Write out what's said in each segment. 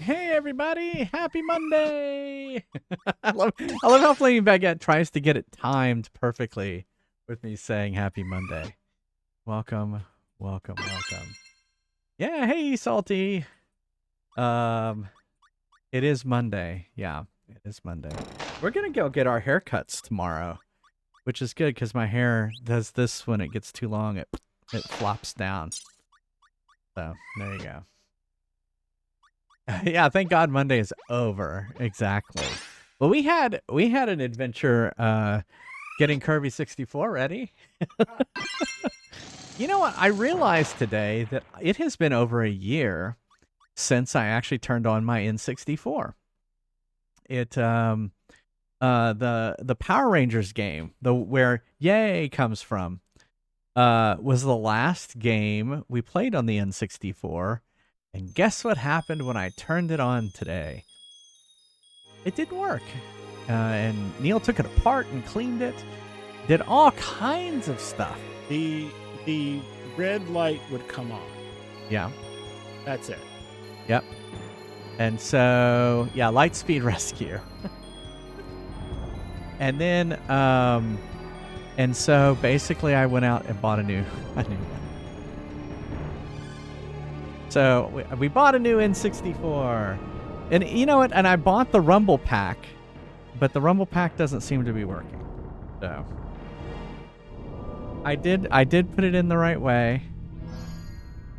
Hey everybody, happy Monday! I love how Flaming Baguette tries to get it timed perfectly with me saying happy Monday. Welcome, welcome, welcome. Yeah, hey Salty. It is Monday. Yeah, it is Monday. We're gonna go get our haircuts tomorrow, which is good because my hair does this when it gets too long. It flops down. So there you go. Yeah, thank God Monday is over. Exactly. Well, we had an adventure getting Kirby 64 ready. You know what? I realized today that it has been over a year since I actually turned on my N64. It the Power Rangers game, the where Yay comes from, was the last game we played on the N64. And guess what happened when I turned it on today? It didn't work. And Neil took it apart and cleaned it. Did all kinds of stuff. The red light would come on. Yeah. That's it. Yep. And so, yeah, Lightspeed Rescue. And then, and so basically I went out and bought a new one. So we bought a new N64. And you know what? And I bought the Rumble Pack, but the Rumble Pack doesn't seem to be working. So I did put it in the right way.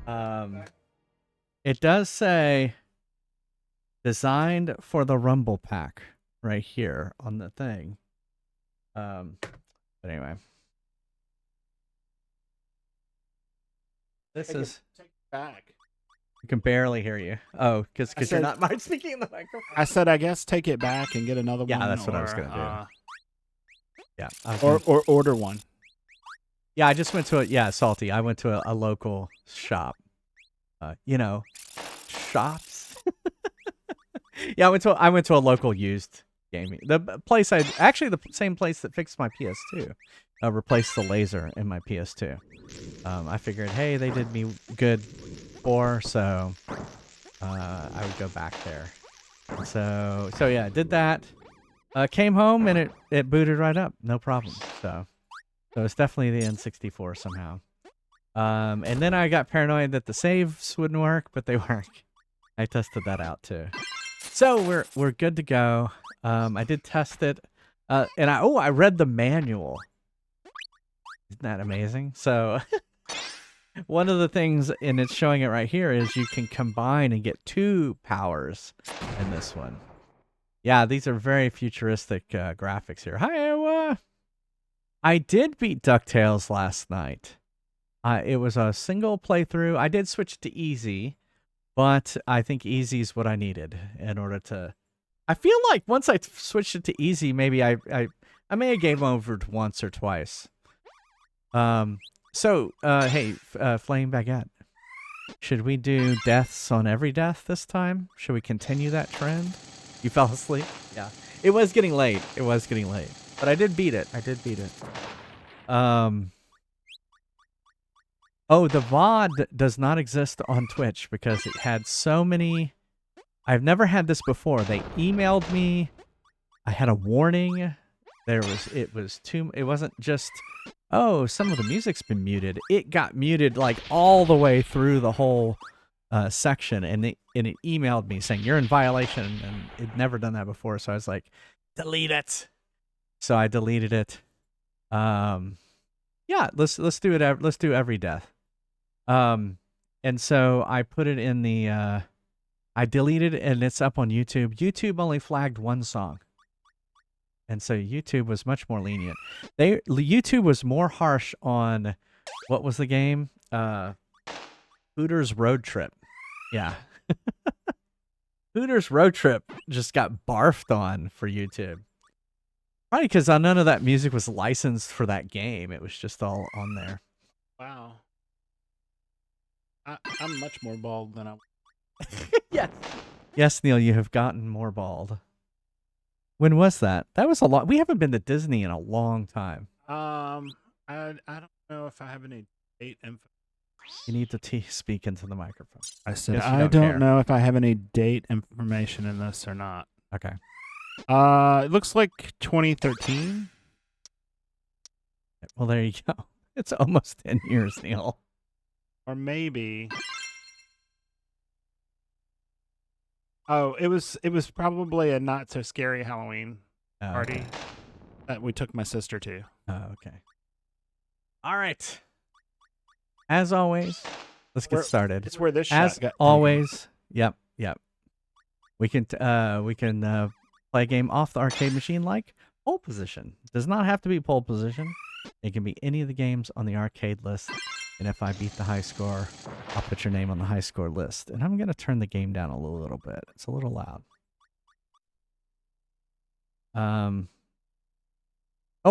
It does say designed for the Rumble Pack right here on the thing. But anyway. This is take it back. I can barely hear you. Oh, because you're not speaking in the microphone. I said, I guess take it back and get another one. Yeah, that's what I was gonna do. Yeah, or order one. Yeah, I just went to Salty. I went to a local shop. Shops. Yeah, I went to a local used gaming. The place the same place that fixed my PS2. Replaced the laser in my PS2. I figured, hey, they did me good before, so I would go back there. So yeah, I did that. Came home and it booted right up, no problem. So it's definitely the N64 somehow. And then I got paranoid that the saves wouldn't work, but they work. I tested that out too. So we're good to go. I did test it, and I read the manual. Isn't that amazing? So one of the things, and it's showing it right here, is you can combine and get 2 powers in this one. Yeah, these are very futuristic graphics here. Hi, I did beat DuckTales last night. It was a single playthrough. I did switch to easy, but I think easy is what I needed in order to... I feel like once I switched it to easy, maybe I may have game overed once or twice. Hey, Flame Baguette, should we do deaths on every death this time? Should we continue that trend? You fell asleep? Yeah. It was getting late. But I did beat it. Oh, the VOD does not exist on Twitch because it had so many... I've never had this before. They emailed me. I had a warning. It wasn't just, oh, some of the music's been muted. It got muted like all the way through the whole section, and it emailed me saying you're in violation, and it'd never done that before. So I was like, delete it. So I deleted it. Yeah, let's do it. Let's do every death. And so I put it in the. I deleted it, and it's up on YouTube. YouTube only flagged 1 song. And so YouTube was much more lenient. YouTube was more harsh on, what was the game? Hooters Road Trip. Yeah. Hooters Road Trip just got barfed on for YouTube. Probably because none of that music was licensed for that game. It was just all on there. Wow. I'm much more bald than I was. Yes. Yes, Neil, you have gotten more bald. When was that? That was a lot. We haven't been to Disney in a long time. I don't know if I have any date info. You need to speak into the microphone. I said Guess you I don't don't care. know if I have any date information in this or not. Okay. It looks like 2013. Well, there you go. It's almost 10 years, Neil. Or maybe. Oh, it was probably a not so scary Halloween party that we took my sister to. Oh, okay. All right. As always, let's get started. It's where this As shot got always, yep. We can play a game off the arcade machine like pole position. Does not have to be pole position. It can be any of the games on the arcade list. And if I beat the high score, I'll put your name on the high score list. And I'm going to turn the game down a little bit. It's a little loud. Oh,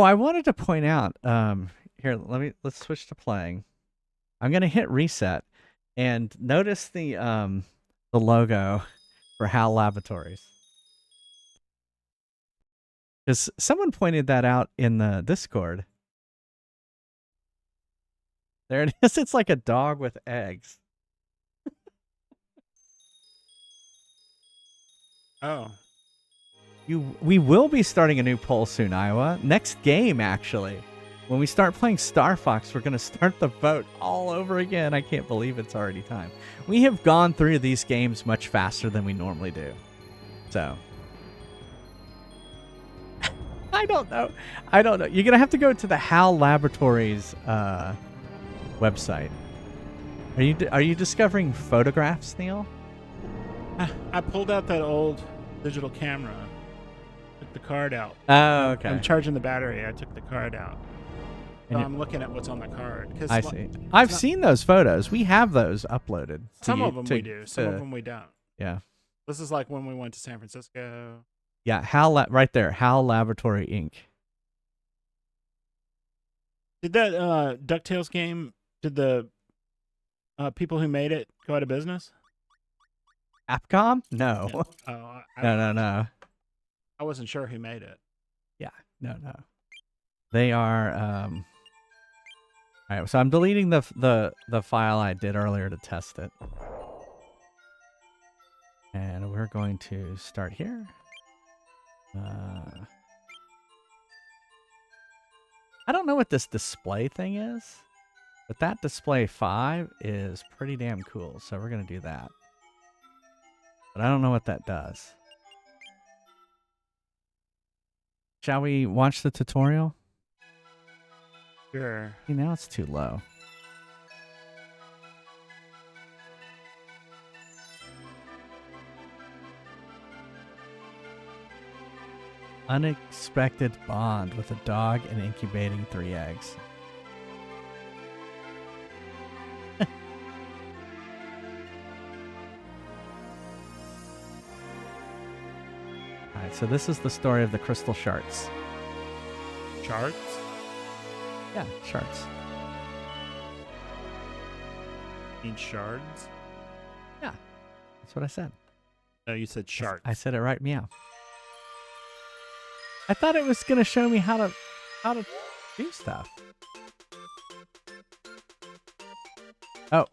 I wanted to point out, here, let's switch to playing. I'm going to hit reset and notice the logo for HAL Laboratories. Because someone pointed that out in the Discord. There it is. It's like a dog with eggs. Oh. We will be starting a new poll soon, Iowa. Next game, actually. When we start playing Star Fox, we're going to start the vote all over again. I can't believe it's already time. We have gone through these games much faster than we normally do. So. I don't know. You're going to have to go to the HAL Laboratories website. Are you discovering photographs, Neil? I pulled out that old digital camera. Took the card out. Oh, okay. I'm charging the battery. I took the card out. So And I'm looking at what's on the card. I see. I've seen those photos. We have those uploaded. Some of them we do. Some of them we don't. Yeah. This is like when we went to San Francisco. Yeah, right there. HAL Laboratory Inc. Did that DuckTales game, did the people who made it go out of business? Capcom? No. Yeah. Oh, No. I wasn't sure who made it. Yeah, no. They are all right, so I'm deleting the file I did earlier to test it. And we're going to start here. I don't know what this display thing is, but that display 5 is pretty damn cool, so we're going to do that. But I don't know what that does. Shall we watch the tutorial? Sure. See, now it's too low. Unexpected bond with a dog and incubating 3 eggs. Alright, so this is the story of the crystal shards. Shards? Yeah, shards. Mean shards? Yeah, that's what I said. No, you said shards. I said it right, meow. I thought it was gonna show me how to do stuff. Oh.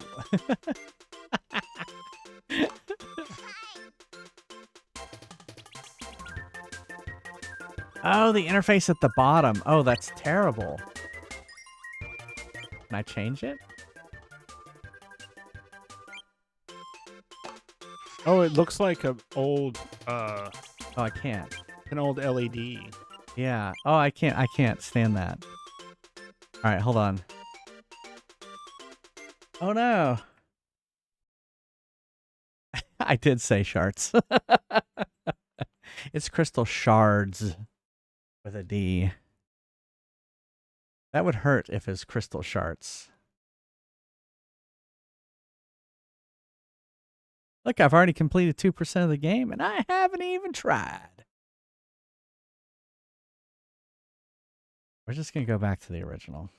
Oh, the interface at the bottom. Oh, that's terrible. Can I change it? Oh, it looks like an old Oh, I can't. an old LED. Yeah. Oh, I can't stand that. All right, hold on. Oh no. I did say shards. It's crystal shards with a D. That would hurt if it's crystal shards. Look, I've already completed 2% of the game and I haven't even tried. We're just going to go back to the original.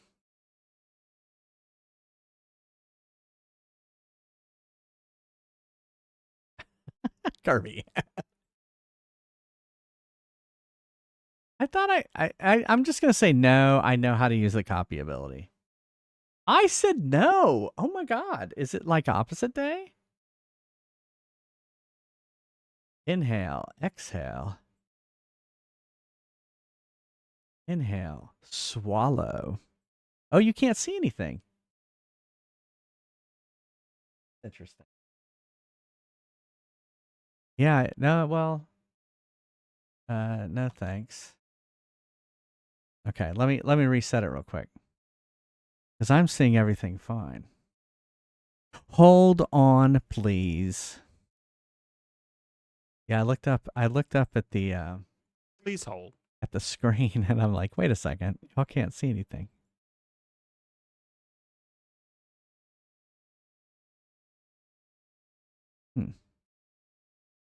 Kirby. I thought I'm just going to say no. I know how to use the copy ability. I said no. Oh my God. Is it like opposite day? Inhale, exhale. Inhale, swallow. Oh, you can't see anything. Interesting. Yeah, no, well, no thanks. Okay, let me reset it real quick. Because I'm seeing everything fine. Hold on, please. Yeah, I looked up at the Please hold. at the screen and I'm like, wait a second, y'all can't see anything.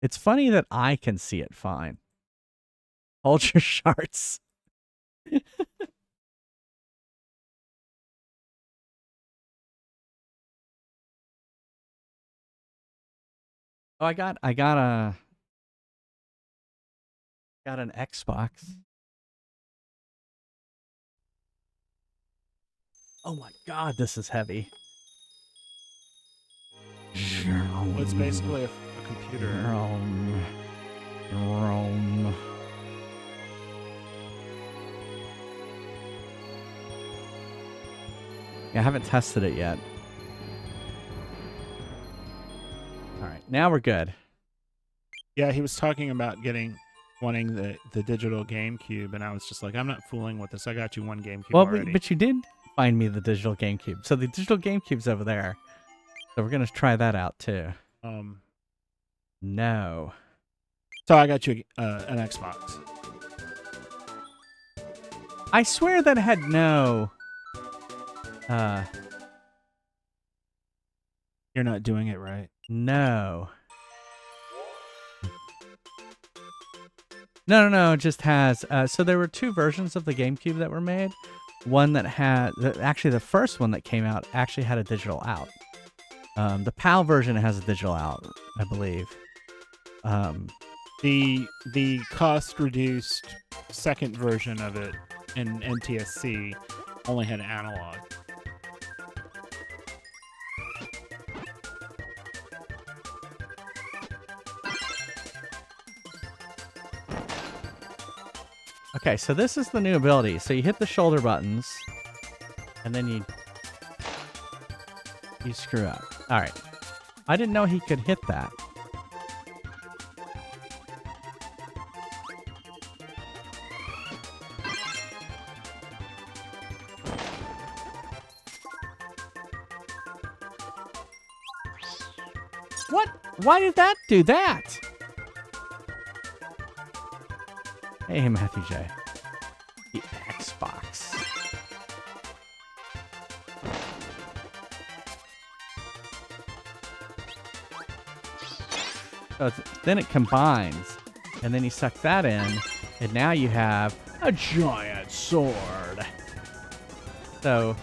It's funny that I can see it fine. Hold your shards. Oh, I got an Xbox. Oh my God, this is heavy. It's basically a computer. Rome. Yeah, I haven't tested it yet. All right, now we're good. Yeah, he was talking about wanting the digital GameCube, and I was just like, I'm not fooling with this. I got you one GameCube already. But you did find me the digital GameCube. So the digital GameCube's over there. So we're gonna try that out too. No. So I got you an Xbox. I swear that had no. You're not doing it right. No. No. It just has. So there were two versions of the GameCube that were made. One that had. Actually, the first one that came out actually had a digital out. The PAL version has a digital out, I believe. The cost reduced second version of it in NTSC only had analog. Okay, so this is the new ability. So you hit the shoulder buttons, and then you screw up. All right. I didn't know he could hit that. What? Why did that do that? Hey, Matthew J. The Xbox. So then it combines, and then you suck that in, and now you have a giant sword. So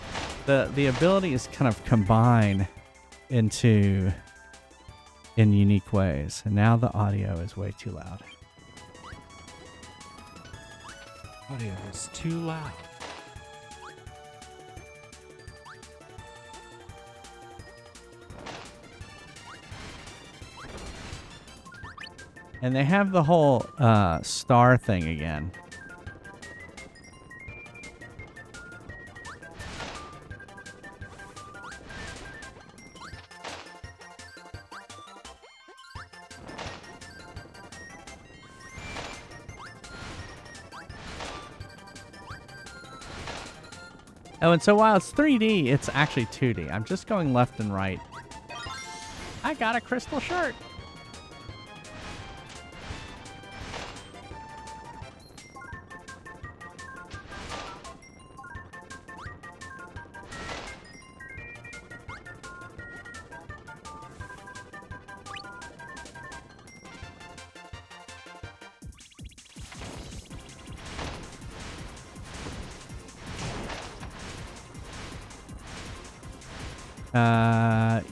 the abilities kind of combine in unique ways. And now the audio is way too loud. Audio is too loud. And they have the whole star thing again. Oh, and so while it's 3D, it's actually 2D. I'm just going left and right. I got a crystal shirt.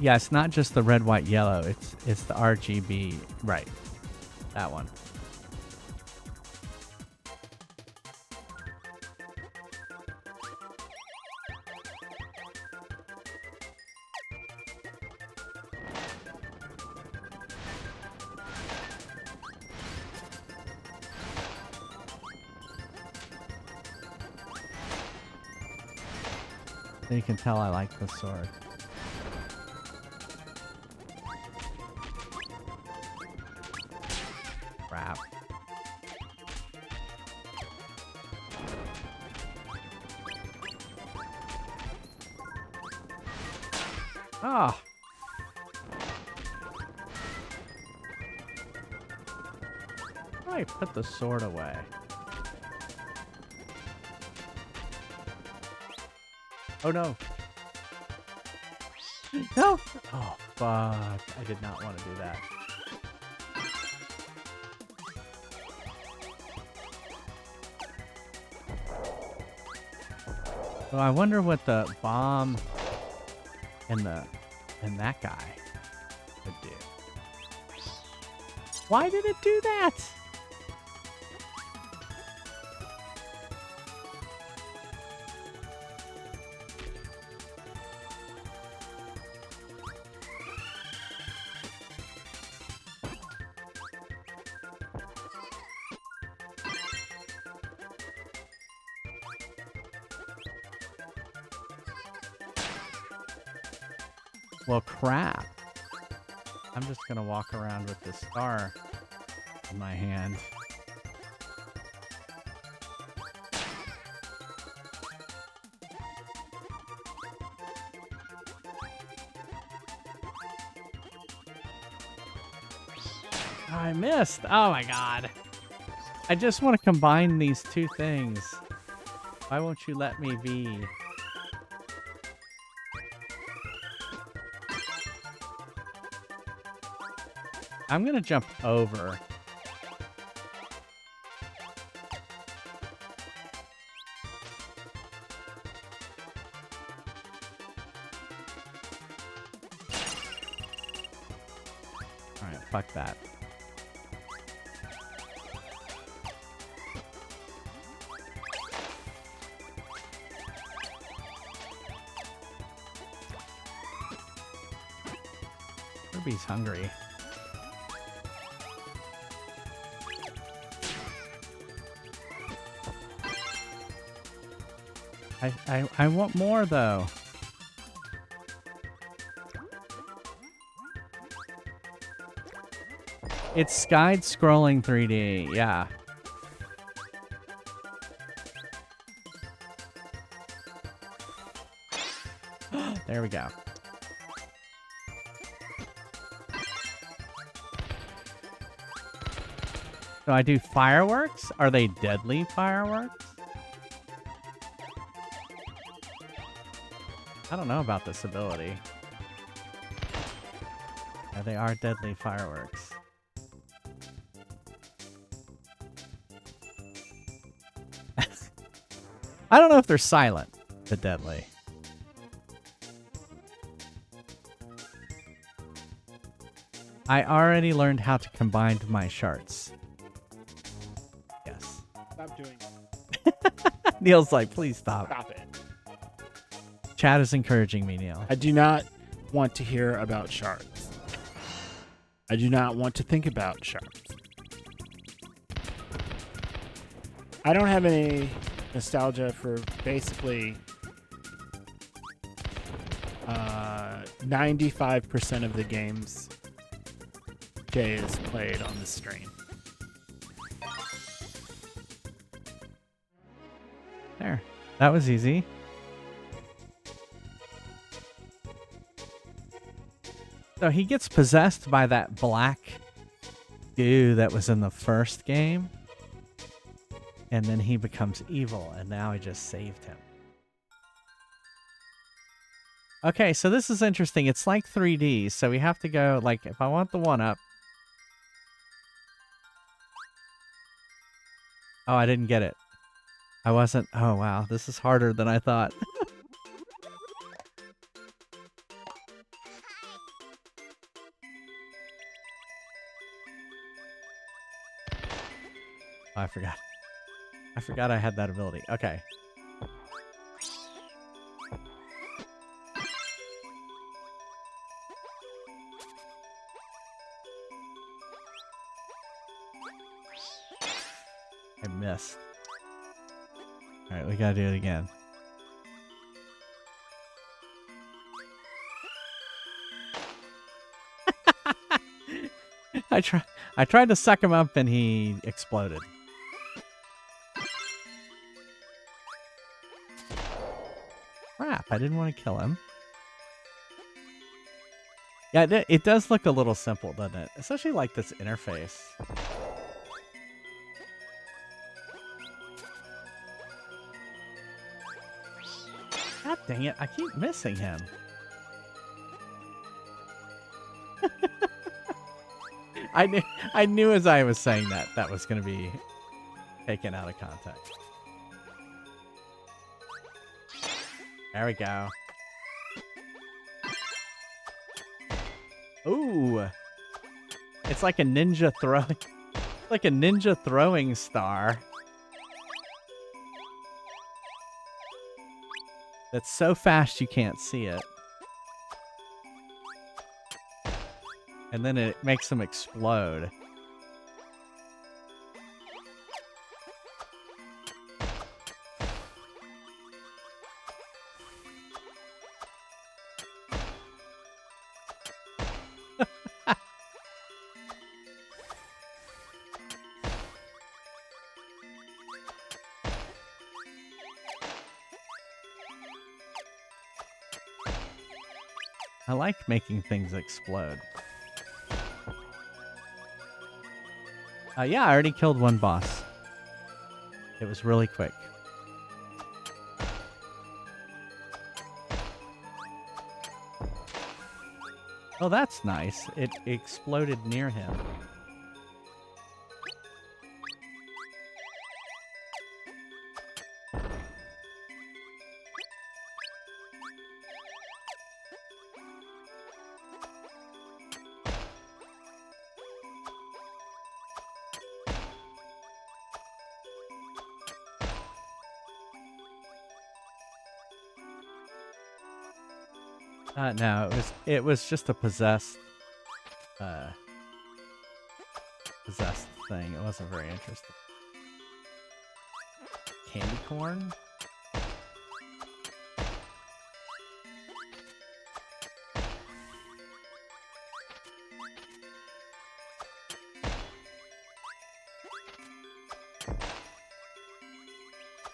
Yeah, it's not just the red, white, yellow. It's the RGB. Right. That one. So you can tell I like the sword. Crap. Ah. How do I put the sword away? Oh no. No! Oh, fuck. I did not want to do that. Well, I wonder what the bomb and that guy would do. Why did it do that? Well, crap. I'm just gonna walk around with this star in my hand. Oh, I missed. Oh my god. I just want to combine these two things. Why won't you let me be? I'm gonna jump over. Alright, fuck that. Kirby's hungry. I want more though. It's side scrolling 3D, yeah. There we go. So I do fireworks? Are they deadly fireworks? I don't know about this ability. Yeah, they are deadly fireworks. I don't know if they're silent, but deadly. I already learned how to combine my shards. Yes. Stop doing it. Neil's like, please stop. Stop it. Chat is encouraging me, Neil. I do not want to hear about shards. I do not want to think about shards. I don't have any nostalgia for basically 95% of the games Jay has played on the stream. There. That was easy. So he gets possessed by that black goo that was in the first game. And then he becomes evil, and now I just saved him. Okay, so this is interesting. It's like 3D, so we have to go, like, if I want the 1-up. Oh, I didn't get it. I wasn't... Oh, wow. This is harder than I thought. Oh, I forgot. I forgot I had that ability. Okay. I missed. Alright, we gotta do it again. I tried to suck him up and he exploded. Crap, I didn't want to kill him. Yeah, it does look a little simple, doesn't it? Especially like this interface. God dang it, I keep missing him. I knew as I was saying that was going to be taken out of context. There we go. Ooh. It's like a ninja throwing star. That's so fast you can't see it. And then it makes them explode. I like making things explode. Yeah, I already killed one boss. It was really quick. Oh, that's nice. It exploded near him. No, it was just a possessed thing. It wasn't very interesting. Candy corn?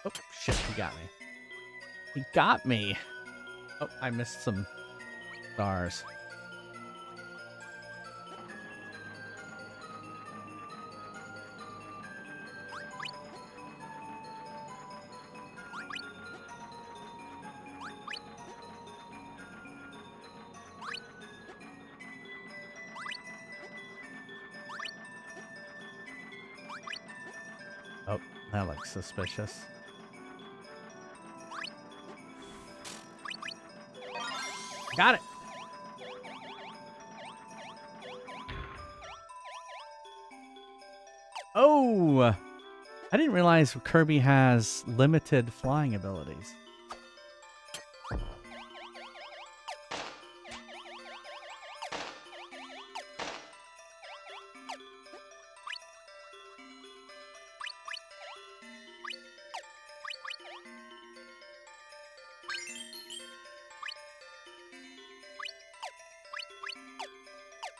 Oh, shit, he got me. He got me! Oh, I missed some stars. Oh, that looks suspicious. Got it. Oh, I didn't realize Kirby has limited flying abilities.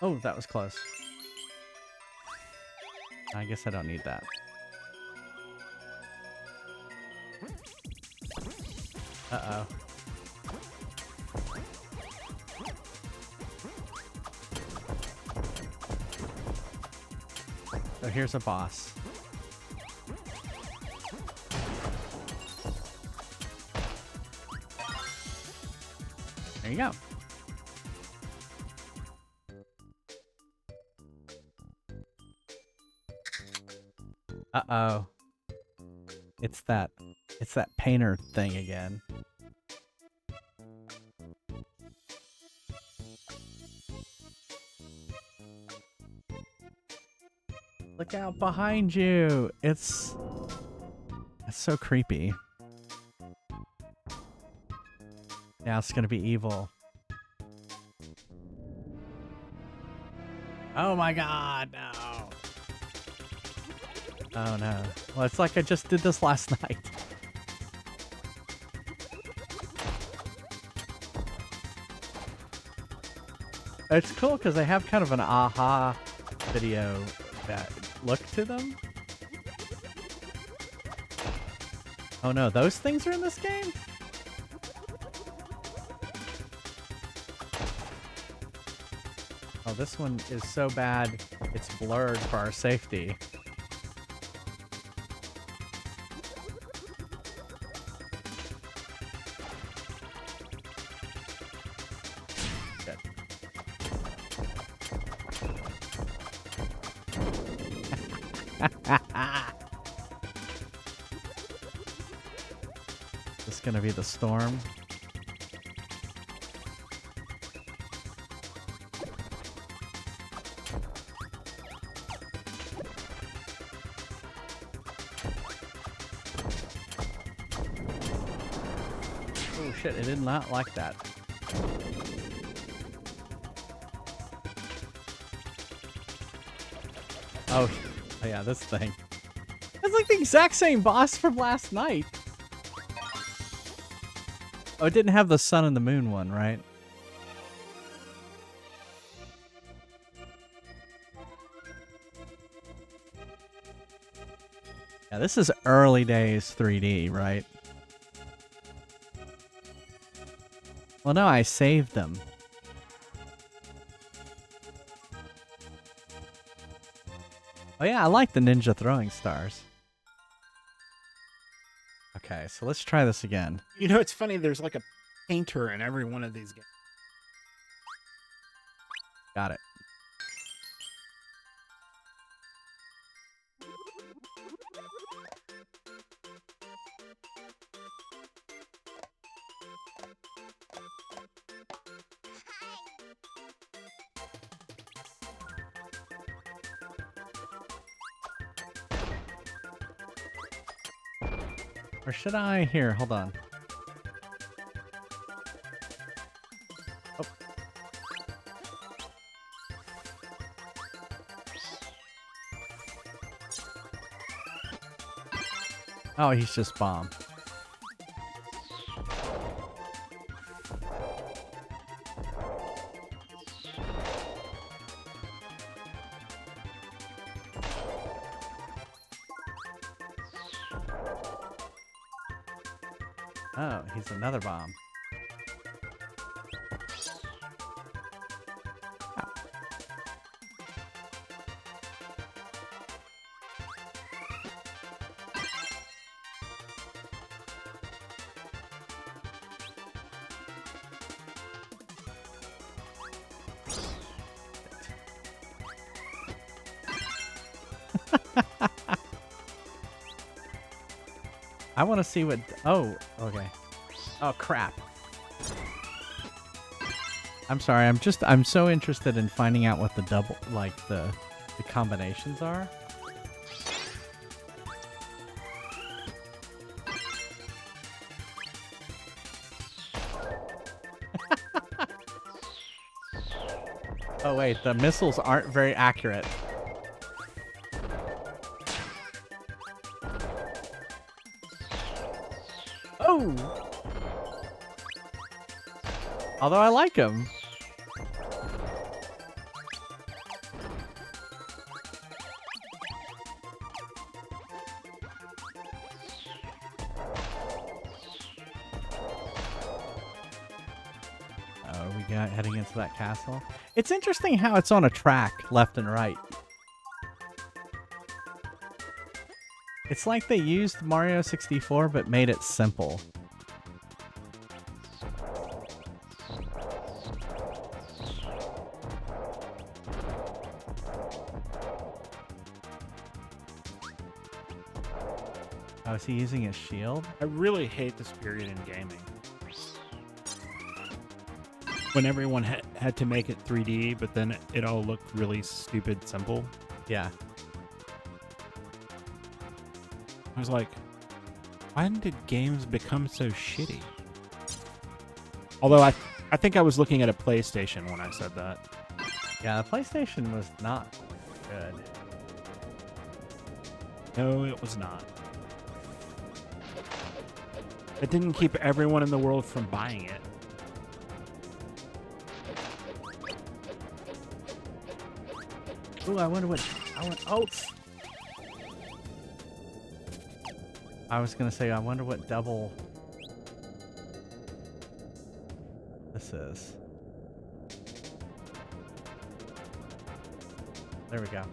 Oh, that was close. I guess I don't need that. Uh-oh. So here's a boss. There you go. Uh-oh. It's that painter thing again. Look out behind you. It's so creepy. Now it's gonna be evil. Oh my god, no. Oh no. Well, it's like I just did this last night. It's cool because they have kind of an aha video that look to them. Oh no, those things are in this game? Oh, this one is so bad, it's blurred for our safety. Shit. This is gonna be the storm. Oh shit, it did not like that. Oh yeah, this thing. It's like the exact same boss from last night. Oh, it didn't have the sun and the moon one, right? Yeah, this is early days 3D, right? Well, no, I saved them. Oh yeah, I like the ninja throwing stars. Okay, so let's try this again. You know, it's funny. There's like a painter in every one of these games. Got it. Or should I? Here, hold on. Oh. Oh, he's just bomb. Oh, he's another bomb. Ah. I want to see what... Oh, okay. Oh, crap. I'm sorry. I'm so interested in finding out what the double... Like, the combinations are. Oh, wait. The missiles aren't very accurate. Oh! Although I like him. Oh, we got heading into that castle. It's interesting how it's on a track left and right. It's like they used Mario 64 but made it simple. Oh, is he using his shield? I really hate this period in gaming. When everyone had to make it 3D, but then it all looked really stupid simple. Yeah. I was like, when did games become so shitty? Although I think I was looking at a PlayStation when I said that. Yeah, the PlayStation was not good. No, it was not. It didn't keep everyone in the world from buying it. Ooh, I wonder what. Oh. I was gonna say, I wonder what double this is. There we go.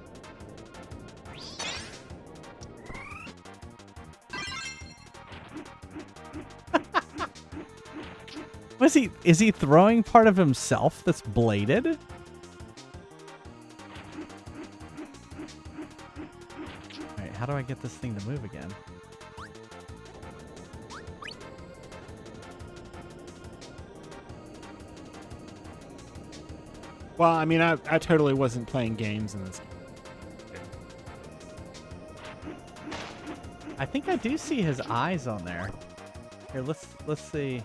Is he throwing part of himself that's bladed? Alright, how do I get this thing to move again? Well, I mean, I totally wasn't playing games in this game. I think I do see his eyes on there. Here, let's see.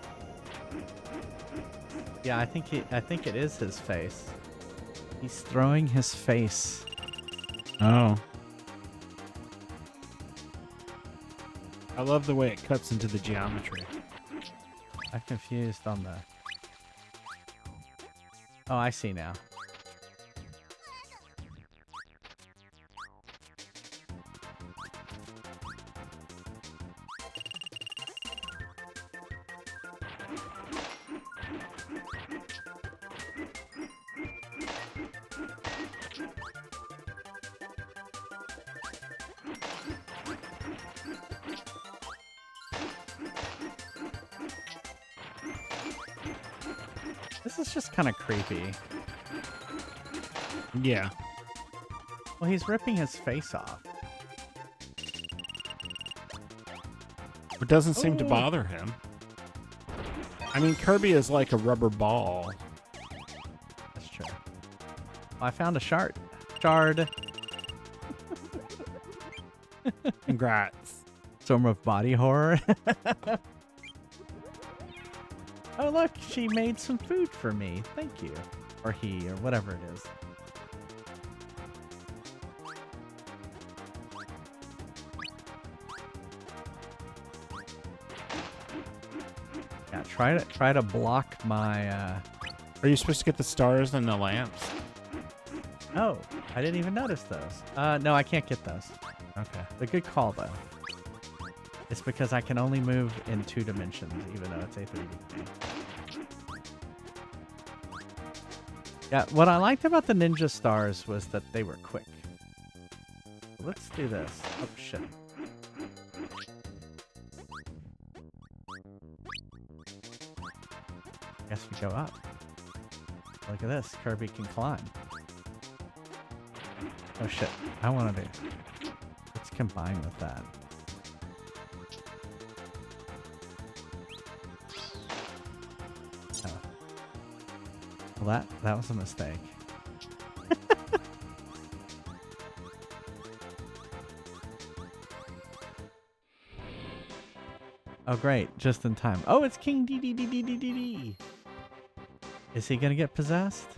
Yeah, I think it is his face. He's throwing his face. Oh. I love the way it cuts into the geometry. I'm confused on the... Oh, I see now. This is just kind of creepy. Yeah. Well, he's ripping his face off. It doesn't seem to bother him. I mean, Kirby is like a rubber ball. That's true. Well, I found a shard. Shard. Congrats. Storm of body horror. Oh, look, she made some food for me. Thank you. Or he, or whatever it is. Yeah, try to block my, Are you supposed to get the stars and the lamps? Oh, I didn't even notice those. No, I can't get those. Okay. A good call, though. It's because I can only move in 2 dimensions, even though it's a 3D game. Yeah, what I liked about the ninja stars was that they were quick. Let's do this. Oh, shit. Guess we go up. Look at this. Kirby can climb. Oh, shit. I want to do... Let's combine with that. Well, that was a mistake. Oh, great. Just in time. Oh, it's King D. Is he going to get possessed?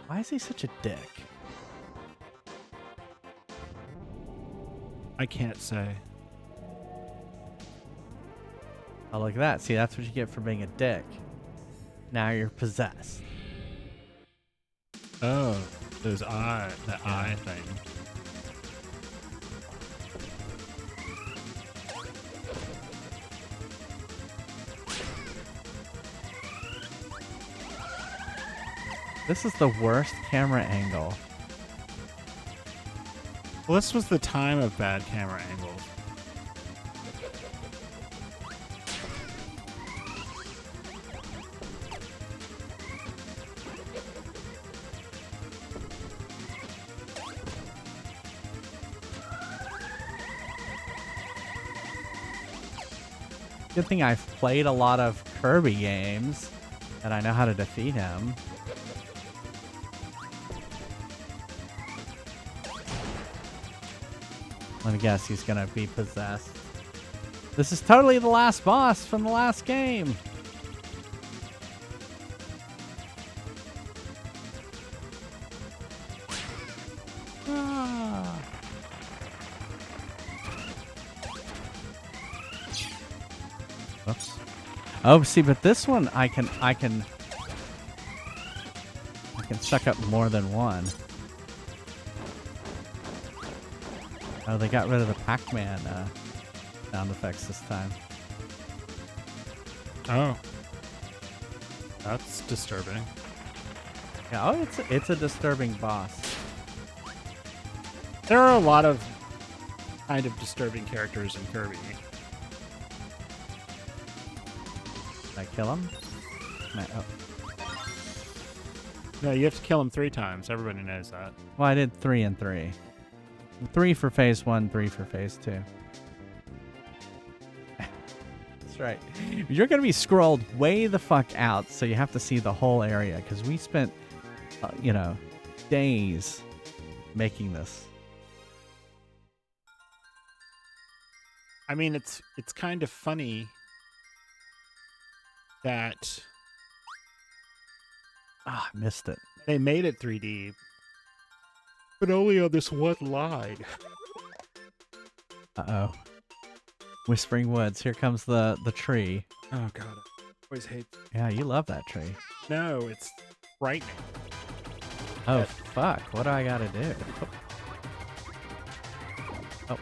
Why is he such a dick? I can't say. Oh, look at that. See, that's what you get for being a dick. Now you're possessed. Oh, those eye, the eye thing. This is the worst camera angle. Well, this was the time of bad camera angles. Good thing I've played a lot of Kirby games and I know how to defeat him. Let me guess, he's gonna be possessed. This is totally the last boss from the last game. Ah. Oops. Oh, see, but this one I can can suck up more than one. Oh, they got rid of the Pac-Man sound effects this time. Oh. That's disturbing. Yeah, oh, it's a disturbing boss. There are a lot of kind of disturbing characters in Kirby. Did I kill him? No, oh. No, you have to kill him 3 times. Everybody knows that. Well, I did 3 and 3. 3 for phase 1, 3 for phase 2. That's right. You're going to be scrolled way the fuck out, so you have to see the whole area, because we spent, days making this. I mean, it's kind of funny that I missed it. they made it 3D, but only on this one line. Uh-oh. Whispering Woods. Here comes the tree. Oh, God. I always hate... Yeah, you love that tree. No, it's frightening. Oh, fuck. What do I gotta do? Oh.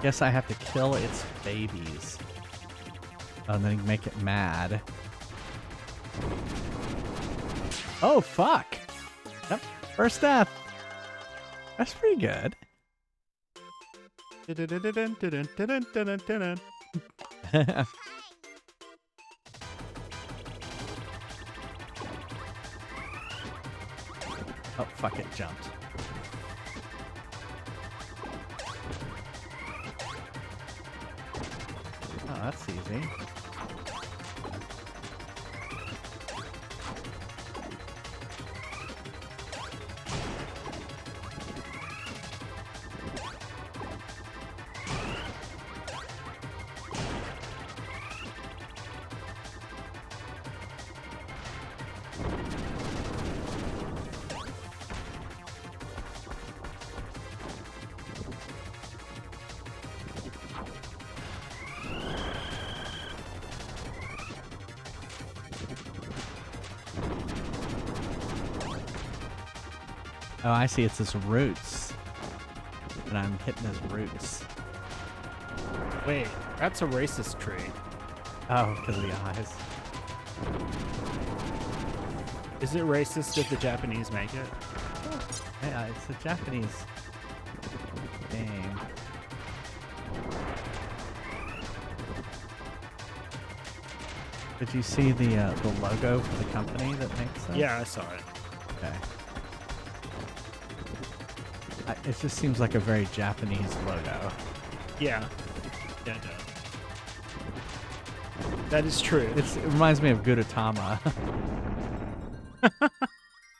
Guess I have to kill its babies. And then make it mad. Oh, fuck. Yep. First death. That's pretty good. Oh, fuck, it jumped. Oh, that's easy. Oh, I see. It's his roots. And I'm hitting his roots. Wait, that's a racist tree. Oh, because of the eyes. Is it racist if the Japanese make it? Yeah, it's a Japanese game. Did you see the logo for the company that makes it? Yeah, I saw it. Okay. It just seems like a very Japanese logo. Yeah. Yeah, it does. That is true. It reminds me of Gudetama.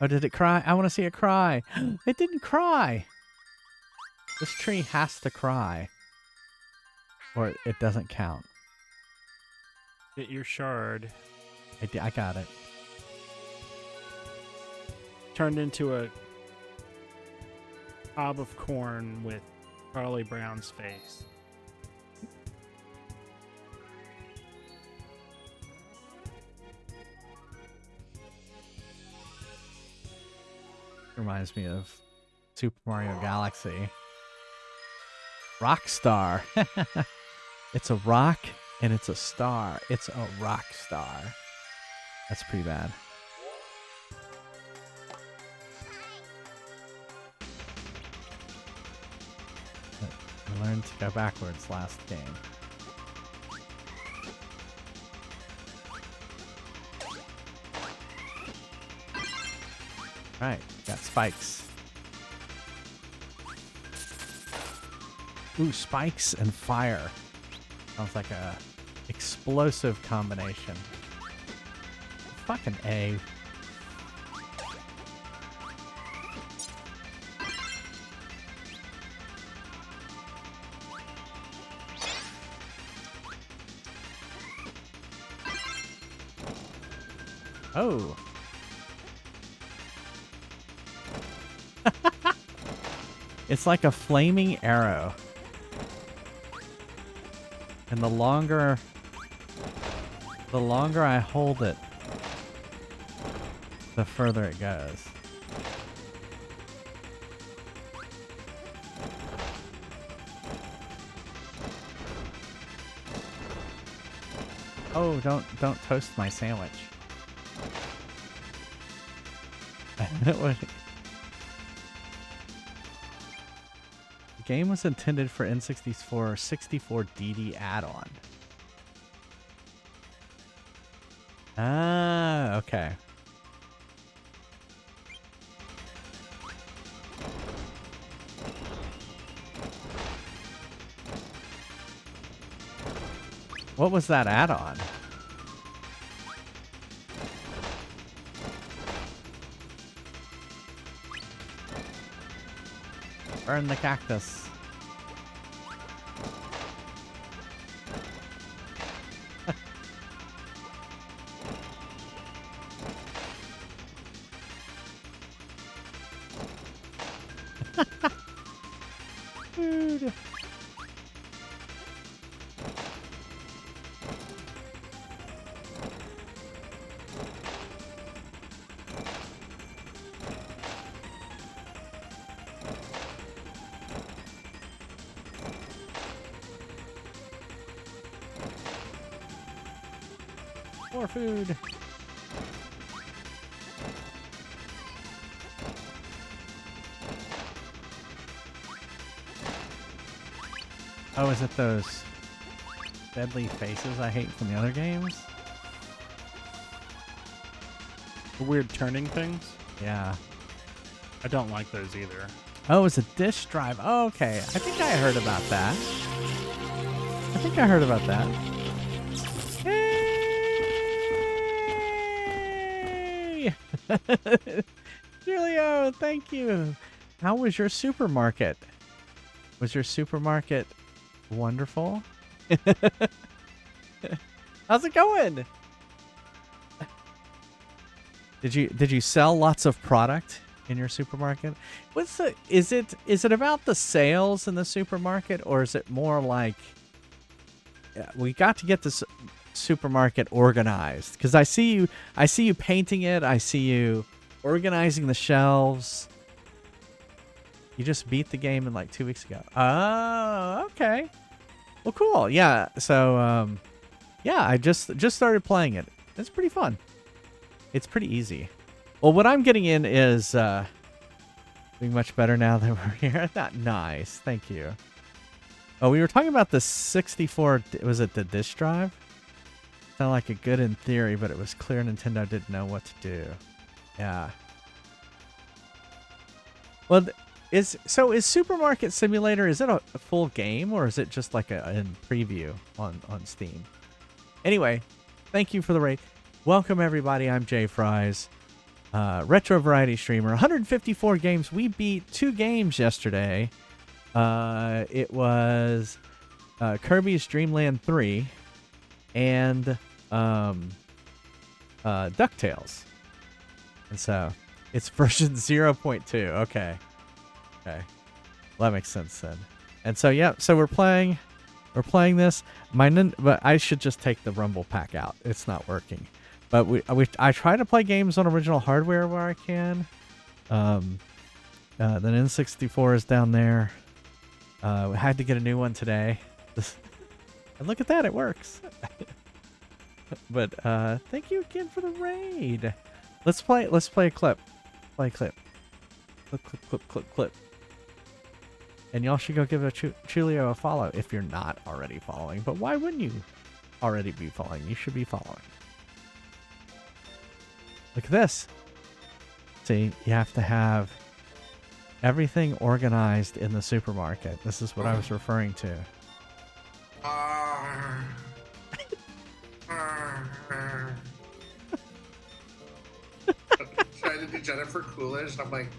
Oh, did it cry? I want to see it cry. It didn't cry. This tree has to cry. Or it doesn't count. Get your shard. I got it. Turned into a cob of corn with Charlie Brown's face. Reminds me of Super Mario Galaxy. Rockstar. It's a rock and it's a star. It's a rock star. That's pretty bad. I learned to go backwards last game. Right, got spikes. Ooh, spikes and fire. Sounds like a explosive combination. Fucking A. Oh. It's like a flaming arrow. And the longer I hold it, the further it goes. Oh, don't toast my sandwich. The game was intended for N64 64DD add-on. Ah, okay. What was that add-on? Burn the cactus. Dude. More food. Oh, is it those deadly faces I hate from the other games? The weird turning things? Yeah. I don't like those either. Oh, it's a disk drive. Oh, okay. I think I heard about that. Hey! Julio, thank you. How was your supermarket? Was your supermarket wonderful? How's it going? Did you sell lots of product in your supermarket? Is it about the sales in the supermarket, or is it more like we got to get this supermarket organized? Because I see you painting it. I see you organizing the shelves. You just beat the game in like 2 weeks ago. Oh, okay. Well, cool. Yeah. So, yeah, I just started playing it. It's pretty fun. It's pretty easy. Well, what I'm getting in is doing much better now that we're here. Not nice. Thank you. Oh, we were talking about the 64. Was it the disk drive? Sounded like a good in theory, but it was clear Nintendo didn't know what to do. Yeah. Well, is Supermarket Simulator, is it a full game, or is it just like a preview on Steam? Anyway, thank you for the raid. Welcome everybody. I'm Jay Fries, retro variety streamer. 154 games. We beat 2 games yesterday. It was Kirby's Dream Land 3 and DuckTales. And so it's version 0.2. Okay. Well, that makes sense then. And so yeah, so we're playing this. But I should just take the Rumble Pack out. It's not working. But I try to play games on original hardware where I can. The N64 is down there. We had to get a new one today. And look at that, it works. But thank you again for the raid. Let's play a clip. Play a clip. Clip. And y'all should go give Chulio a follow if you're not already following. But why wouldn't you already be following? You should be following. Look at this. See, you have to have everything organized in the supermarket. This is what I was referring to. Trying to do Jennifer Coolidge. I'm like,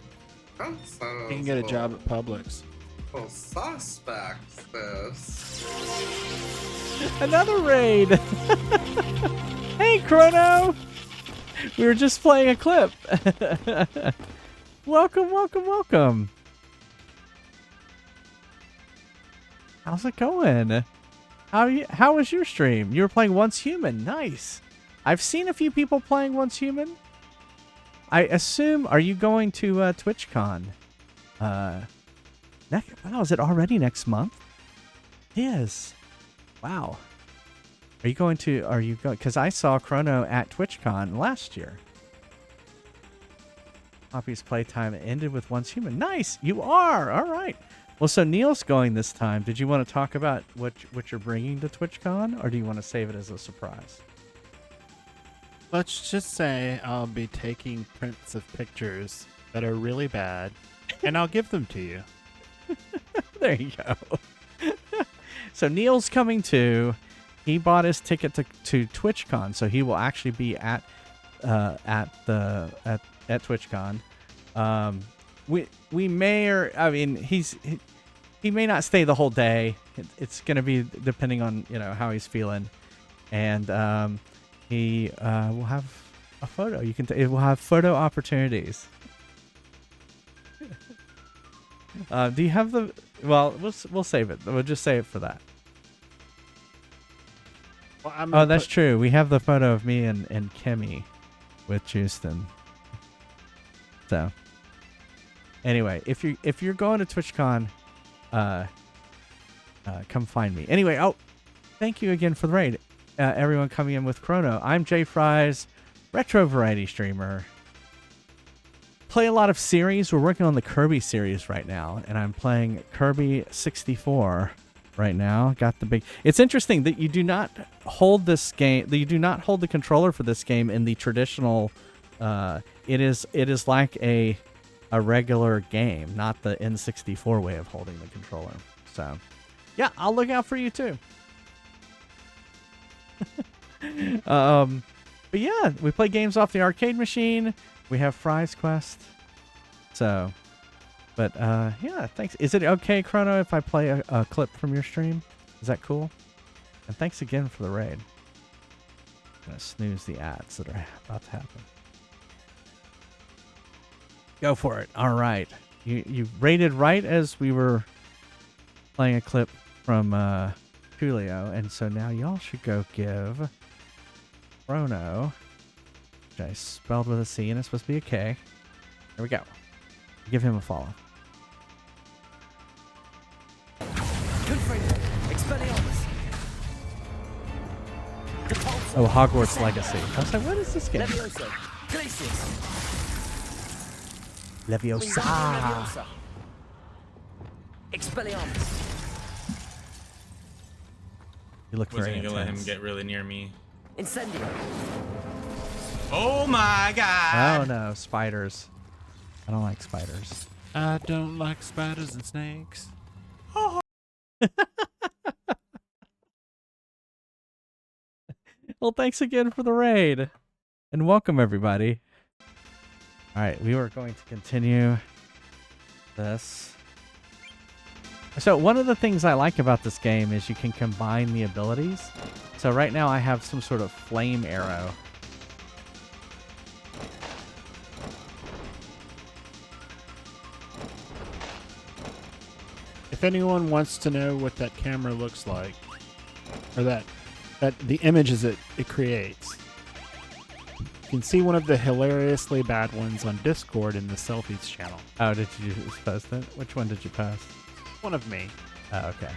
oh, so You can get a job at Publix. well, suspect this. Another raid. Hey, Chrono. We were just playing a clip. Welcome, welcome, welcome. How's it going? How was your stream? You were playing Once Human. Nice. I've seen a few people playing Once Human. I assume, are you going to TwitchCon? Wow, is it already next month? It is. Wow. Are you going? Because I saw Chrono at TwitchCon last year. Poppy's playtime ended with Once Human. Nice. You are. All right. Well, so Neil's going this time. Did you want to talk about what you're bringing to TwitchCon, or do you want to save it as a surprise? Let's just say I'll be taking prints of pictures that are really bad, and I'll give them to you. There you go. So Neil's coming too. He bought his ticket to TwitchCon, so he will actually be at TwitchCon. We may, or I mean, he may not stay the whole day. It's going to be depending on how he's feeling, and he will have a photo. It will have photo opportunities. Do you have the? Well, we'll save it. We'll just save it for that. Well, that's true. We have the photo of me and Kimmy with Houston. So, anyway, if you're going to TwitchCon, come find me. Anyway, thank you again for the raid. Everyone coming in with Chrono. I'm Jay Fry's retro variety streamer. Play a lot of series. We're working on the Kirby series right now, and I'm playing Kirby 64 right now. Got the big. It's interesting that you do not hold this game. That you do not hold the controller for this game in the traditional. It is like a regular game, not the N64 way of holding the controller. So, yeah, I'll look out for you too. But yeah, we play games off the arcade machine. We have Fry's Quest. So, but yeah, thanks. Is it okay, Chrono, if I play a clip from your stream? Is that cool? And thanks again for the raid. I'm gonna snooze the ads that are about to happen. Go for it. All right. You rated right as we were playing a clip from Julio, and so now y'all should go give Chrono, which I spelled with a C and it's supposed to be a K. There we go. Give him a follow. Oh, Hogwarts Legacy. I was like, what is this game? Leviosa. You look very Wasn't gonna let him intense. get really near me. Incendio. Oh my god! Oh no, spiders. I don't like spiders. I don't like spiders and snakes. Well, thanks again for the raid. And welcome, everybody. All right, we were going to continue this. So one of the things I like about this game is you can combine the abilities. So right now I have some sort of flame arrow. If anyone wants to know what that camera looks like, or that the images it creates, you can see one of the hilariously bad ones on Discord in the Selfies channel. Oh, did you post it? Which one did you post? One of me. Oh, okay.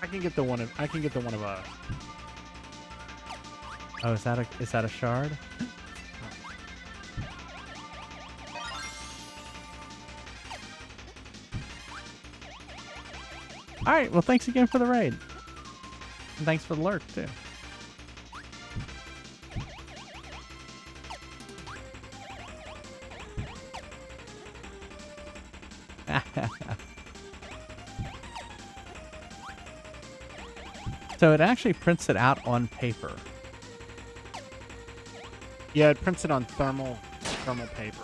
I can get the one of us. Oh, is that a shard? All right. Well, thanks again for the raid. And thanks for the lurk, too. So it actually prints it out on paper. Yeah, it prints it on thermal paper.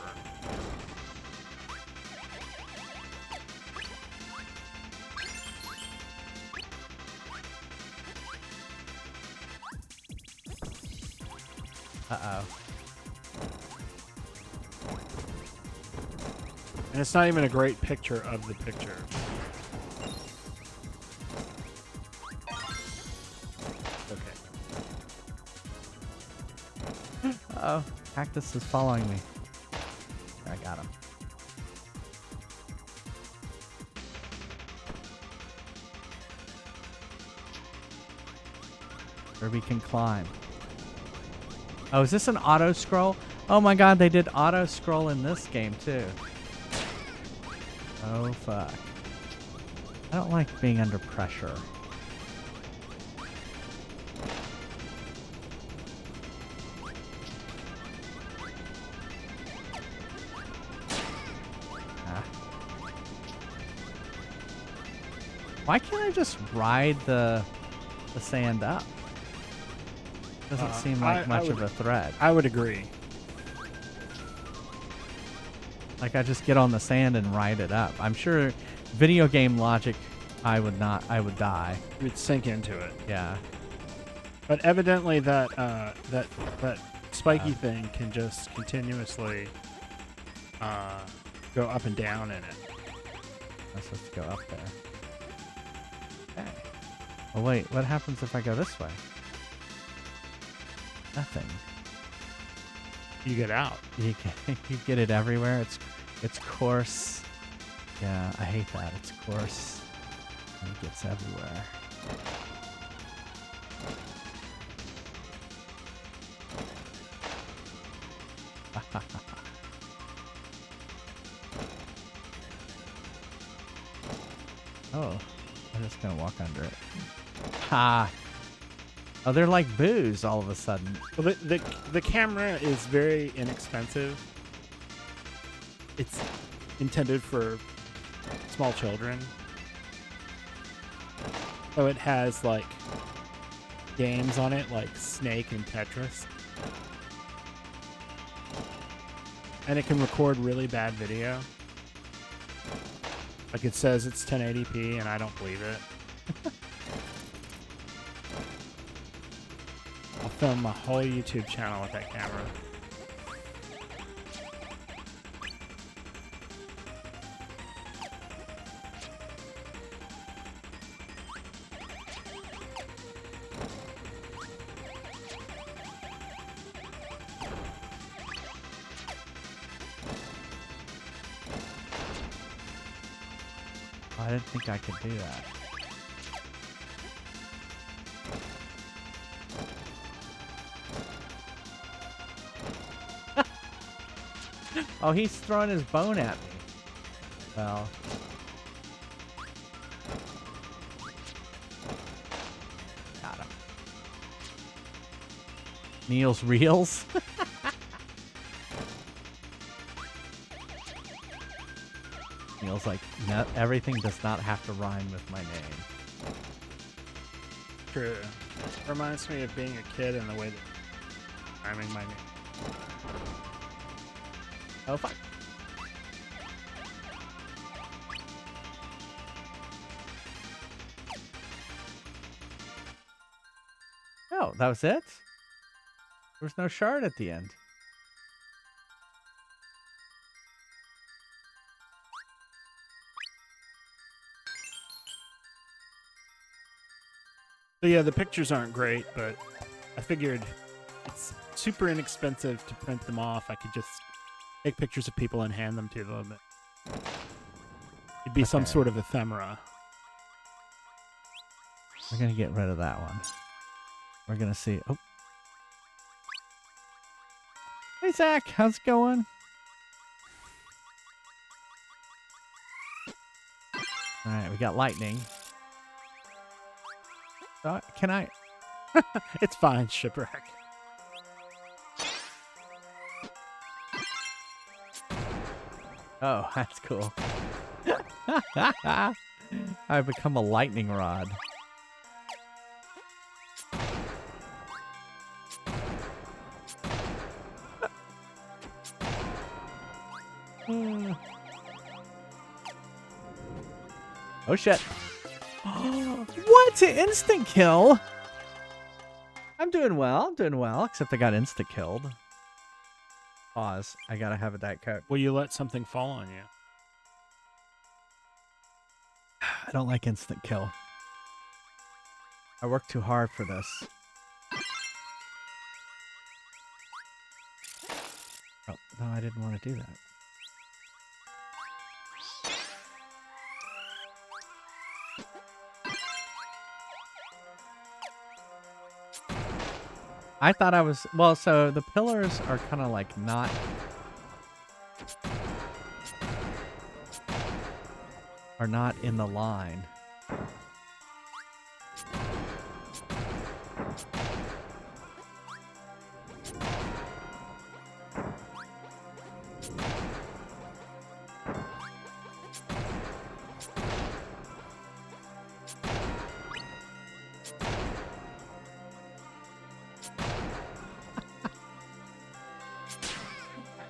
Uh-oh. And it's not even a great picture of the picture. Okay. Uh-oh. Cactus is following me. I got him. Kirby can climb. Oh, is this an auto scroll? Oh my god, they did auto scroll in this game too. Oh fuck. I don't like being under pressure. Ah. Why can't I just ride the sand up? Doesn't seem like much of a threat. I would agree. Like I just get on the sand and ride it up. I'm sure video game logic, I would die. You would sink into it. Yeah. But evidently that spiky thing can just continuously go up and down in it. I'm supposed to go up there. Okay. Oh wait, what happens if I go this way? Nothing. You get out. You get it everywhere. It's coarse. Yeah, I hate that. It's coarse. And it gets everywhere. Oh, I'm just gonna walk under it. Ha! Oh, they're like booze all of a sudden. Well, the camera is very inexpensive. It's intended for small children. So it has like games on it like Snake and Tetris. And it can record really bad video. Like it says it's 1080p and I don't believe it. I'll film my whole YouTube channel with that camera. I didn't think I could do that. Oh, he's throwing his bone at me. Well. Got him. Neil's Reels? Neil's like, no, everything does not have to rhyme with my name. True. Reminds me of being a kid in the way that rhyming my name. Oh, fuck. Oh, that was it? There was no shard at the end. So yeah, the pictures aren't great, but I figured it's super inexpensive to print them off. I could just take pictures of people and hand them to them. It'd be some sort of ephemera. We're going to get rid of that one. We're going to see. Oh. Hey, Zach. How's it going? All right. We got lightning. Can I? It's fine, Shipwreck. Oh, that's cool. I've become a lightning rod. Oh shit. What? Instant kill? I'm doing well, except I got insta-killed. Pause. I gotta have a Diet Coke. Will you let something fall on you? I don't like instant kill. I work too hard for this. Oh, no, I didn't want to do that. I thought I was... Well, so the pillars are kind of like not... Are not in the line.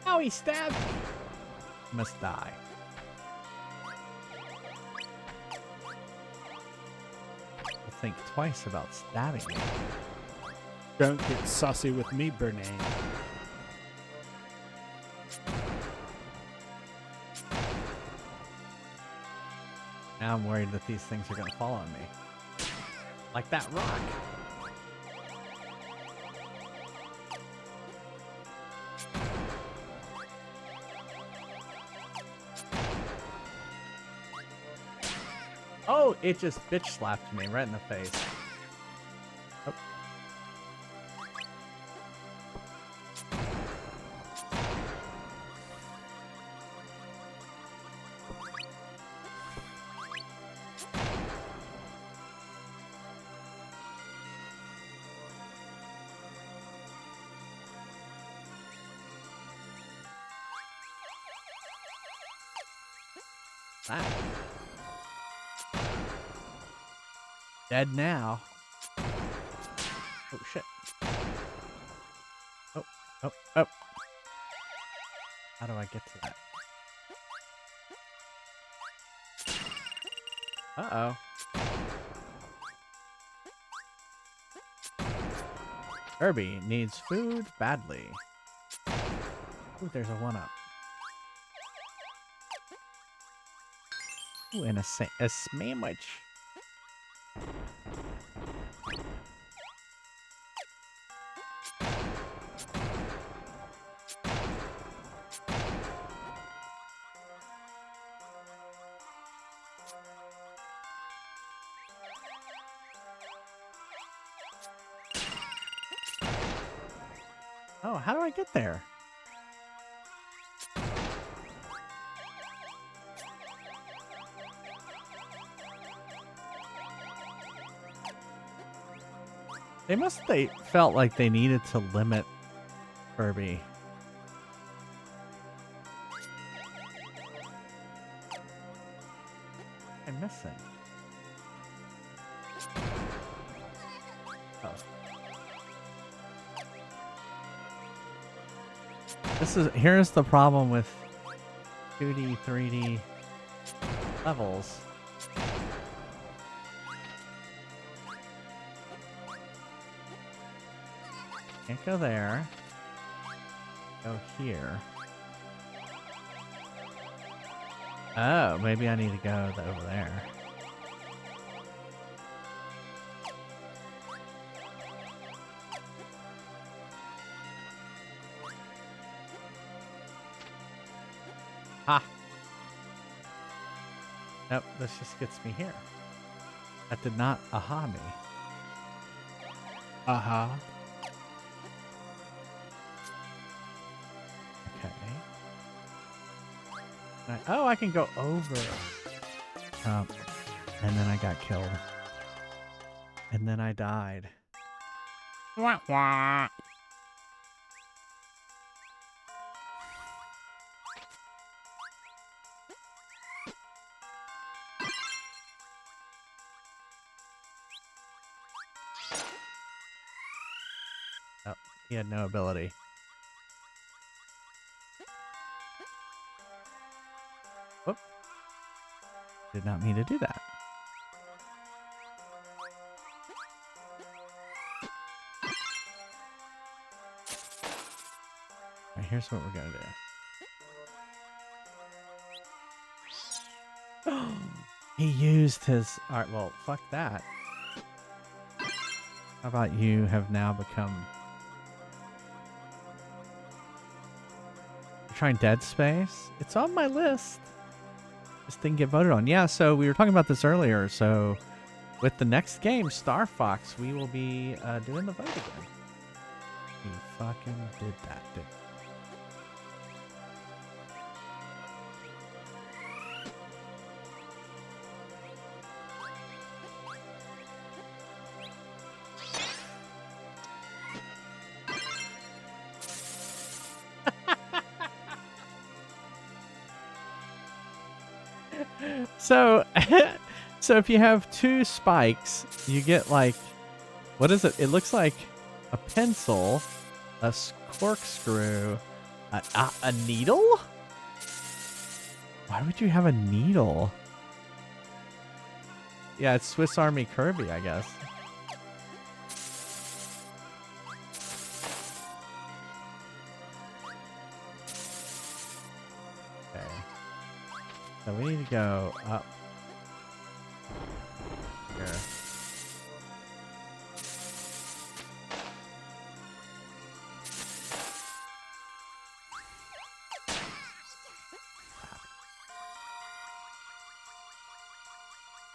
Ow, he stabbed me. Must die. I'll think twice about stabbing me. Don't get saucy with me, Bernay. Now I'm worried that these things are going to fall on me. Like that rock. Oh, it just bitch slapped me right in the face. Oh. Ah. Dead now. Oh, shit. Oh, oh, oh. How do I get to that? Uh-oh. Kirby needs food badly. Ooh, there's a one-up. Ooh, and a sandwich. Oh, how do I get there? They felt like they needed to limit Kirby. I'm missing. Oh. Here's the problem with 2D, 3D levels. Can't go there. Go here. Oh, maybe I need to go over there. Ha! Nope, this just gets me here. That did not aha me. Aha. Oh, I can go over. And then I got killed. And then I died. Wah, wah. Oh, he had no ability. Whoop. Did not mean to do that. Alright, here's what we're gonna do. He used his art. Well, fuck that. How about you have now become... You're trying Dead Space? It's on my list. Just didn't get voted on. Yeah, so we were talking about this earlier. So with the next game, Star Fox, we will be doing the vote again. We fucking did that, didn't we? So, so if you have 2 spikes, you get like, what is it? It looks like a pencil, a corkscrew, a needle? Why would you have a needle? Yeah, it's Swiss Army Kirby, I guess. Okay. So we need to go up here.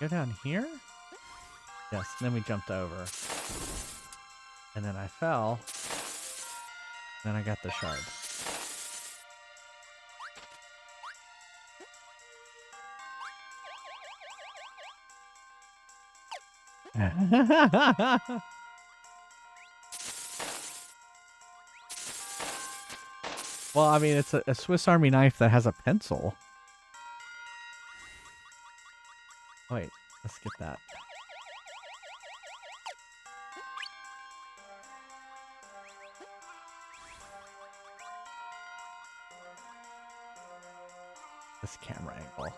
Go down here? Yes, and then we jumped over. And then I fell. Then I got the shard. Well, I mean, it's a Swiss Army knife that has a pencil. Wait, let's get that. This camera angle.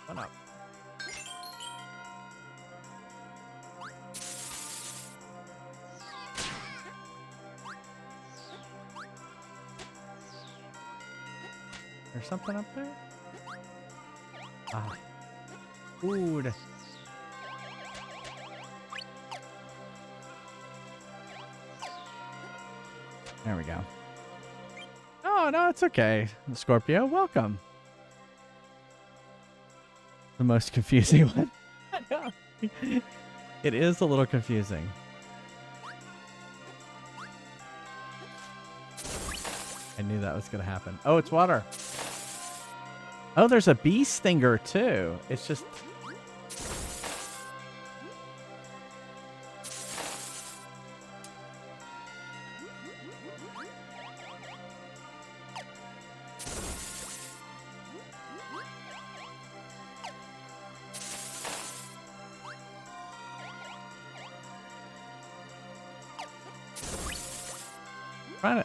One up. There's something up there? Ah. Food. There we go. Oh, no, it's okay. Scorpio, welcome. The most confusing one. It is a little confusing. I knew that was going to happen. Oh, it's water. Oh, there's a bee stinger too. It's just...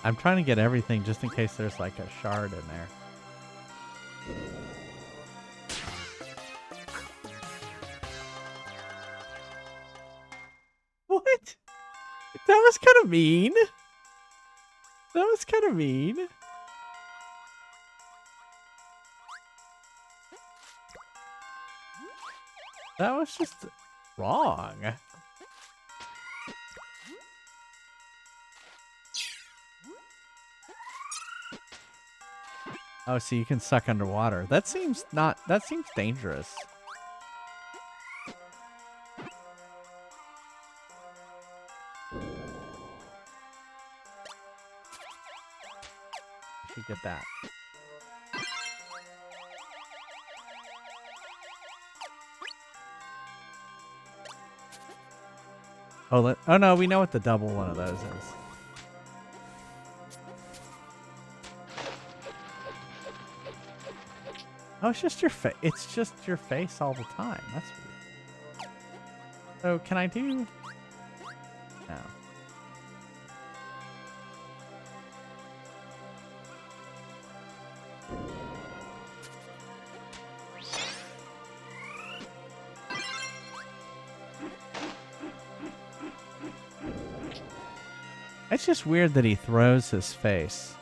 I'm trying to get everything just in case there's like a shard in there. What? That was kind of mean. That was kind of mean. That was just wrong. Oh, so you can suck underwater. That seems dangerous. You should get that. Oh, oh no, we know what the double one of those is. Oh, it's just your face. It's just your face all the time. That's weird. So can I do? No. It's just weird that he throws his face.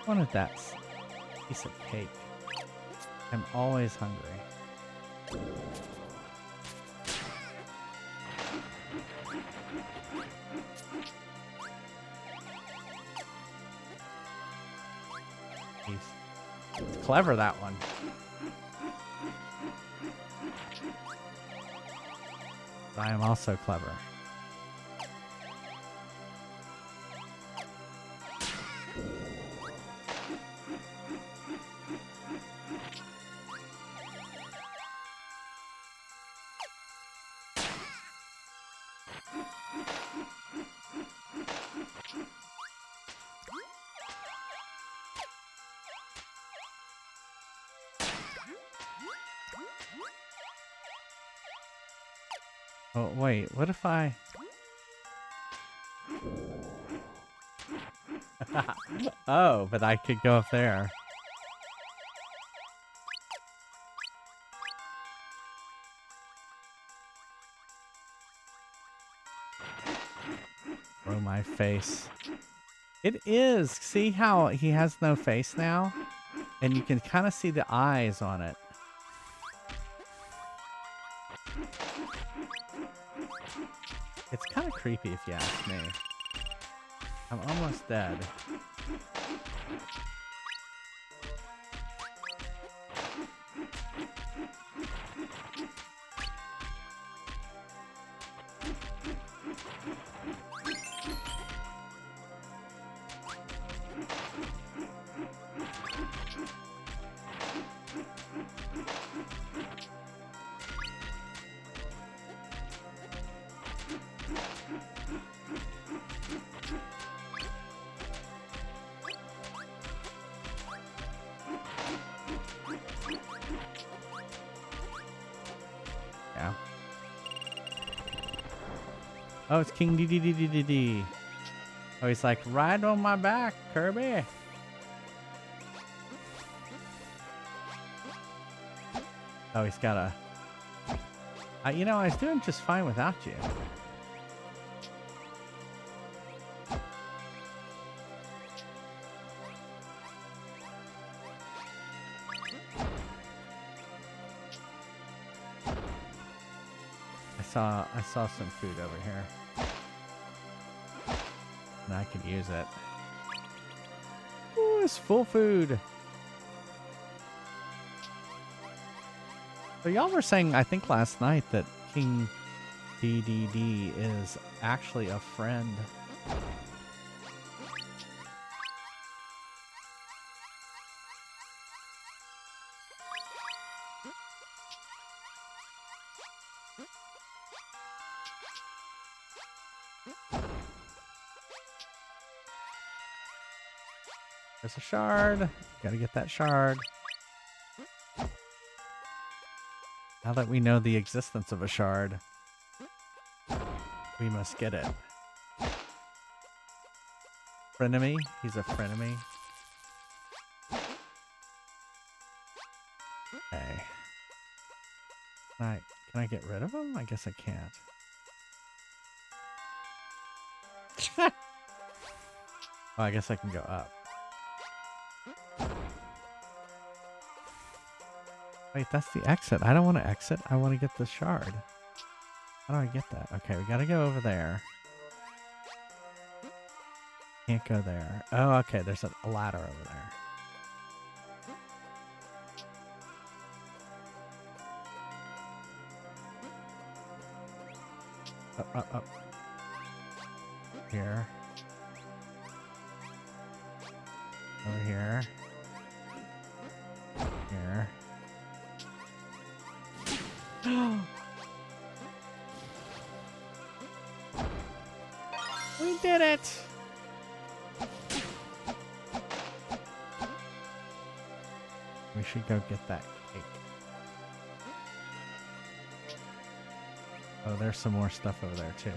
I wanted that piece of cake. I'm always hungry. It's clever, that one. But I am also clever. Oh, wait, what if I... Oh, but I could go up there. Throw my face. It is. See how he has no face now? And you can kind of see the eyes on it. It's kind of creepy if you ask me. I'm almost dead. Yeah. Oh, it's King D. Oh, he's like, ride on my back, Kirby. Oh, he's got a... you know, I was doing just fine without you. I saw some food over here. And I could use it. Ooh, it's full food. So y'all were saying, I think last night, that King DDD is actually a friend. There's a shard. Gotta get that shard. Now that we know the existence of a shard, we must get it. Frenemy? He's a frenemy. Okay. Can I get rid of him? I guess I can't. Oh, I guess I can go up. Wait, that's the exit. I don't want to exit. I want to get the shard. How do I get that? Okay, we gotta go over there. Can't go there. Oh, okay, there's a ladder over there. Up. Here. Over here. Here. We did it! We should go get that cake. Oh, there's some more stuff over there too.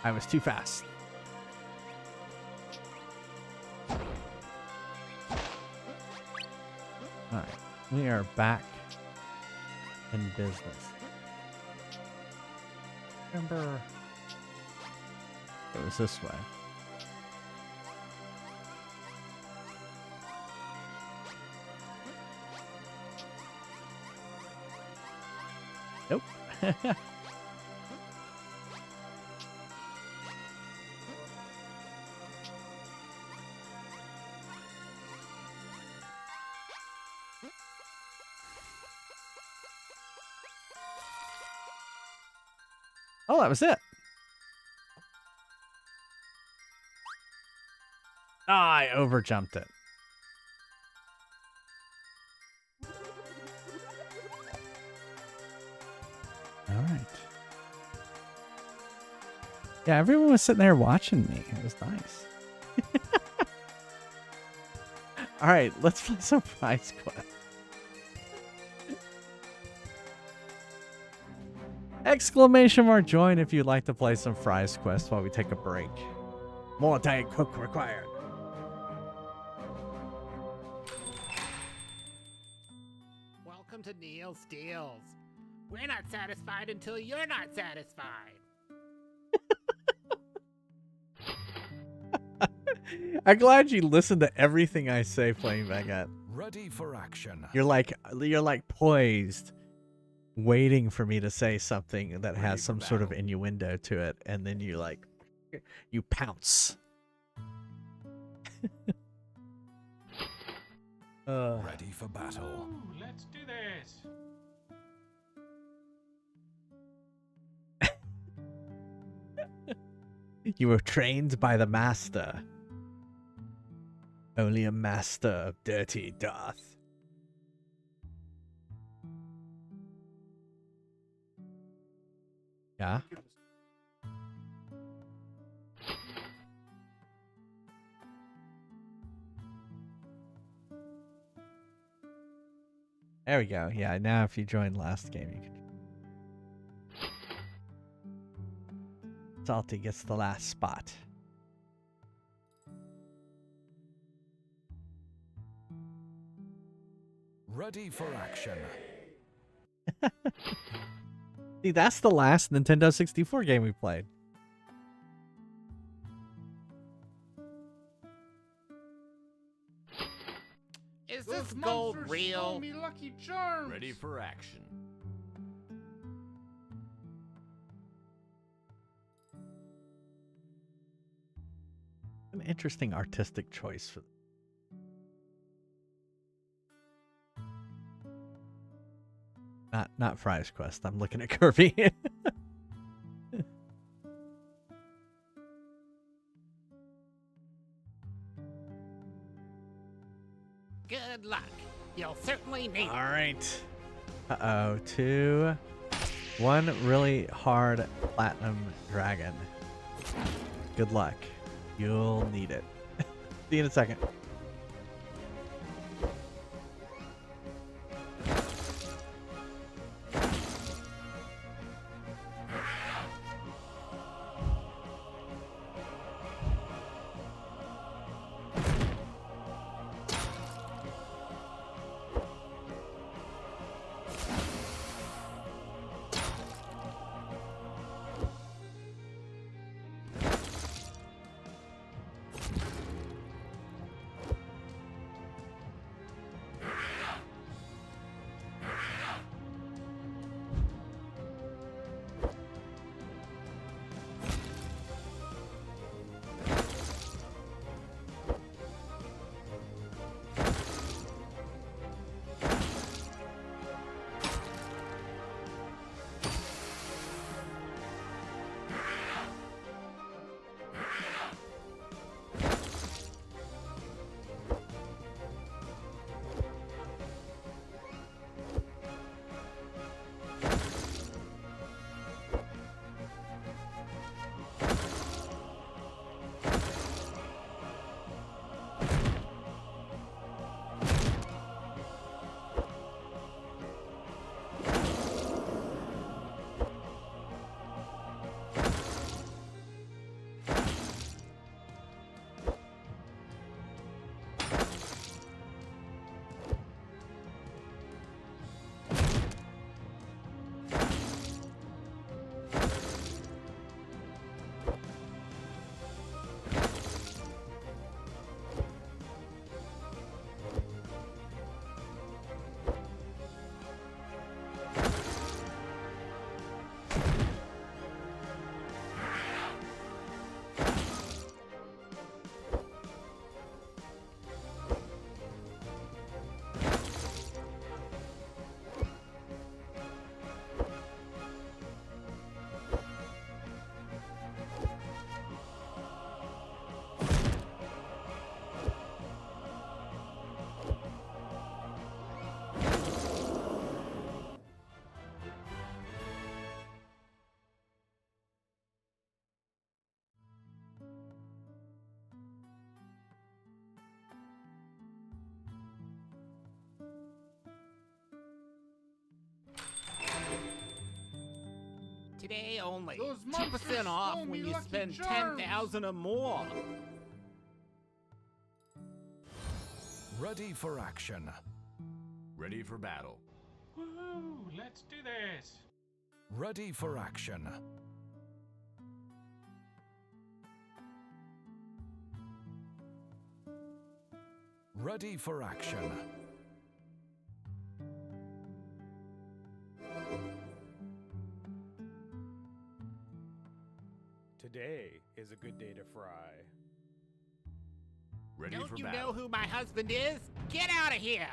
I was too fast. All right, we are back in business. Remember, it was this way. Nope. Oh, that was it. Ah, I overjumped it. All right. Yeah, everyone was sitting there watching me. It was nice. All right, let's play some Prize Quest. Exclamation mark join if you'd like to play some Fries Quest while we take a break. More Diet Coke required. Welcome to Neil's Deals. We're not satisfied until you're not satisfied. I'm glad you listened to everything I say playing Baguette. Ready for action. You're like poised, waiting for me to say something that has some sort of innuendo to it, and then you pounce. Ready for battle. Ooh, let's do this. You were trained by the master. Only a master of dirty doth. Yeah? There we go. Yeah, now if you joined last game, you can. Salty gets the last spot. Ready for action. See, that's the last Nintendo 64 game we played. Is this gold real? Me lucky charms. Ready for action. An interesting artistic choice for. Not Fries Quest. I'm looking at Kirby. Good luck. You'll certainly need it. All right. Uh-oh. 2. 1 really hard platinum dragon. Good luck. You'll need it. See you in a second. Today only. Those 2% monsters off stole when me you Lucky spend Charms. 10,000 or more. Ready for action. Ready for battle. Woohoo! Let's do this. Ready for action. Ready for action. Today is a good day to fry. Ready Don't for you battle. know who my husband is? Get out of here!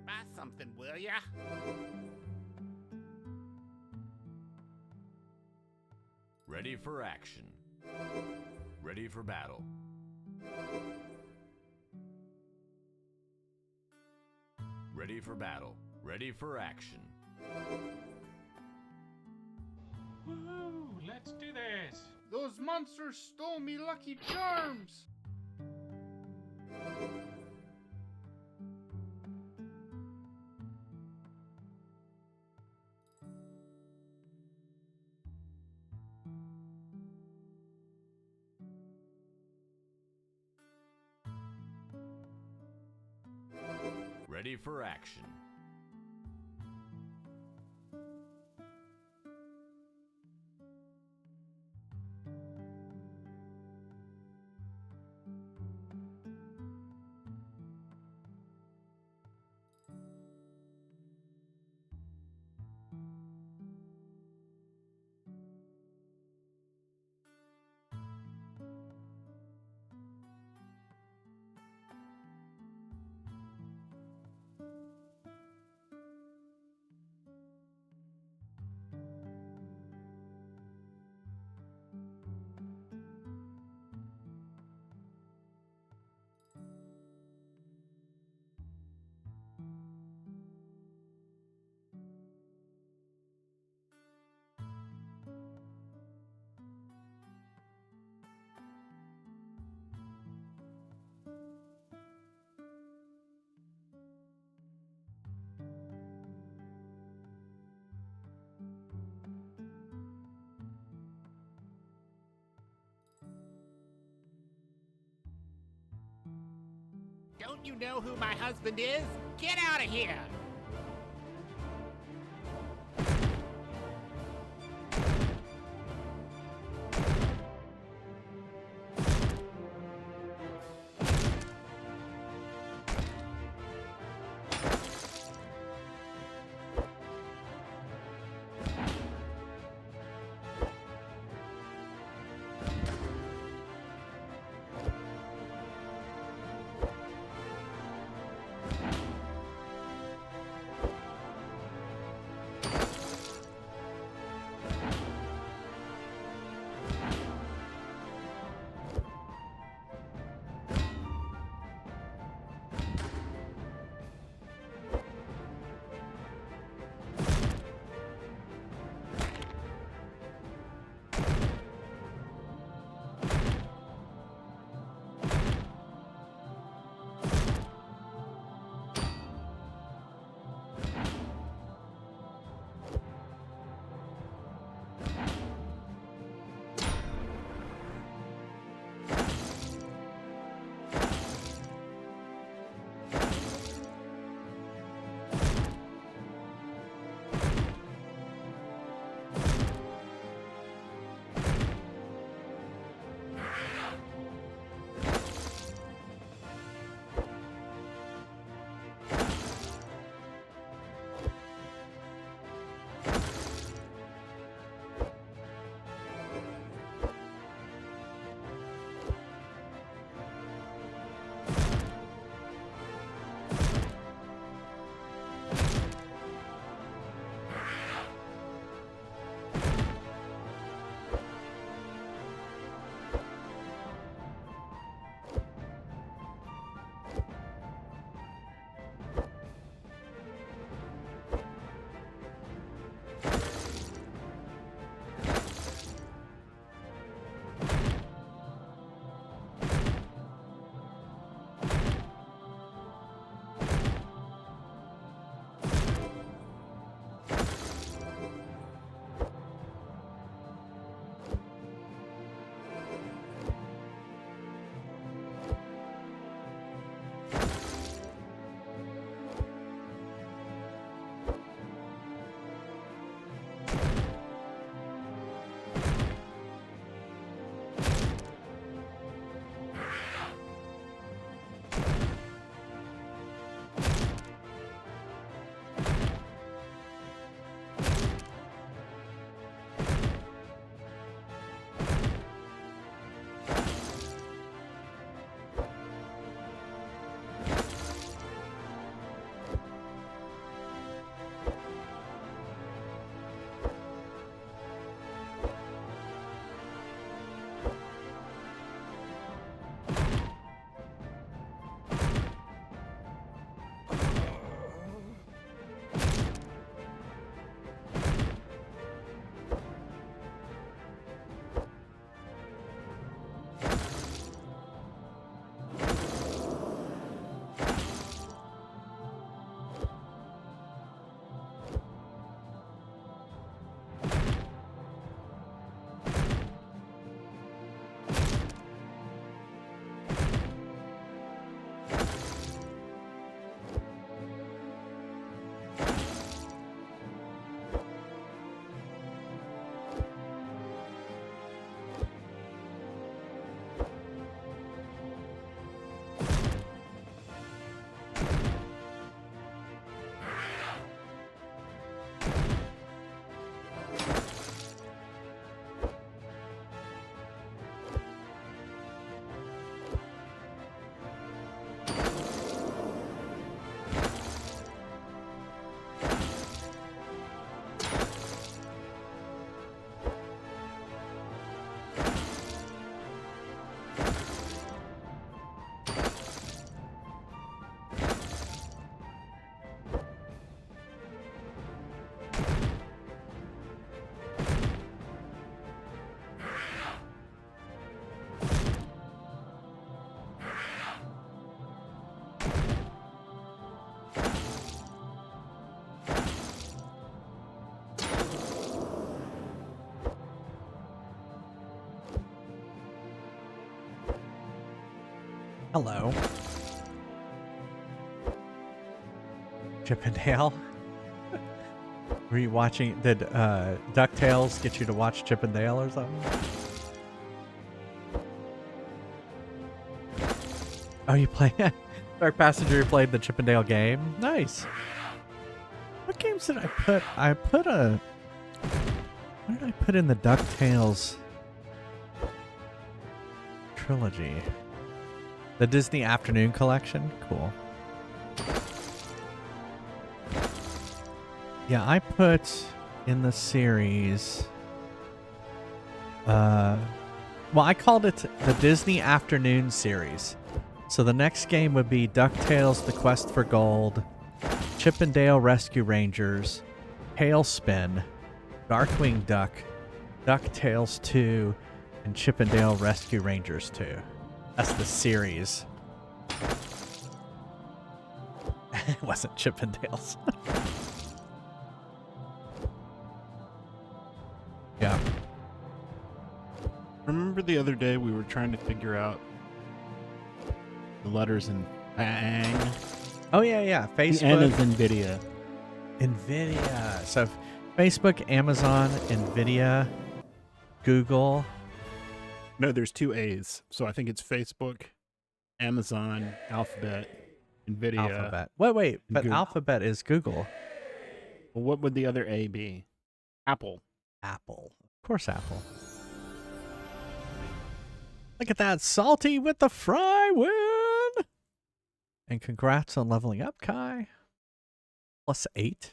Buy something, will ya? Ready for action. Ready for battle. Ready for battle. Ready for action. Woohoo! Let's do this. Those monsters stole me Lucky Charms. Ready for action. Don't you know who my husband is? Get out of here! Hello. Chip and Dale. Were you watching? Did DuckTales get you to watch Chip and Dale or something? Oh, you play Dark Passenger? You played the Chip and Dale game? Nice. What games did I put? I put a. What did I put in the DuckTales trilogy? The Disney Afternoon Collection? Cool. Yeah, I put in the series. Well, I called it the Disney Afternoon series. So the next game would be DuckTales: The Quest for Gold, Chip and Dale Rescue Rangers, Tailspin, Darkwing Duck, DuckTales 2, and Chip and Dale Rescue Rangers 2. That's the series. It wasn't Chip and Dale's. Yeah. Remember the other day we were trying to figure out the letters in Bang? Oh, yeah. Facebook. The N is NVIDIA. NVIDIA. So Facebook, Amazon, NVIDIA, Google. No, there's 2 A's. So I think it's Facebook, Amazon, Alphabet, NVIDIA. Alphabet. Wait. But Google. Alphabet is Google. Well, what would the other A be? Apple. Apple. Of course, Apple. Look at that. Salty with the fry win. And congrats on leveling up, Kai. +8.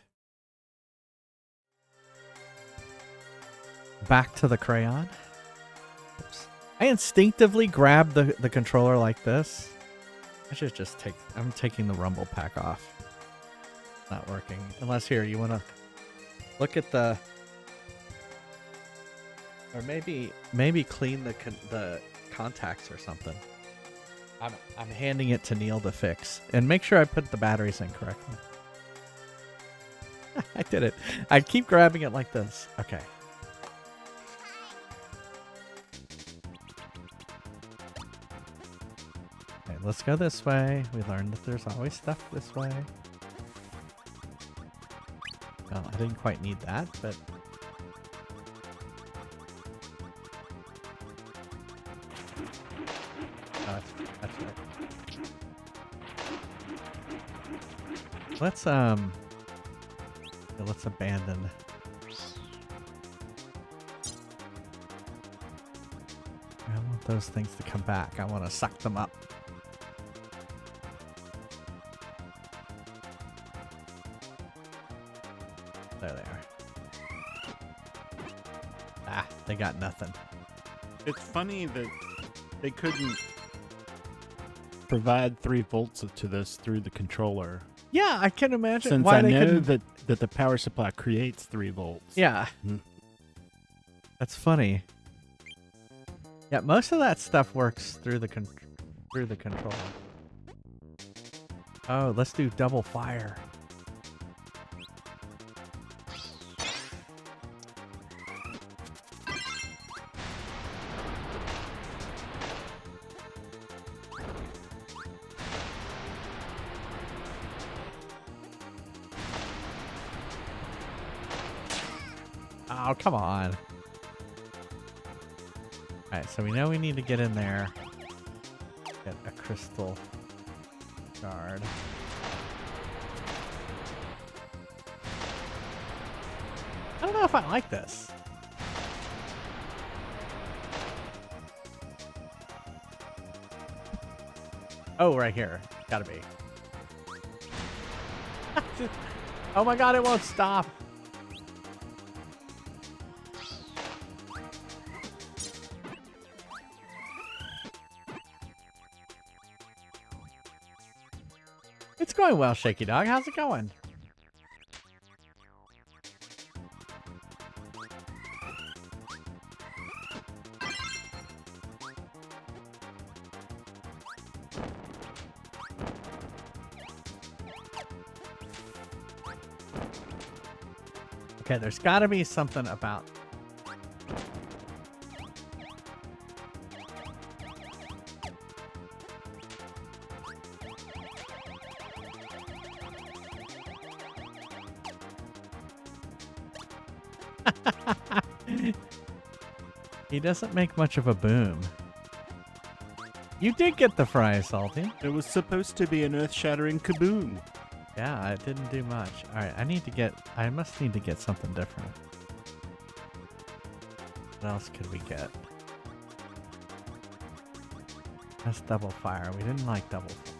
Back to the crayon. Oops. I instinctively grabbed the controller like this. I should just take... I'm taking the rumble pack off. Not working. Unless here, you want to look at the... Or maybe clean the contacts or something. I'm handing it to Neil to fix. And make sure I put the batteries in correctly. I did it. I keep grabbing it like this. Okay. Okay, let's go this way. We learned that there's always stuff this way. Well, I didn't quite need that, but... That's right. Let's abandon. I want those things to come back. I want to suck them up. There they are. Ah, they got nothing. It's funny that they couldn't provide 3 volts to this through the controller. Yeah, I can imagine Since why I they know couldn't. that the power supply creates 3 volts. Yeah. Mm. That's funny. Yeah, most of that stuff works through the controller. Oh, let's do double fire. Oh, come on. Alright, so we know we need to get in there. Get a crystal shard. I don't know if I like this. Oh, right here. Gotta be. Oh my god, it won't stop. It's going well, Shaky Dog. How's it going? Okay, there's got to be something about... He doesn't make much of a boom. You did get the fry, Salty. It was supposed to be an earth-shattering kaboom. Yeah, it didn't do much. Alright, I must need to get something different. What else could we get? That's double fire. We didn't like double fire.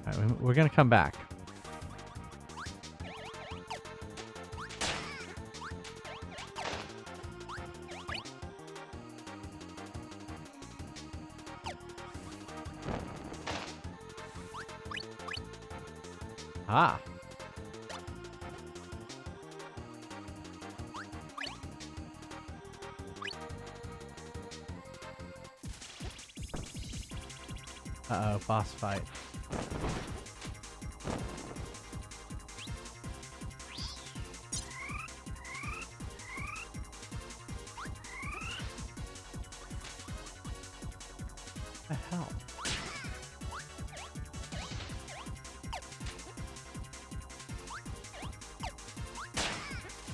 Alright, we're gonna come back. Ah. Uh-oh, boss fight. What the hell?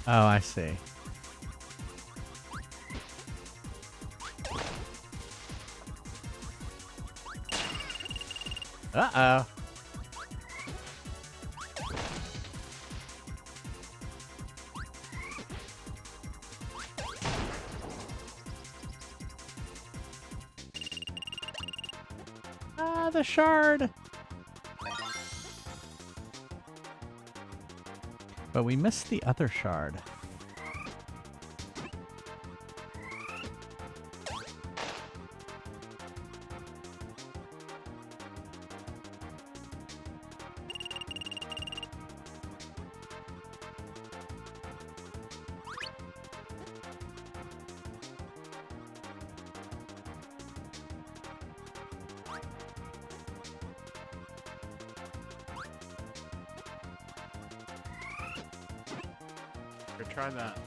Oh, I see. Uh-oh. Ah, the shard. But we missed the other shard. Here, try that.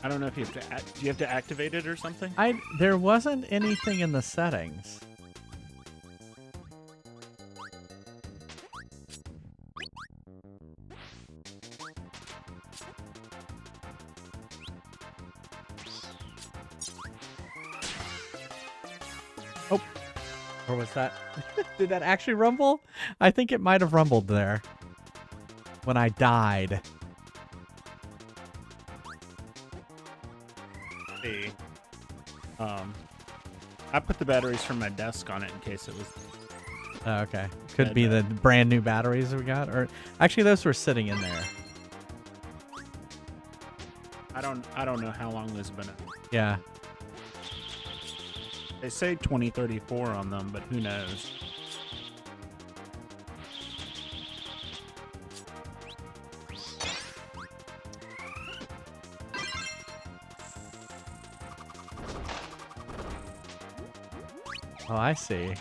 I don't know if you have to. Do you have to activate it or something? There wasn't anything in the settings. Oh, or was that? Did that actually rumble? I think it might have rumbled there when I died. See. I put the batteries from my desk on it in case it was. Oh, okay. Could be the brand new batteries we got, or actually those were sitting in there. I don't know how long those have been. Yeah. They say 2034 on them, but who knows? Oh, I see.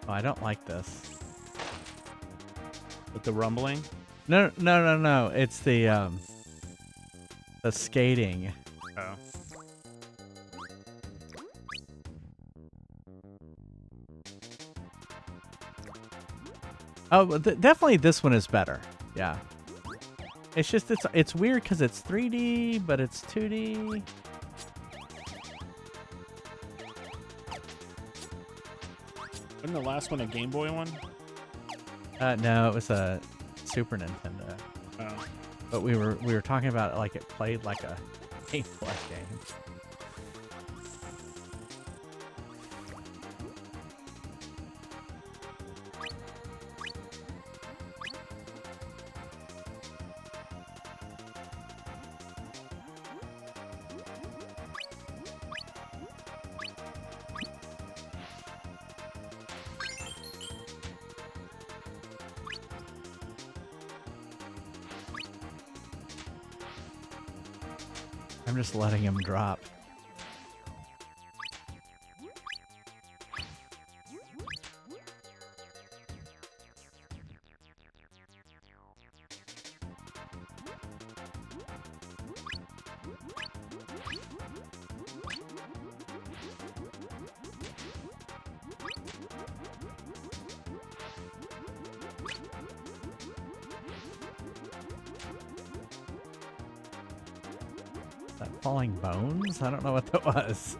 Oh, I don't like this. With the rumbling? No. It's the skating. Oh. Oh, definitely this one is better. Yeah. It's just it's weird because it's 3D, but it's 2D. Wasn't the last one a Game Boy one? No, it was a Super Nintendo. Oh. But we were talking about it like it played like a Game Boy game. I'm just letting him drop. That falling bones? I don't know what that was.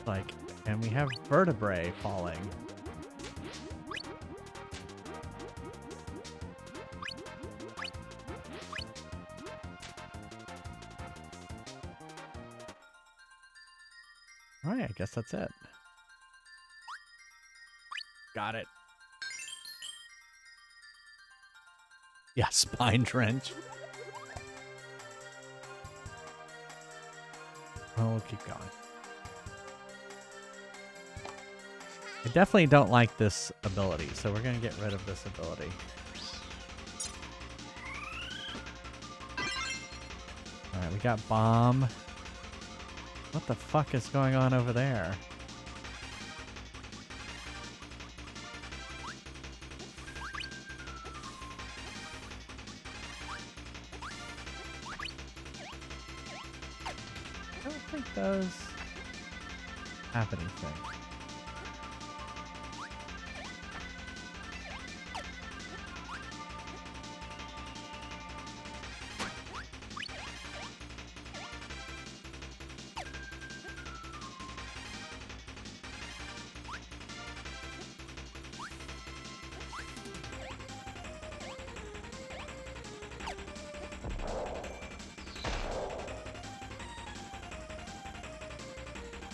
Like, and we have vertebrae falling. Alright, I guess that's it. Got it. Yeah, spine trench. Oh, we'll keep going. I definitely don't like this ability, so we're going to get rid of this ability. Alright, we got bomb. What the fuck is going on over there? I don't think those have anything.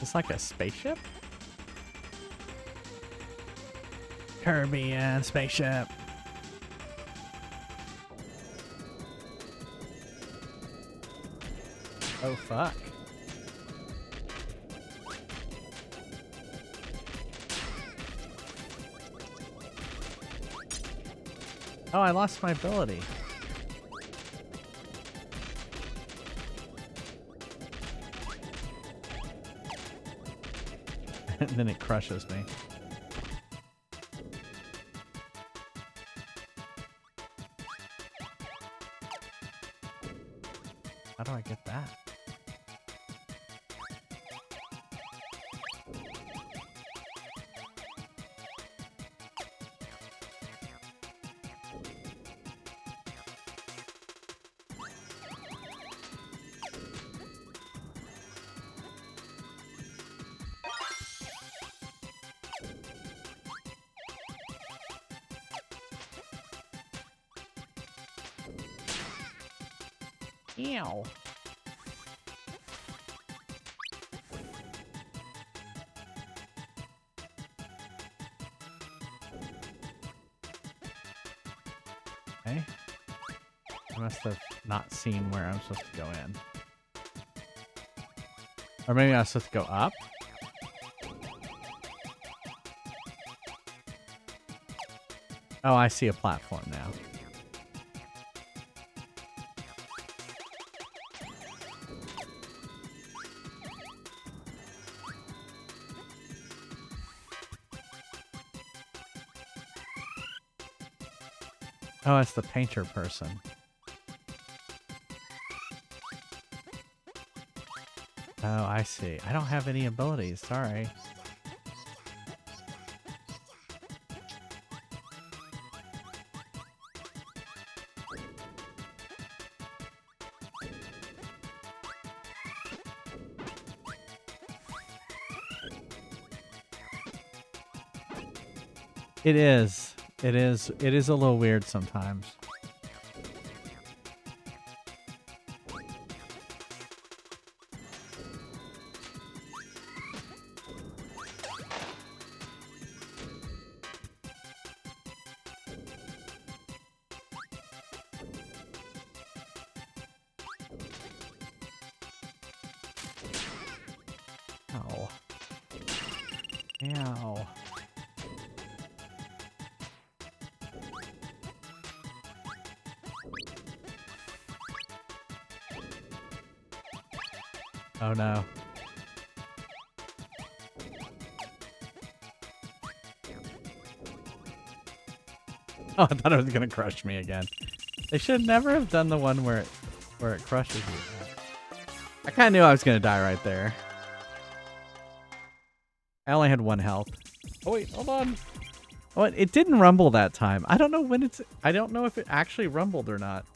It's like a spaceship? Kirby and spaceship. Oh fuck. Oh, I lost my ability. And then it crushes me. How do I get that? Ew. Okay. I must have not seen where I'm supposed to go in. Or maybe I was supposed to go up? Oh, I see a platform now. Oh, it's the painter person. Oh, I see. I don't have any abilities. Sorry. It is. It is a little weird sometimes. Ow. Ow. Oh no. Oh, I thought it was gonna crush me again. They should never have done the one where it crushes you. I kind of knew I was gonna die right there. I only had 1 health. Oh wait, hold on. Oh, it didn't rumble that time. I don't know when it's. I don't know if it actually rumbled or not.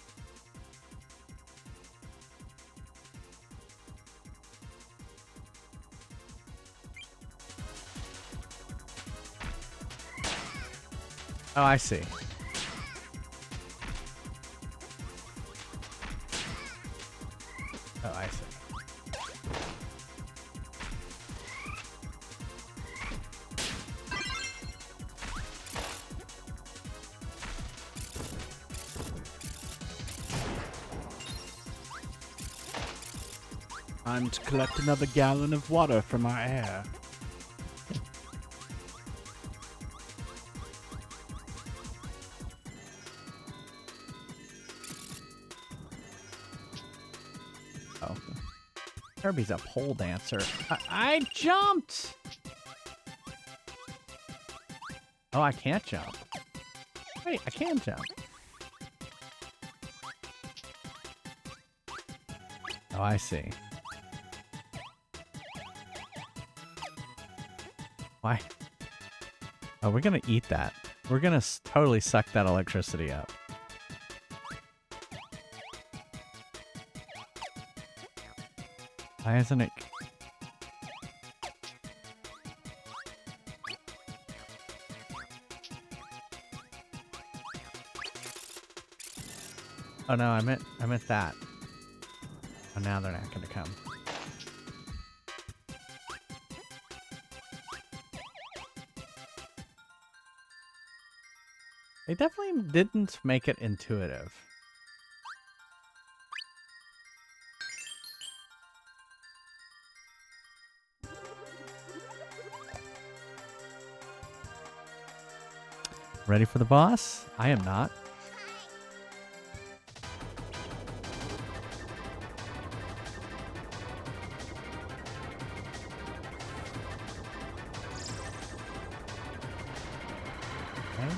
Oh, I see. Oh, I see. Time to collect another gallon of water from our air. Oh. Kirby's a pole dancer. I jumped! Oh, I can't jump. Wait, I can jump. Oh, I see. Why? Oh, we're gonna eat that. We're gonna totally suck that electricity up. Why isn't it? Oh no, I meant that. Oh, now they're not gonna come. They definitely didn't make it intuitive. Ready for the boss? I am not. Okay.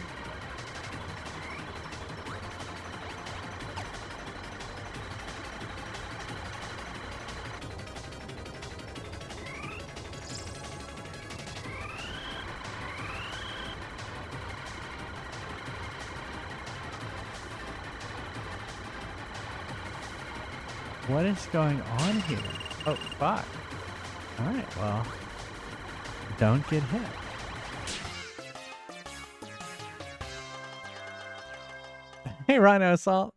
What is going on here? Oh, fuck. Alright, well. Don't get hit. Hey, Rhino Assault.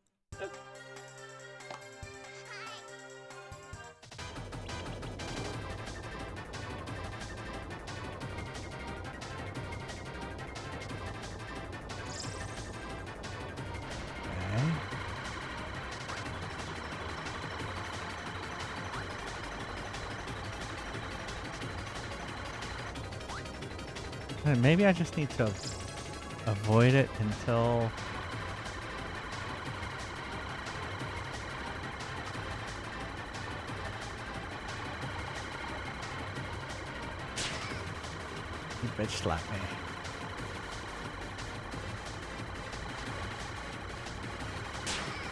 Maybe I just need to avoid it until... You bitch slap me.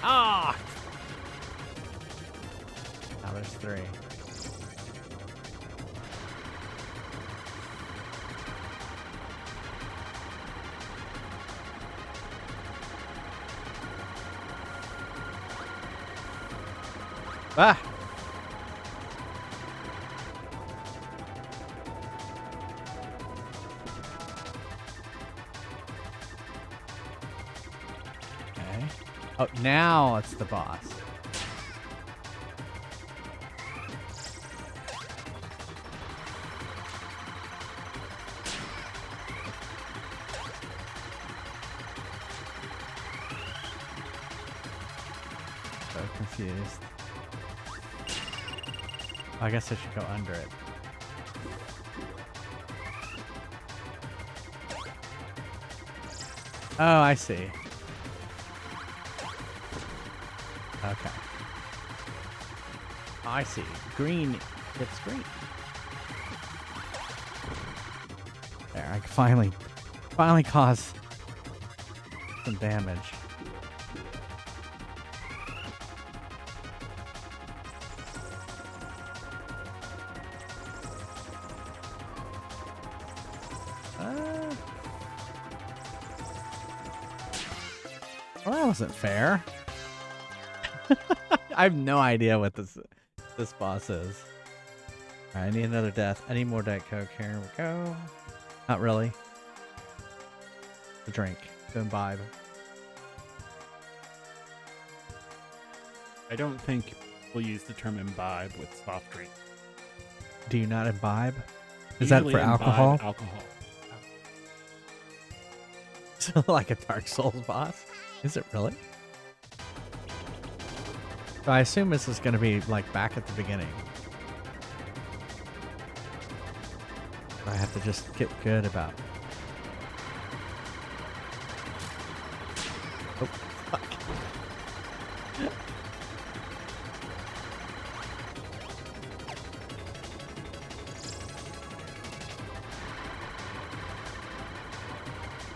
Ah! Now there's 3. Ah! Okay. Oh, now it's the boss. So confused. I guess I should go under it. Oh, I see. Okay. I see. Green hits green. There, I finally caused some damage. Well, that wasn't fair. I have no idea what this boss is. Alright, I need another death. I need more Diet Coke. Here we go. Not really. To drink. To imbibe. I don't think we'll use the term imbibe with soft drink. Do you not imbibe? Is that Usually for imbibe alcohol? Alcohol. Like a Dark Souls boss? Is it really? So I assume this is going to be like back at the beginning. I have to just get good about. Oh, fuck.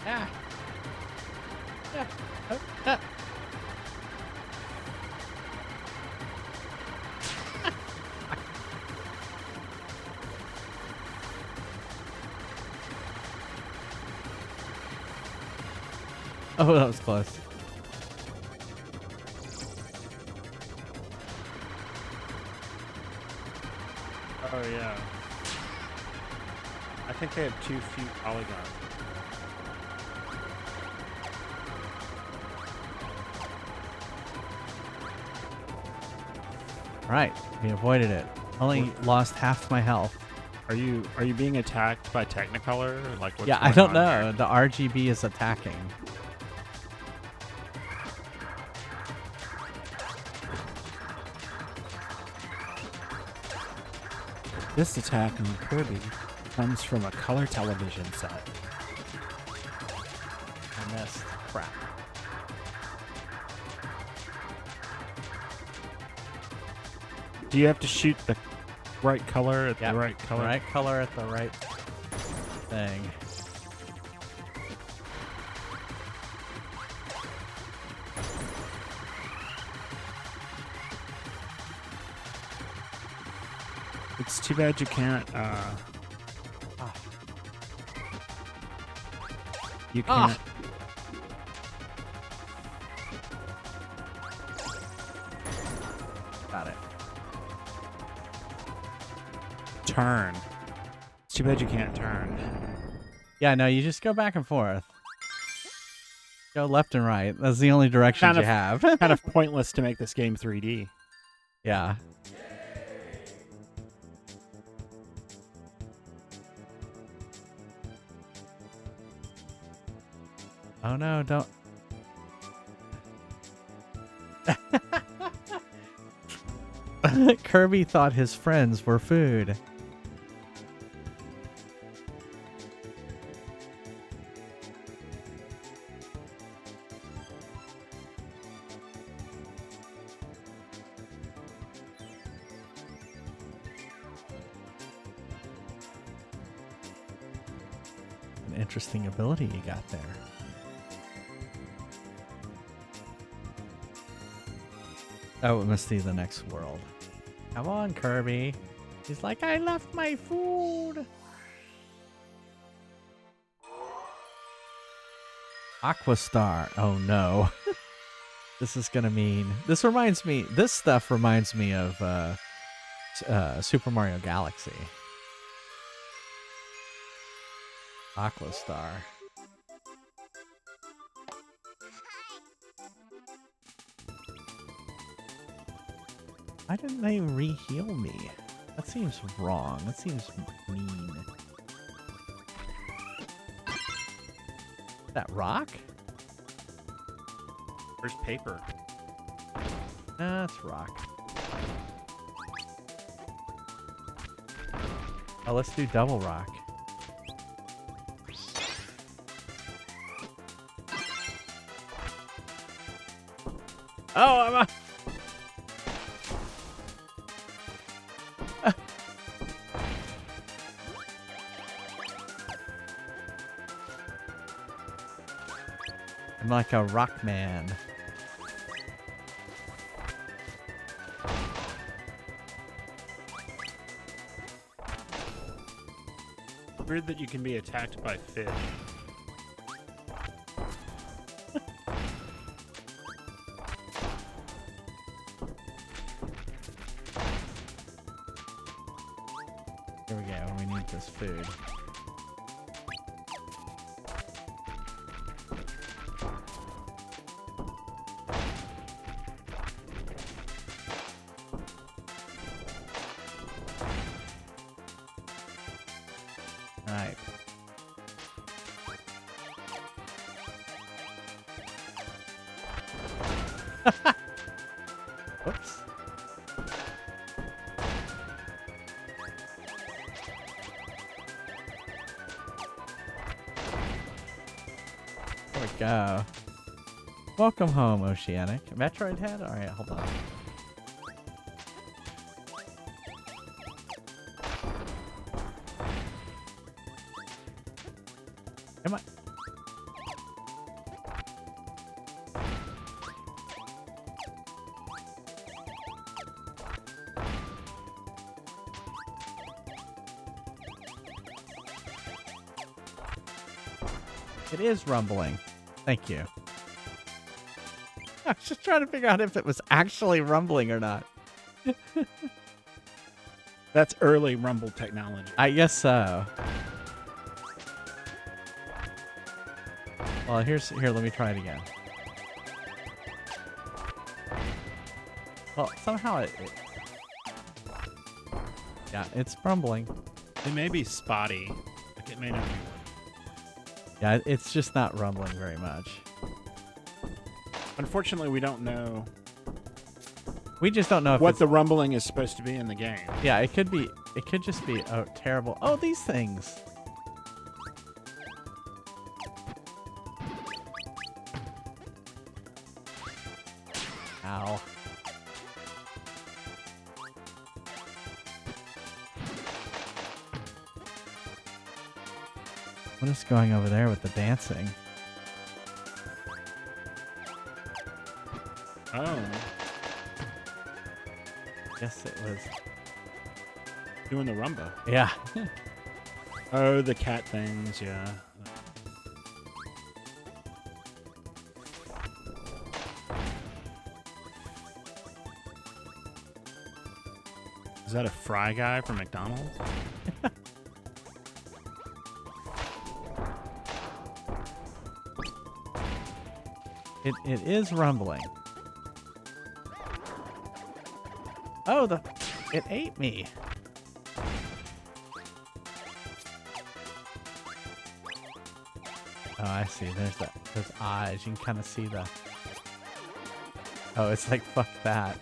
Ah. Yeah. Oh, ah. Oh, that was close. Oh yeah. I think they have too few polygons. Right, we avoided it. Only lost half my health. Are you being attacked by Technicolor? Like what's Yeah, I going don't on know. here? The RGB is attacking. This attack on Kirby comes from a color television set. I missed. Crap. Do you have to shoot the right color at Yep, the right color? Right color at the right thing. It's too bad you can't. You can't. Got it. Turn. It's too bad you can't turn. Yeah, no, you just go back and forth. Go left and right. That's the only directions Kind you of- have. Kind of pointless to make this game 3D. Yeah. Oh no, don't. Kirby thought his friends were food. An interesting ability you got there. Oh, it must be the next world. Come on, Kirby. He's like, I left my food. Aquastar. Oh no. This is gonna mean. This stuff reminds me of Super Mario Galaxy. Aquastar. Why didn't they re-heal me? That seems wrong. That seems mean. That rock? Where's paper? Nah, that's rock. Oh, let's do double rock. Oh, I'm a... I'm like a rock man. Weird that you can be attacked by fish. Here we go. We need this food. Alright. Whoops. There we go. Welcome home, Oceanic. Metroid head? Alright, hold on. Am I? It is rumbling. Thank you. I was just trying to figure out if it was actually rumbling or not. That's early Rumble technology. I guess so. Well, here, let me try it again. Well, somehow yeah, it's rumbling. It may be spotty. Like it may not be. Yeah, it's just not rumbling very much. Unfortunately, we don't know We just don't know if what the rumbling is supposed to be in the game. Yeah, it could be. It could just be terrible. Oh, these things. Ow. What is going over there with the dancing? Oh. Guess it was. Doing the rumba. Yeah. Oh, the cat things, yeah. Is that a fry guy from McDonald's? It is rumbling. Oh, it ate me. Oh, I see. There's those eyes. You can kind of see the. Oh, it's like fuck that.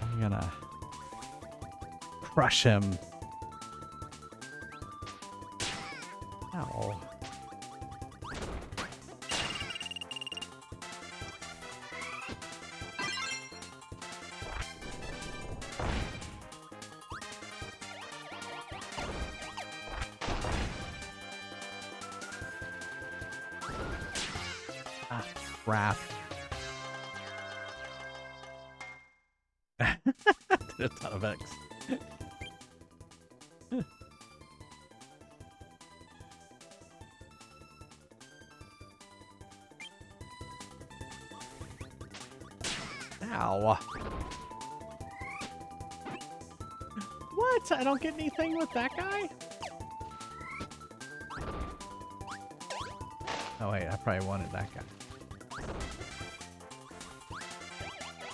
I'm gonna crush him. Ow. Ah, crap. Did a ton of X. Ow. What? I don't get anything with that guy? Oh wait, I probably wanted that guy.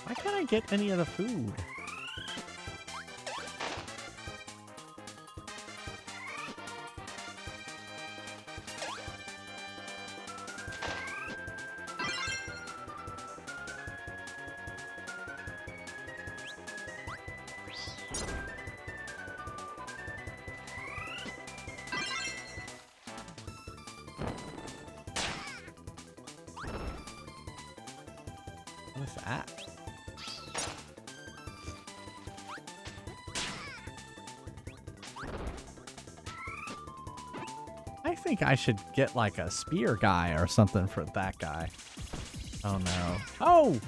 Why can't I get any of the food? What's that? I think I should get like a spear guy or something for that guy. Oh no. Oh!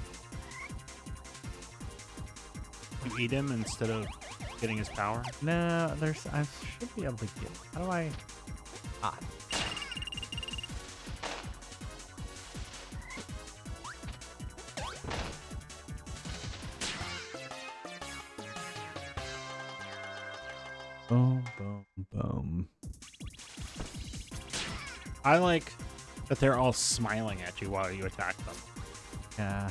You eat him instead of getting his power? No, I should be able to get. How do I? Ah. Boom, boom, boom. I like that they're all smiling at you while you attack them. Yeah.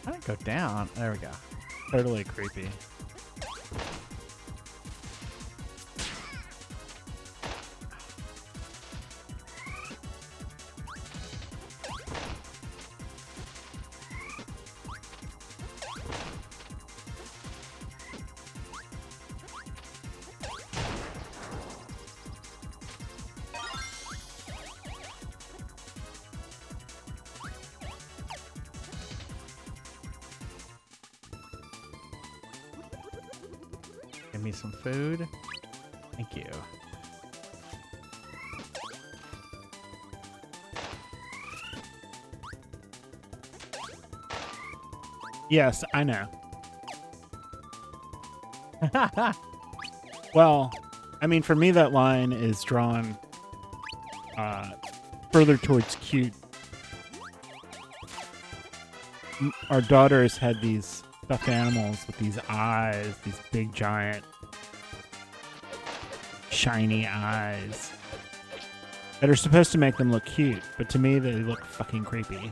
I didn't go down. There we go. Totally creepy. Give me some food. Thank you. Yes, I know. Well, I mean, for me, that line is drawn further towards cute. Our daughters had these stuffed animals with these eyes, these big, giant, shiny eyes that are supposed to make them look cute, but to me, they look fucking creepy.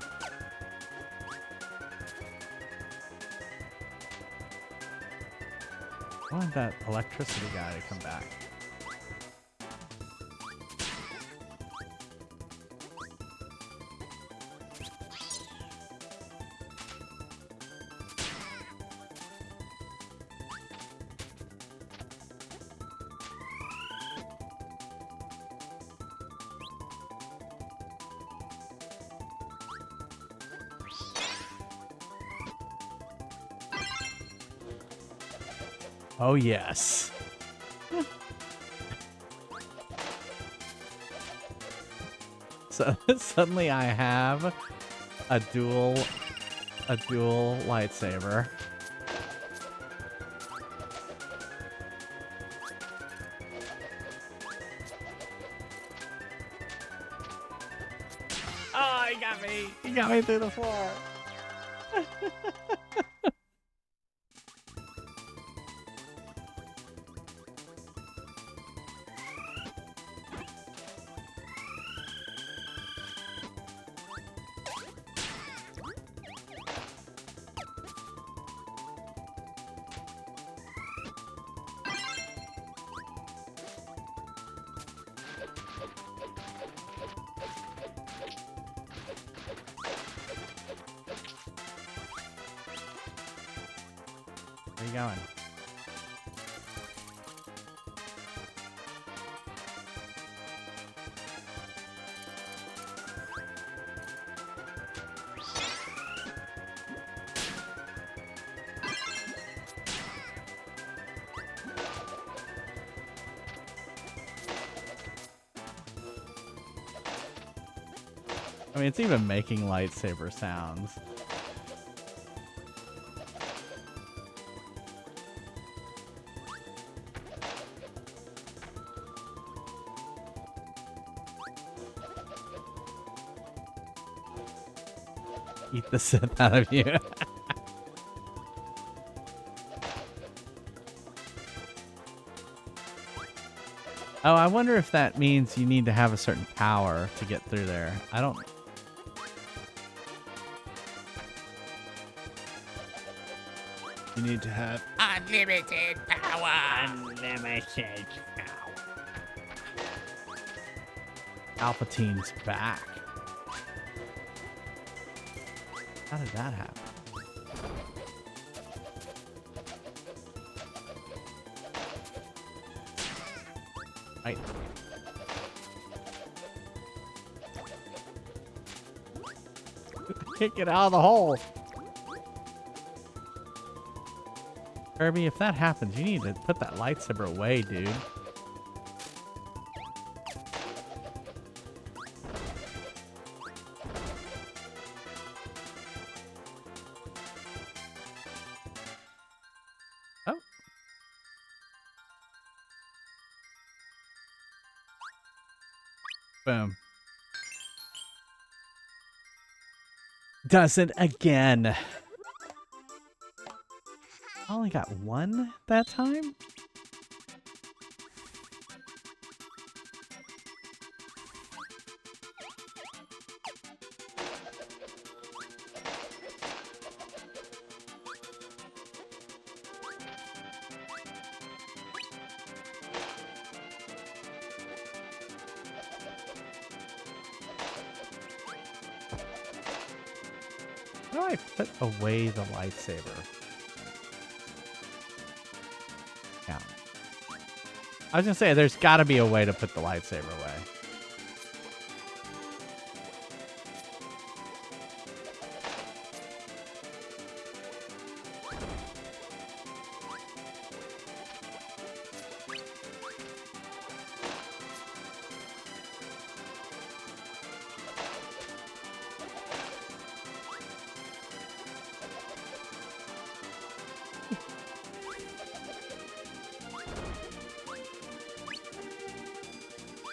I want that electricity guy to come back. Oh, yes. So suddenly I have a dual lightsaber. Oh, he got me. He got me through the floor. Where you going? I mean, it's even making lightsaber sounds. Eat the Sith out of you. Oh, I wonder if that means you need to have a certain power to get through there. I don't... You need to have Unlimited power. unlimited power. Palpatine's back. How did that happen? Right. Can't get out of the hole. Kirby, if that happens, you need to put that lightsaber away, dude. Oh. Boom. Does it again. I only got one that time? How do I put away the lightsaber? Yeah. I was gonna say, there's gotta be a way to put the lightsaber away.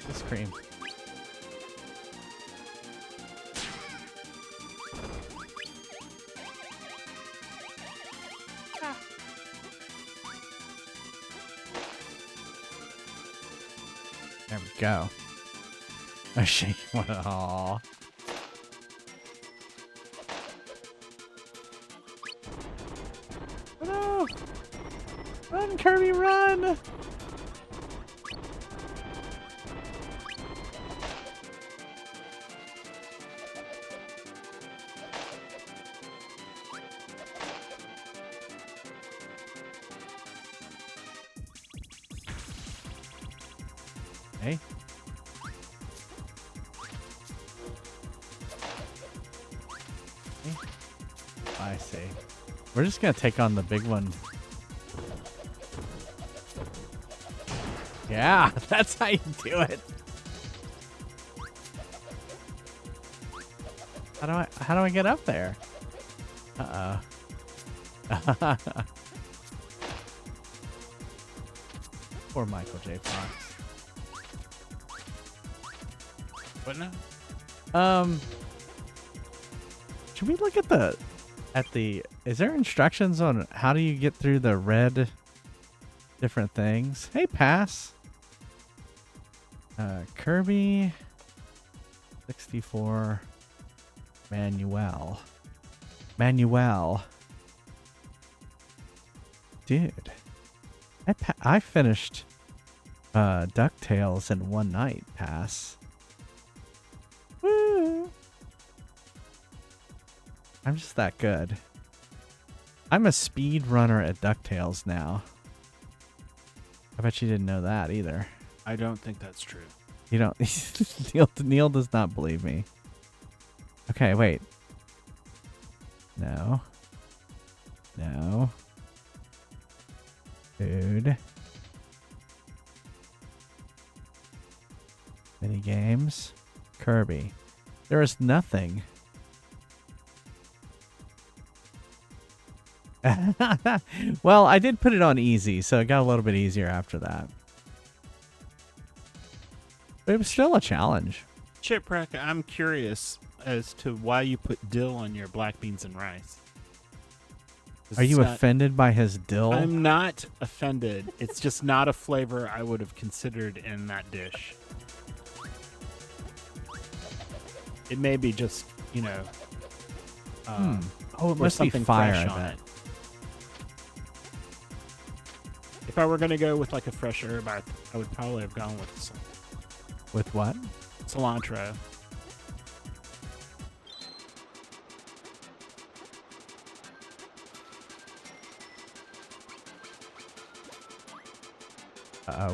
Ice cream. There we go. Oh, she went. Aw. Oh, no! Run, Kirby, run! Hey. I see. We're just gonna take on the big one. Yeah, that's how you do it. How do I get up there? Uh-oh. Poor Michael J. Fox. What now? Should we look at the is there instructions on how do you get through the red different things? Hey, pass. Kirby 64 Manuel. Dude. I finished DuckTales in one night, pass. Woo! I'm just that good. I'm a speed runner at DuckTales now. I bet you didn't know that either. I don't think that's true. You don't. Neil does not believe me. Okay, wait. No. No. Food. Mini games. Kirby. There is nothing. Well, I did put it on easy, so it got a little bit easier after that. But it was still a challenge. Chipwreck, I'm curious as to why you put dill on your black beans and rice. Are you offended by his dill? I'm not offended. It's just not a flavor I would have considered in that dish. It may be just, you know, oh, it must be fire, I bet. If I were going to go with like a fresh herb, I would probably have gone with With what? cilantro.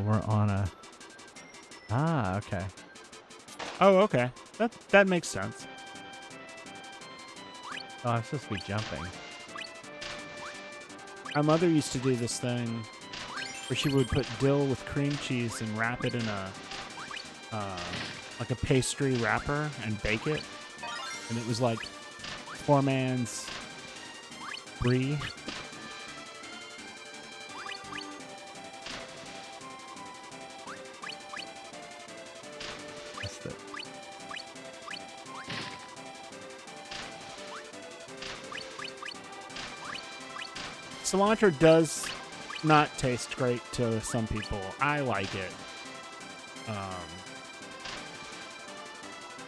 We're on a... Ah, okay. Oh, okay. That makes sense. Oh, I'm supposed to be jumping. My mother used to do this thing where she would put dill with cream cheese and wrap it in a like a pastry wrapper and bake it, and it was like poor man's brie. That's it. Cilantro does not taste great to some people. I like it.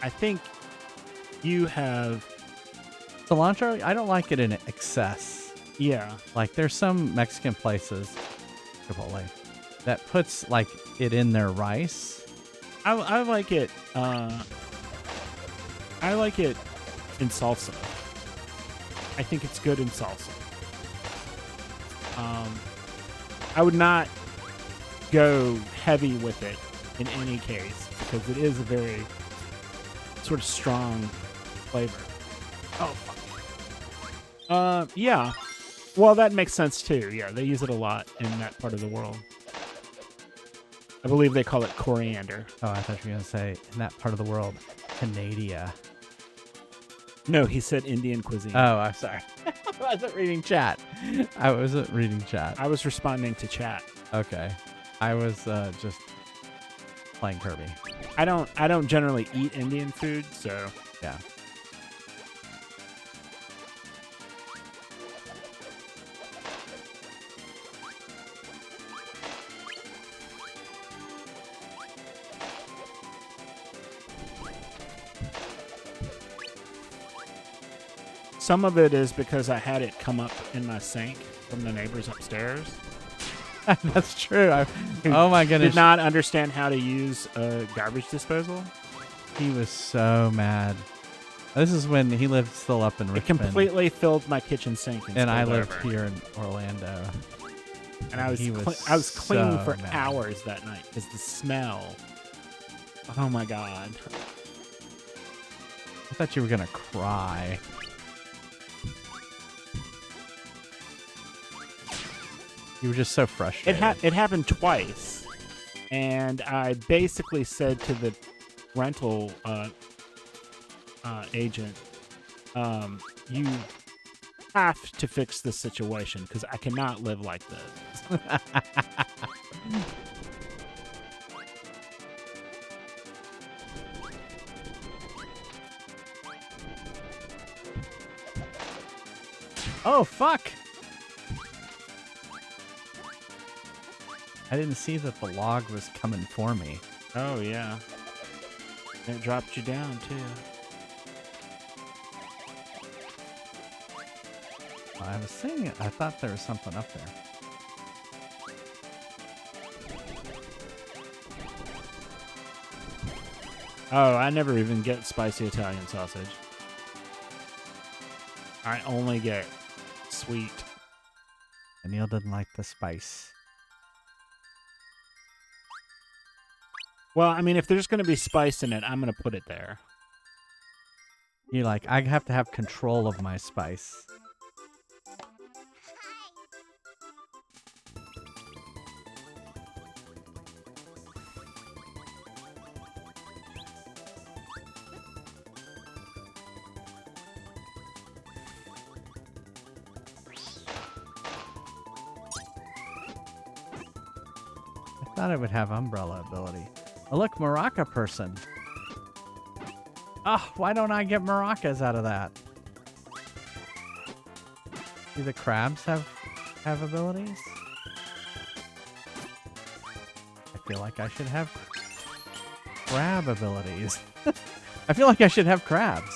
I think you have... Cilantro, I don't like it in excess. Yeah. Like, there's some Mexican places, Chipotle, that puts, like, it in their rice. I like it. I like it in salsa. I think it's good in salsa. I would not go heavy with it in any case because it is a very sort of strong flavor. Oh, fuck. Yeah. Well, that makes sense too. Yeah, they use it a lot in that part of the world. I believe they call it coriander. Oh, I thought you were going to say, in that part of the world, Canada. No, he said Indian cuisine. Oh, I'm sorry. I wasn't reading chat. I wasn't reading chat. I was responding to chat. Okay. I was just playing Kirby. I don't generally eat Indian food, so Yeah. some of it is because I had it come up in my sink from the neighbors upstairs. That's true. Oh my goodness. Did not understand how to use a garbage disposal. He was so mad. This is when he lived still up in It Richmond. completely filled my kitchen sink. And I spilled lived over. here in Orlando. And I was He I was cleaning so for mad. hours that night because the smell. Oh my god. I thought you were going to cry. You were just so frustrated. It happened twice, and I basically said to the rental agent, "You have to fix this situation because I cannot live like this." Oh, fuck! I didn't see that the log was coming for me. Oh yeah, it dropped you down too. I was seeing it. I thought there was something up there. Oh, I never even get spicy Italian sausage. I only get sweet. And Neil doesn't like the spice. Well, I mean, if there's going to be spice in it, I'm going to put it there. You're like, I have to have control of my spice. I thought it would have umbrella ability. Oh, look, maraca person. Oh, why don't I get maracas out of that? Do the crabs have abilities? I feel like I should have crab abilities. I feel like I should have crabs.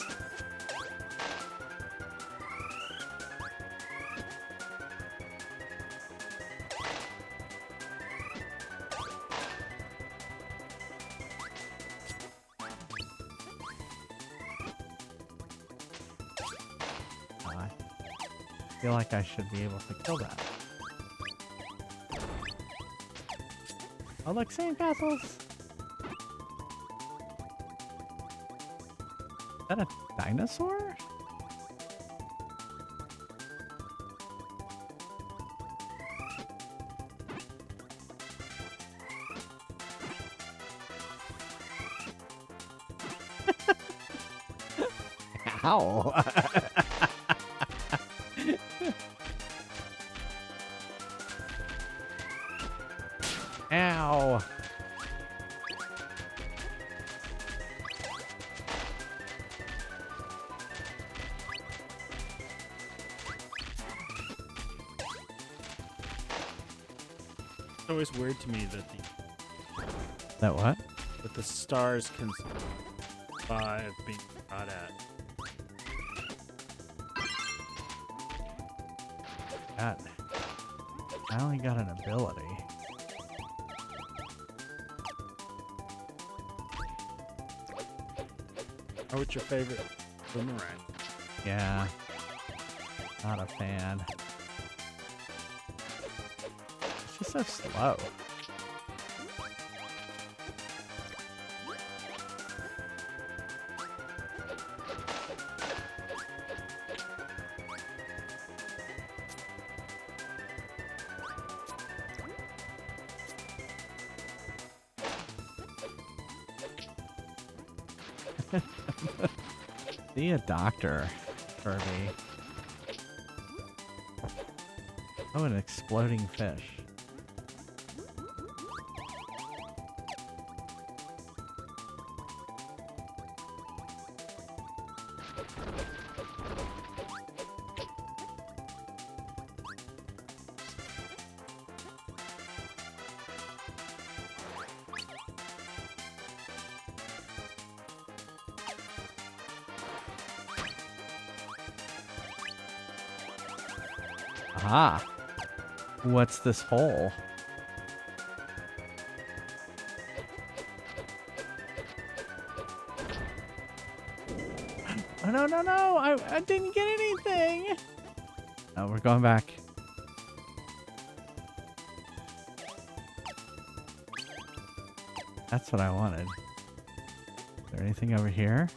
I feel like I should be able to kill that. Oh, look, sandcastles! Is that a dinosaur? Ow. Ow. It's always weird to me that That what? the stars can survive being shot at. God. I only got an ability. Oh, what's your favorite boomerang? Yeah. Not a fan. It's just so slow. Be a doctor, Kirby. Oh, an exploding fish. Aha. What's this hole? Oh, no, no, no. I didn't get anything. Oh, we're going back. That's what I wanted. Is there anything over here?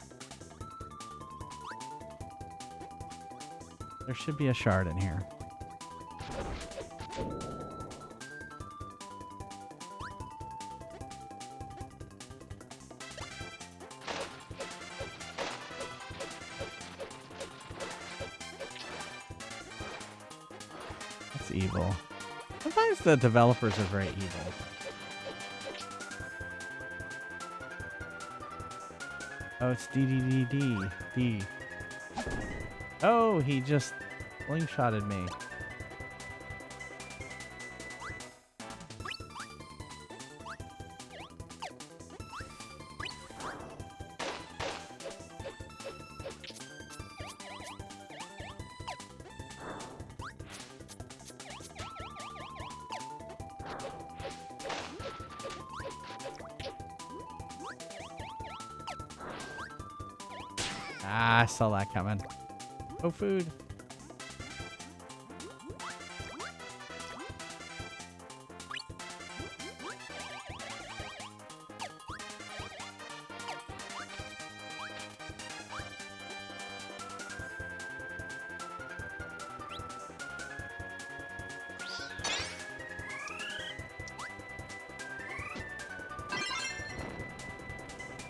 There should be a shard in here. That's evil. Sometimes the developers are very evil. Oh, it's D. Oh, he just slingshotted me. Ah, I saw that coming. Oh, food.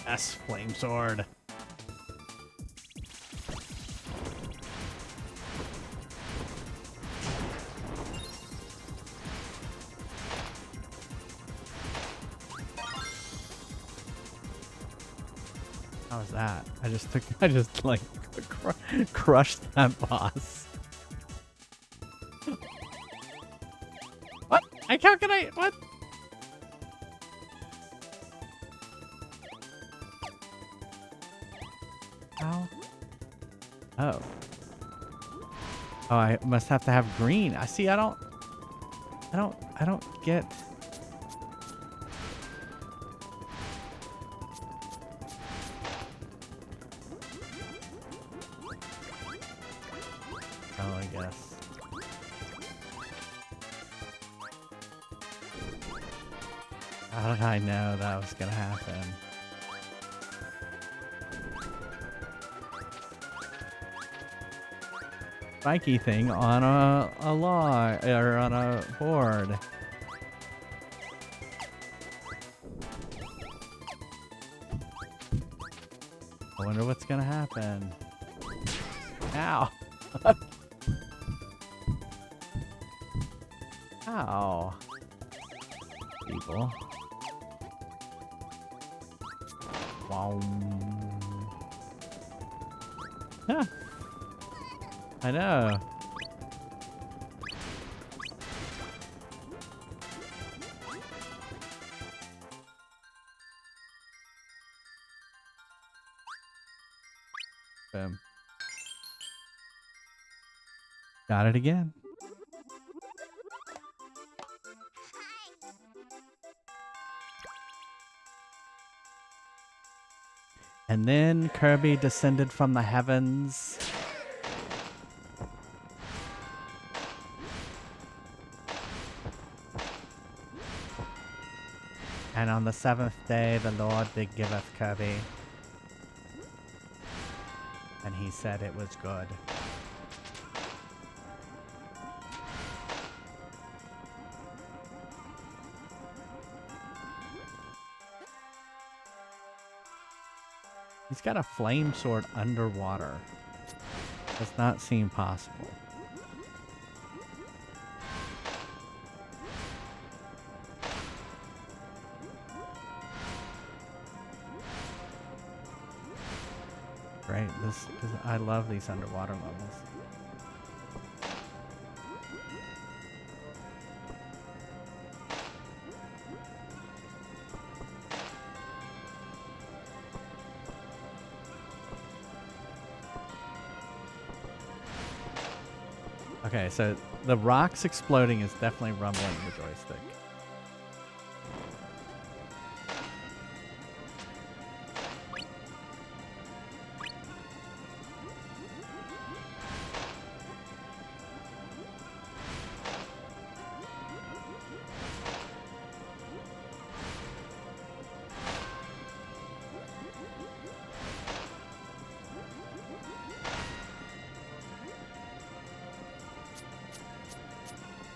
S flame sword. How was that? I just like crushed that boss. What? How can I? What? How? Oh. Oh, I must have to have green. I see. I don't get. Oh, I guess. How did I know that was gonna happen? Spiky thing on a log or on a board. I wonder what's gonna happen. Ow. Ow. People. Wow. Huh. I know. Boom. Got it again. And then Kirby descended from the heavens. And on the seventh day, the Lord did giveth Kirby. And he said it was good. He's got a flame sword underwater. Does not seem possible. Great, I love these underwater levels. Okay, so the rocks exploding is definitely rumbling the joystick.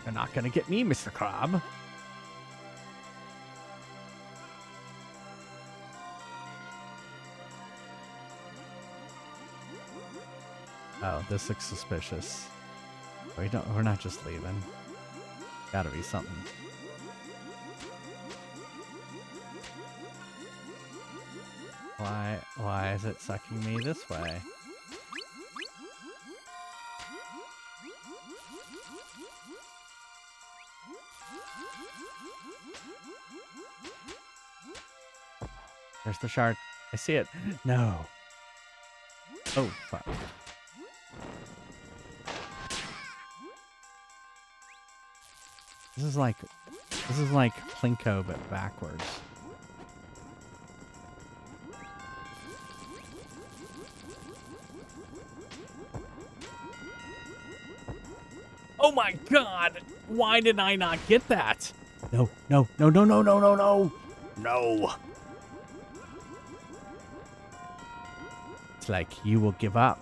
You're not gonna get me, Mr. Crab. Oh, this looks suspicious. We're not just leaving. Gotta be something. Why is it sucking me this way? There's the shard. I see it. No. Oh, fuck. This is like Plinko, but backwards. Oh my god! Why did I not get that? No, no, no, no, no, no, no, no! No! It's like you will give up.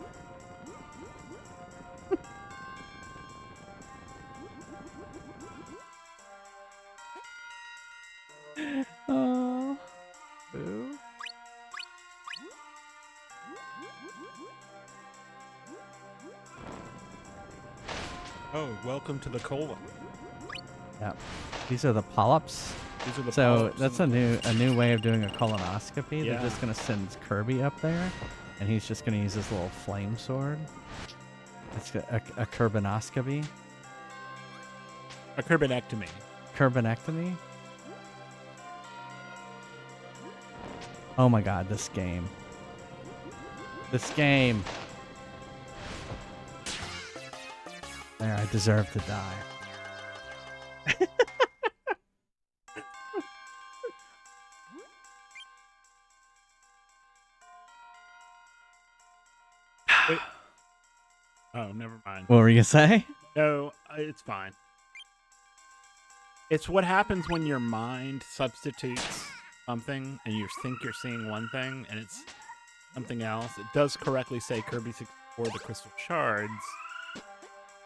Oh, boo. Oh, welcome to the colon. Yep. These are the polyps. These are the So polyps that's a new way of doing a colonoscopy. Yeah. They're just gonna send Kirby up there, and he's just gonna use his little flame sword. It's a Kirbinoscopy. A Kirbinectomy. Kirbinectomy. Oh my god, this game. This game. There, I deserve to die. Wait. Oh, never mind. What were you gonna say? No, it's fine. It's what happens when your mind substitutes something and you think you're seeing one thing and it's something else. It does correctly say Kirby 64 the Crystal Shards,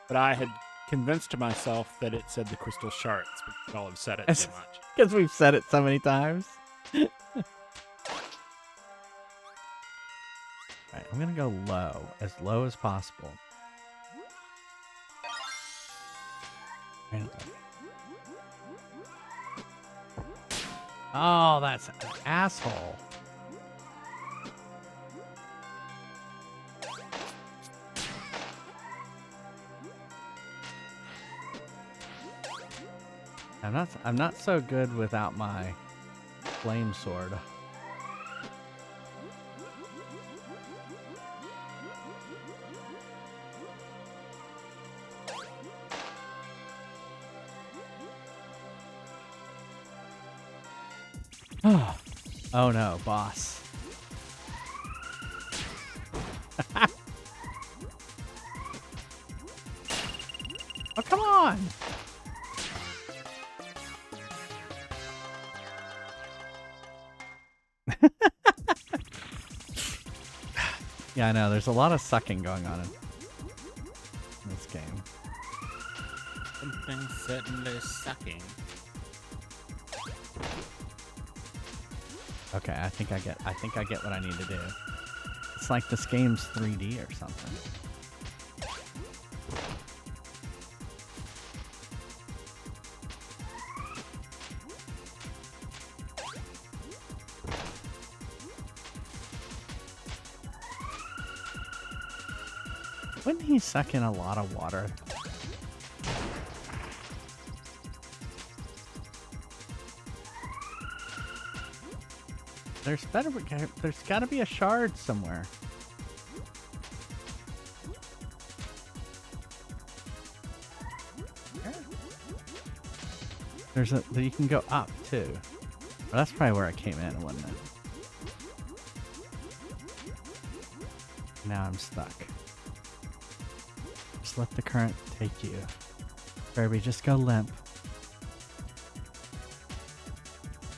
but I had convinced myself that it said the Crystal Shards because y'all have said it so much. Because we've said it so many times. Alright, I'm gonna go low as possible. Oh, that's an asshole. I'm not so good without my flame sword. Oh no, boss. Oh, come on! Yeah, I know. There's a lot of sucking going on in this game. Something certainly sucking. Okay, I think I get what I need to do. It's like this game's 3D or something. Wouldn't he suck in a lot of water? There's got to be a shard somewhere. You can go up too. Well, that's probably where I came in, wasn't it? Now I'm stuck. Just let the current take you. Kirby, just go limp.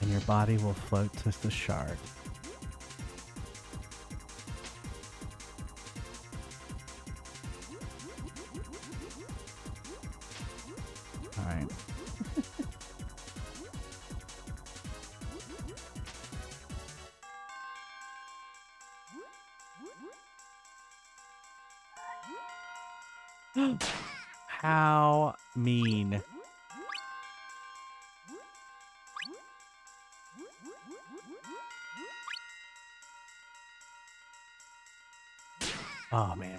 And your body will float to the shard. Alright. How mean. Oh, man.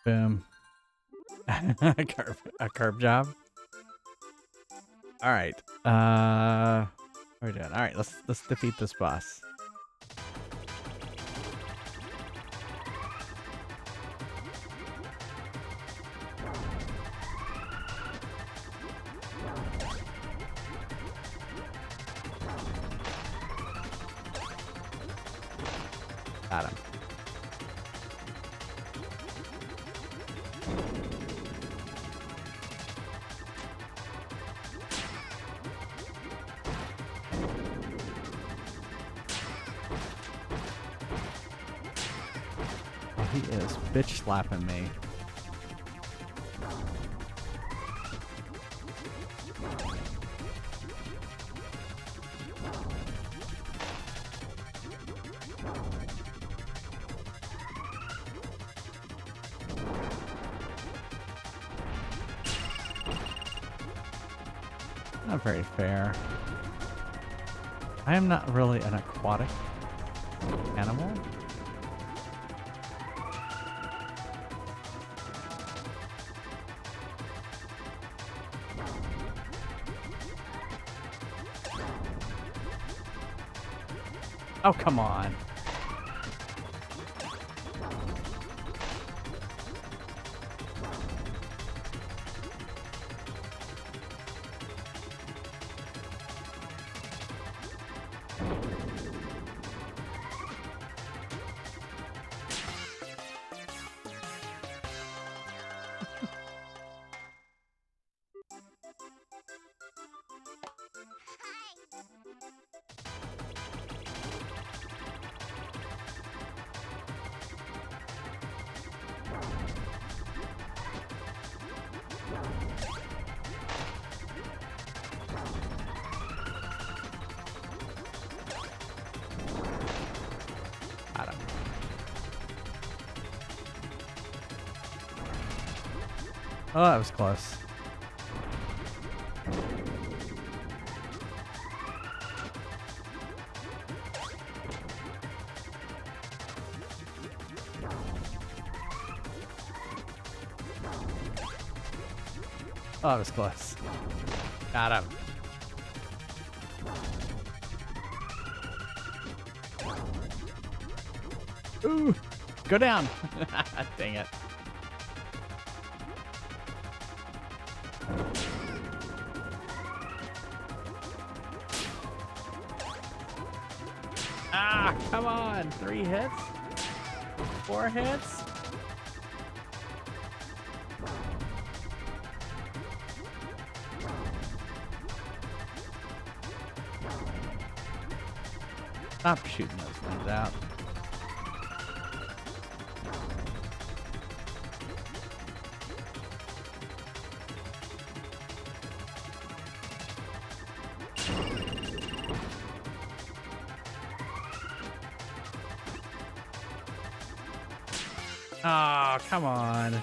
Boom. A curb job. All right. What are we doing? All right, let's defeat this boss. Got him. He is bitch slapping me. Not very fair. I am not really an aquatic animal. Oh, come on. Oh, that was close. Oh, that was close. Got him. Ooh, go down. Dang it. Ah, come on. 3 hits? 4 hits? Stop shooting those things out. Oh, come on.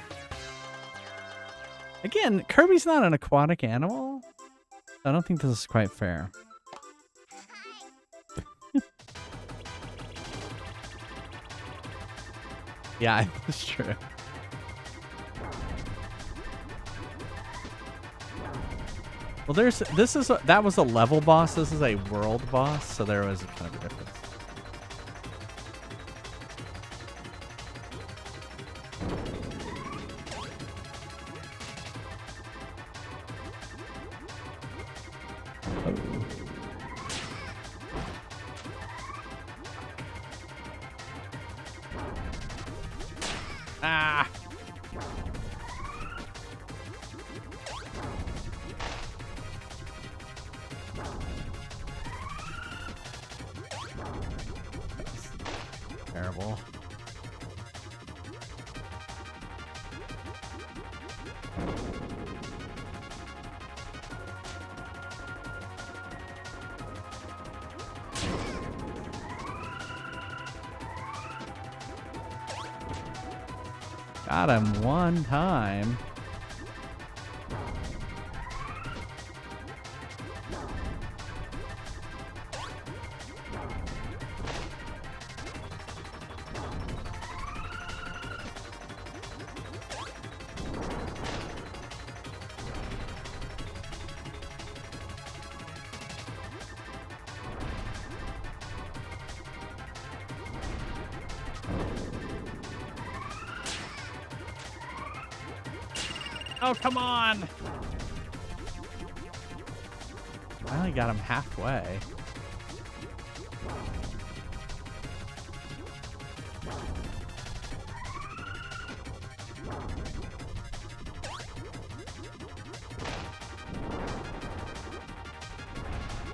Again, Kirby's not an aquatic animal. I don't think this is quite fair. Yeah, that's true. Well, that was a level boss. This is a world boss, so there was kind of a difference. Ah! Terrible. Got him one time. Oh, come on! I only got him halfway.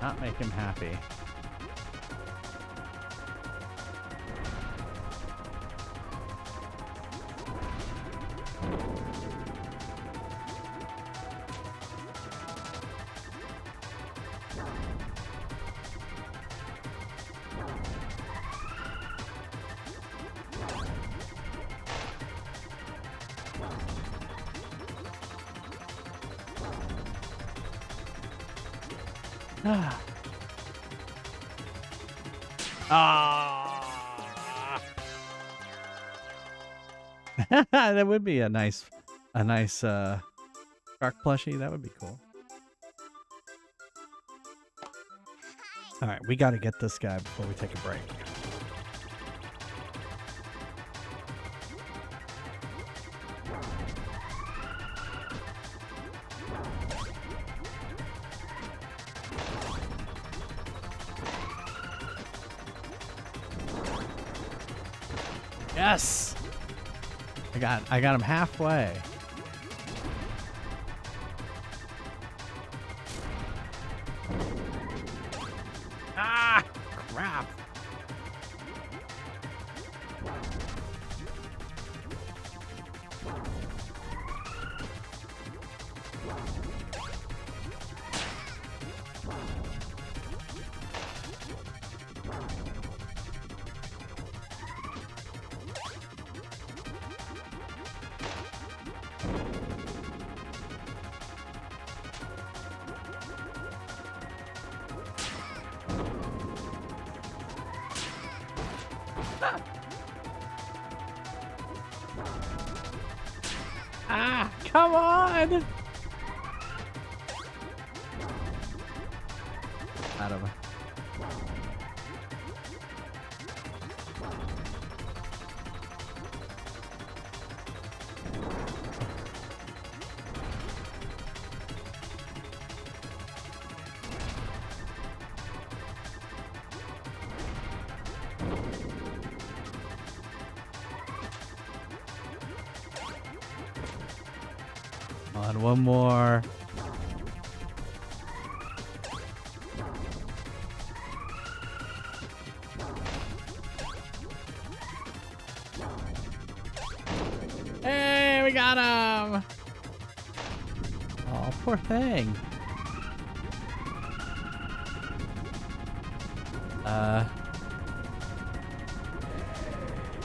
Not make him happy. Ah. That would be a nice shark plushie. That would be cool. All right, we got to get this guy before we take a break. Yes! I got him halfway. Ah! Crap. Come on! Adam. On one more. Hey, we got him! Oh, poor thing.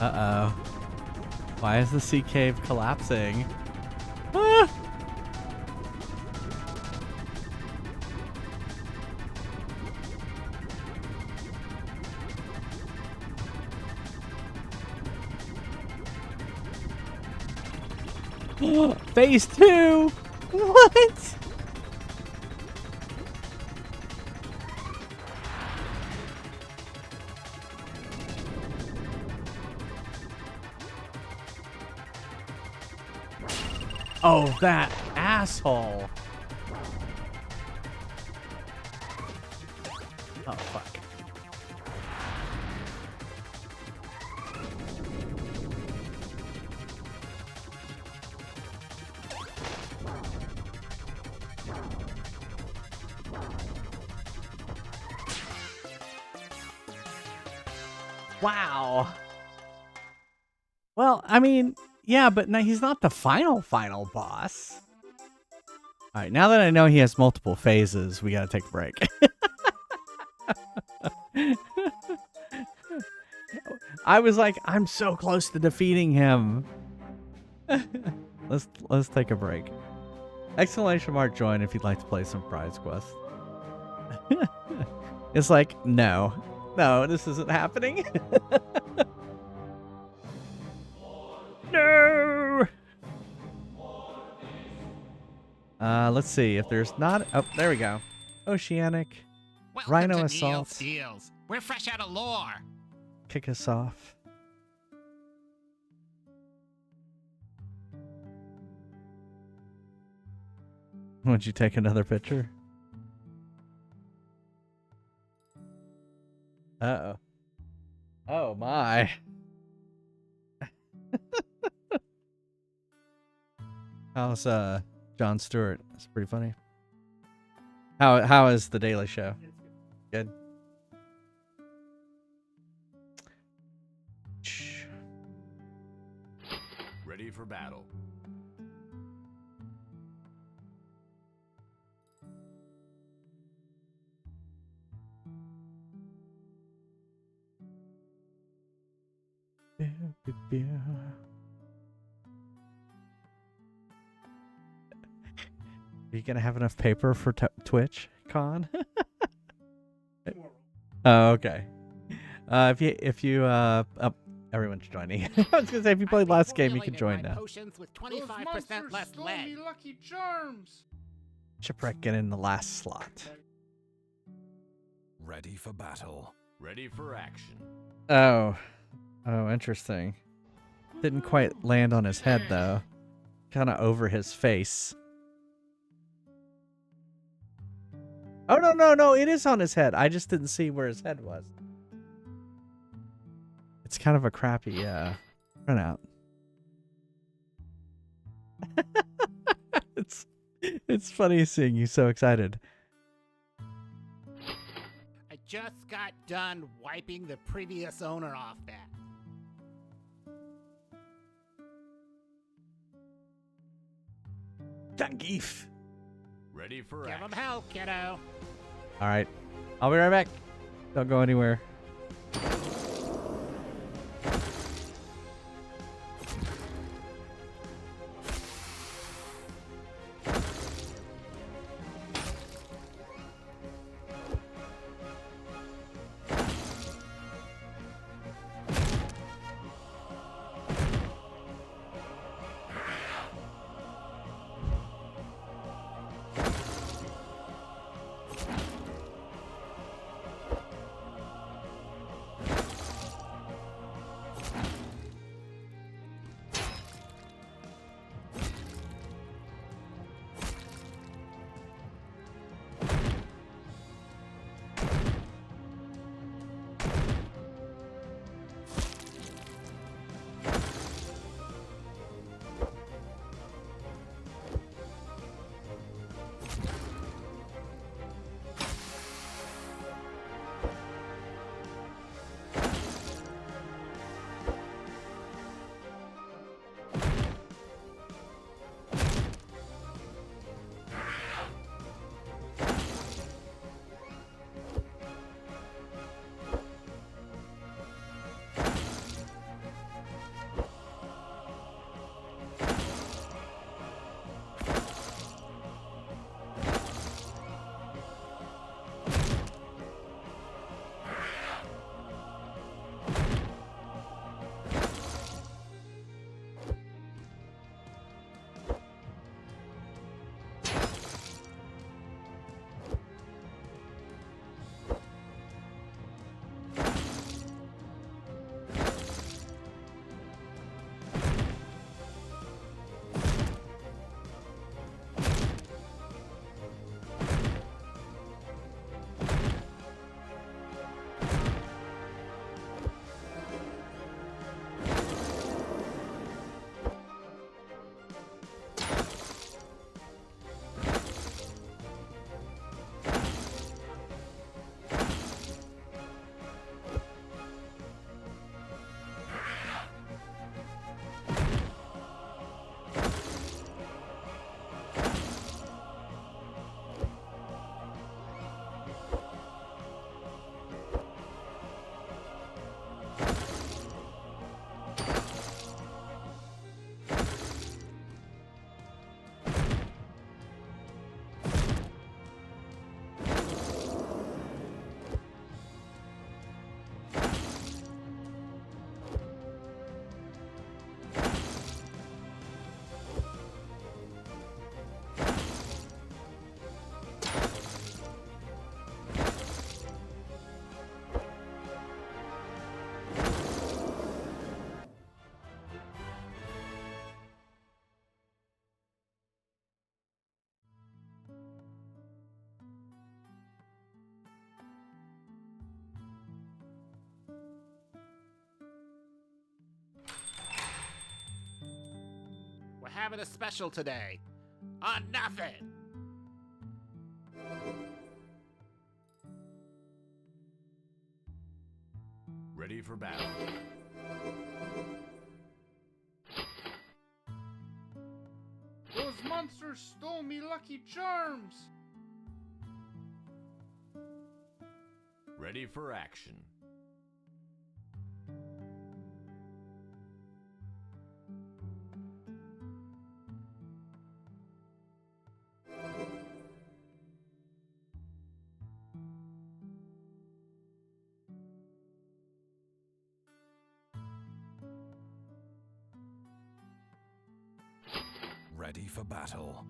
Uh-oh. Why is the sea cave collapsing? Ah! Phase 2! What? Oh, that asshole. Oh, fuck. Wow. Well, I mean, yeah, but no, he's not the final boss. All right, now that I know he has multiple phases, we gotta take a break. I was like, I'm so close to defeating him. Let's take a break. Exclamation mark join if you'd like to play some Prize Quest. It's like, no, this isn't happening. No. Let's see if there's not. Oh, there we go. Oceanic. Welcome Rhino to Assault. Neil's Deals. We're fresh out of lore. Kick us off. Would you take another picture? Uh-oh. Oh my. How's Jon Stewart? It's pretty funny. How is the Daily Show? Good. Ready for battle. Are you gonna have enough paper for Twitch Con? Oh, okay. If you oh, everyone's joining. I was gonna say if you played last game, you can join now. Potions with Those 25% monsters less stole lead. me lucky charms. Shipwreck get in the last slot. Ready for battle. Ready for action. Oh, interesting. Didn't quite land on his head though. Kind of over his face. Oh no! It is on his head. I just didn't see where his head was. It's kind of a crappy printout. It's funny seeing you so excited. I just got done wiping the previous owner off that. Zangief. Ready for Give him action. hell, kiddo. All right, I'll be right back. Don't go anywhere. having a special today. On nothing. Ready for battle. Those monsters stole me Lucky Charms! Ready for action. Ready for battle.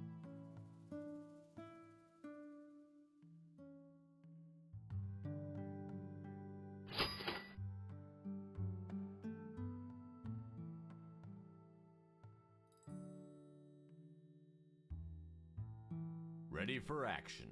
Ready for action.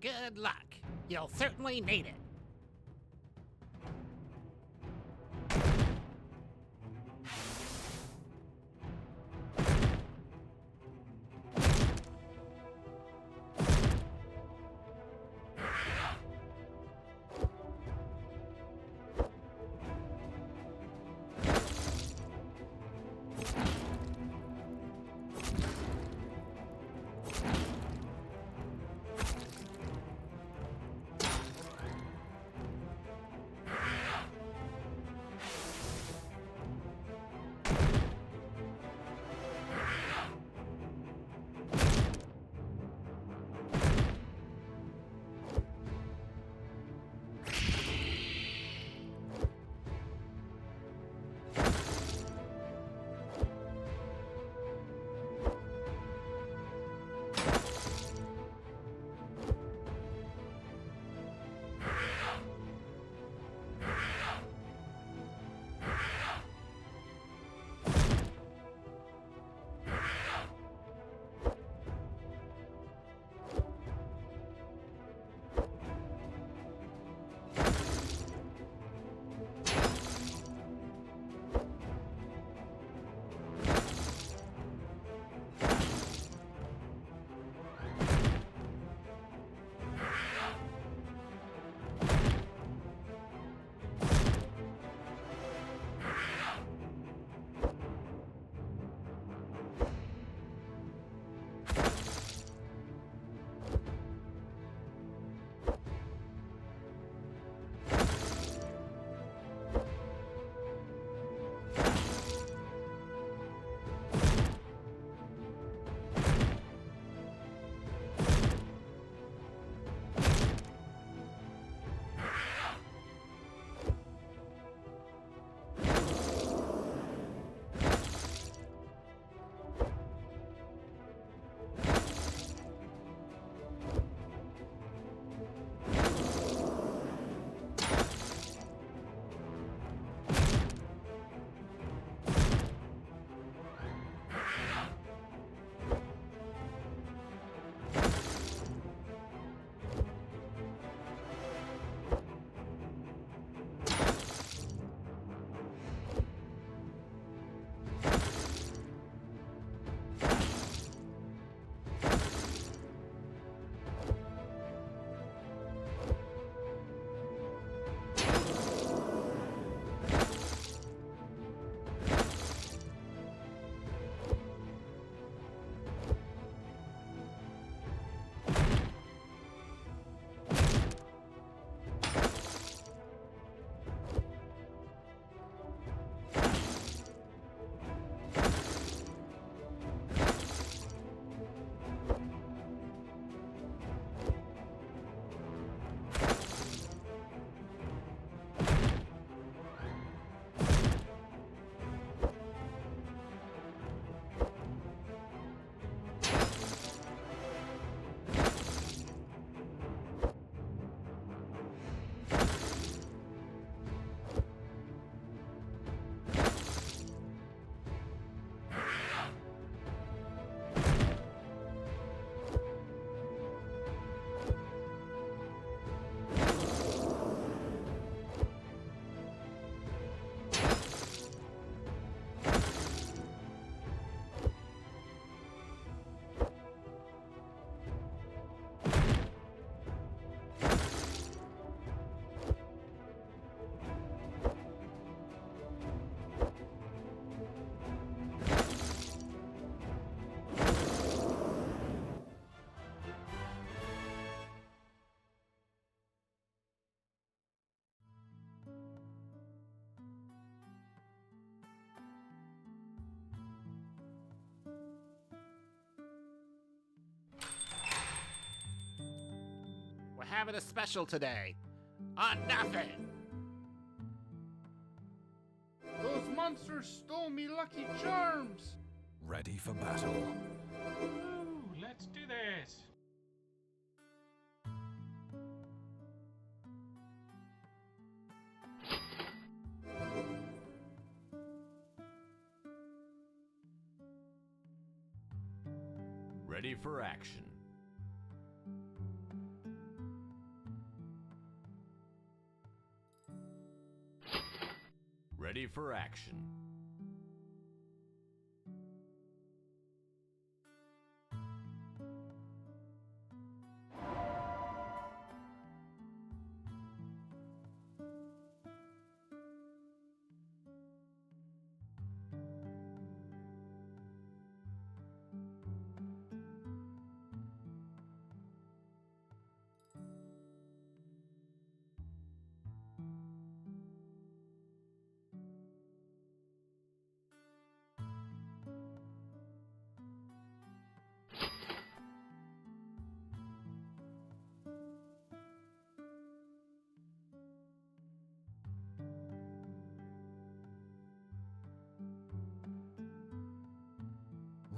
Good luck. You'll certainly need it. having a special today. On nothing. Those monsters stole me Lucky Charms! Ready for battle. Woo, let's do this. Ready for action. Ready for action.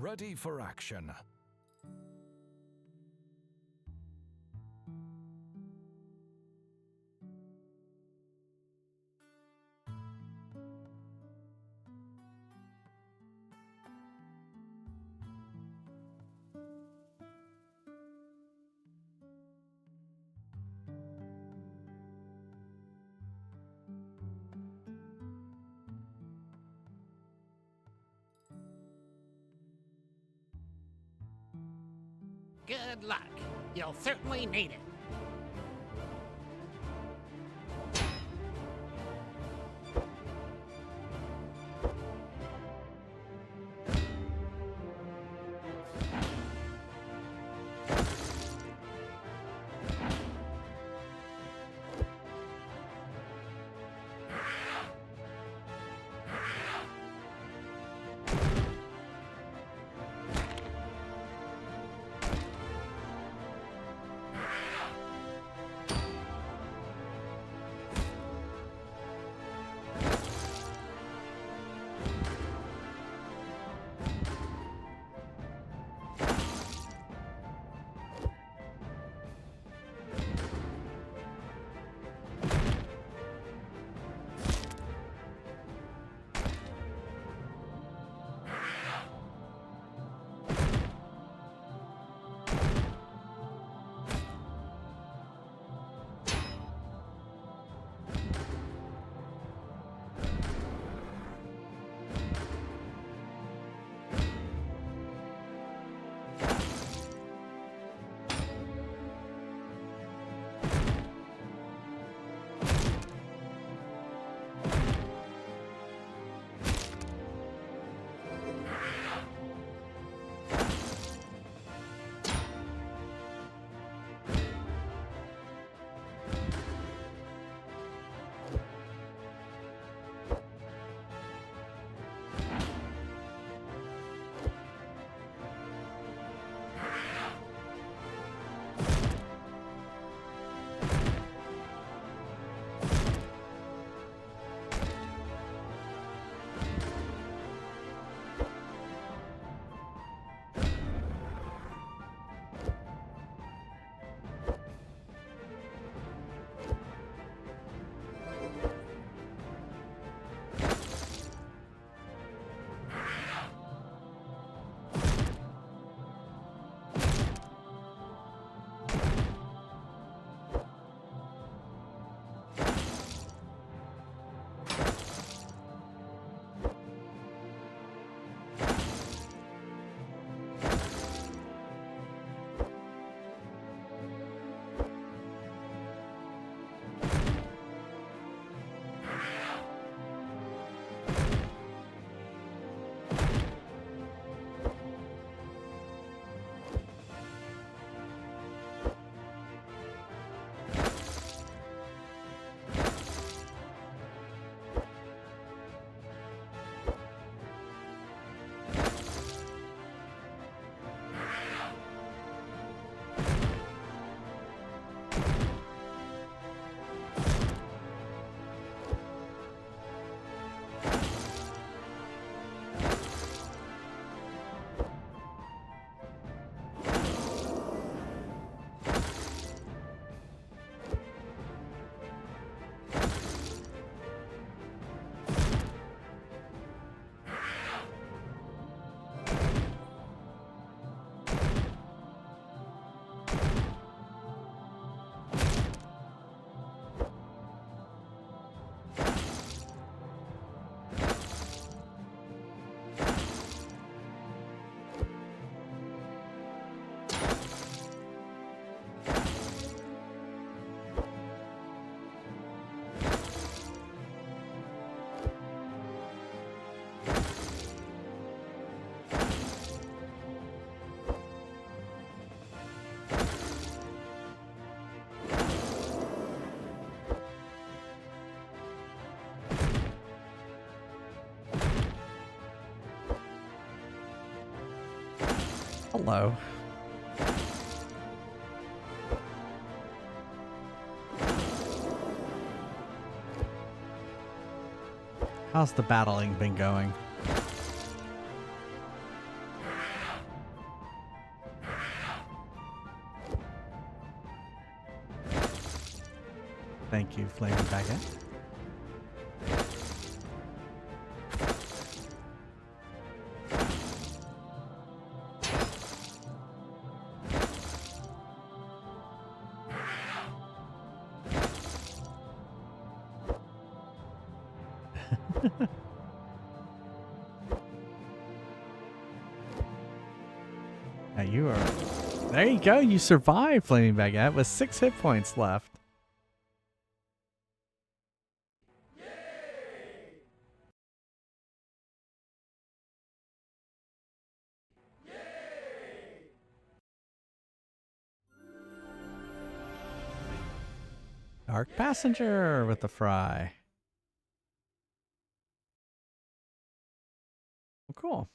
Ready for action. Good luck. You'll certainly need it. Hello. How's the battling been going? Thank you, Flaming Baguette. Now you are... There you go. You survived, Flaming Baguette, with 6 hit points left. Dark Passenger with the fry. Oh, cool.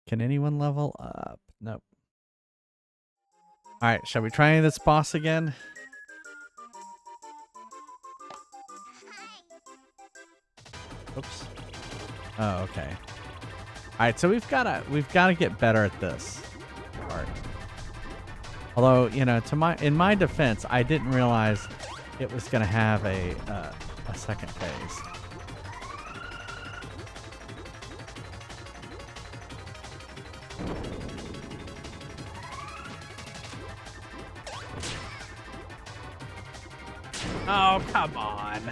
Can anyone level up? Nope. Alright, shall we try this boss again? Oops. Oh, okay. Alright, so we've gotta get better at this part. Although, you know, in my defense, I didn't realize it was gonna have a second phase. Oh, come on.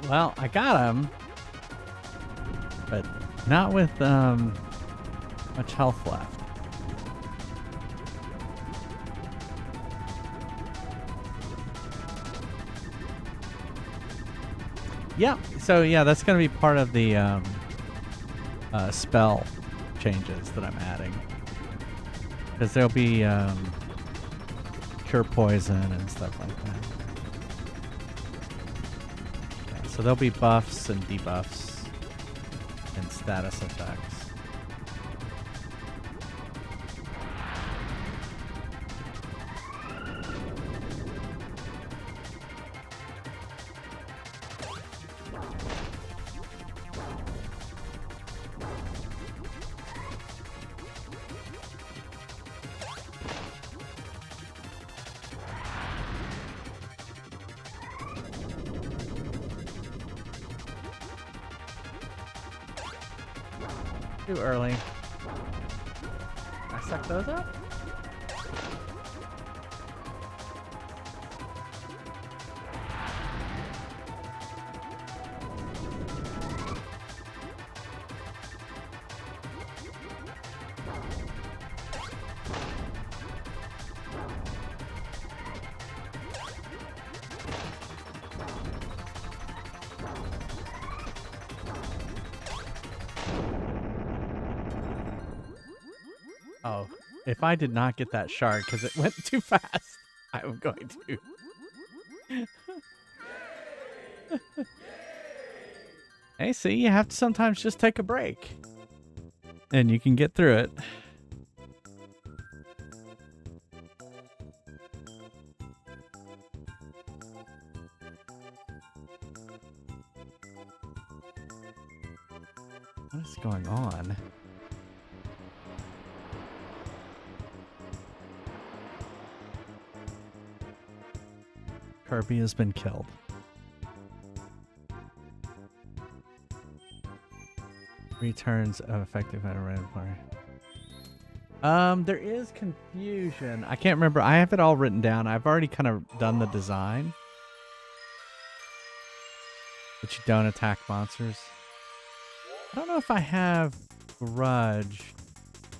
Well, I got him, but not with much health left. Yeah, so yeah, that's going to be part of the spell changes that I'm adding. Because there'll be cure poison and stuff like that. Yeah, so there'll be buffs and debuffs and status effects. Too early. I suck those up? if I did not get that shard because it went too fast, I'm going to. Hey, see, you have to sometimes just take a break. And you can get through it. What is going on? Kirby has been killed. Returns of effective at a random player. There is confusion. I can't remember. I have it all written down. I've already kind of done the design. But you don't attack monsters. I don't know if I have Grudge.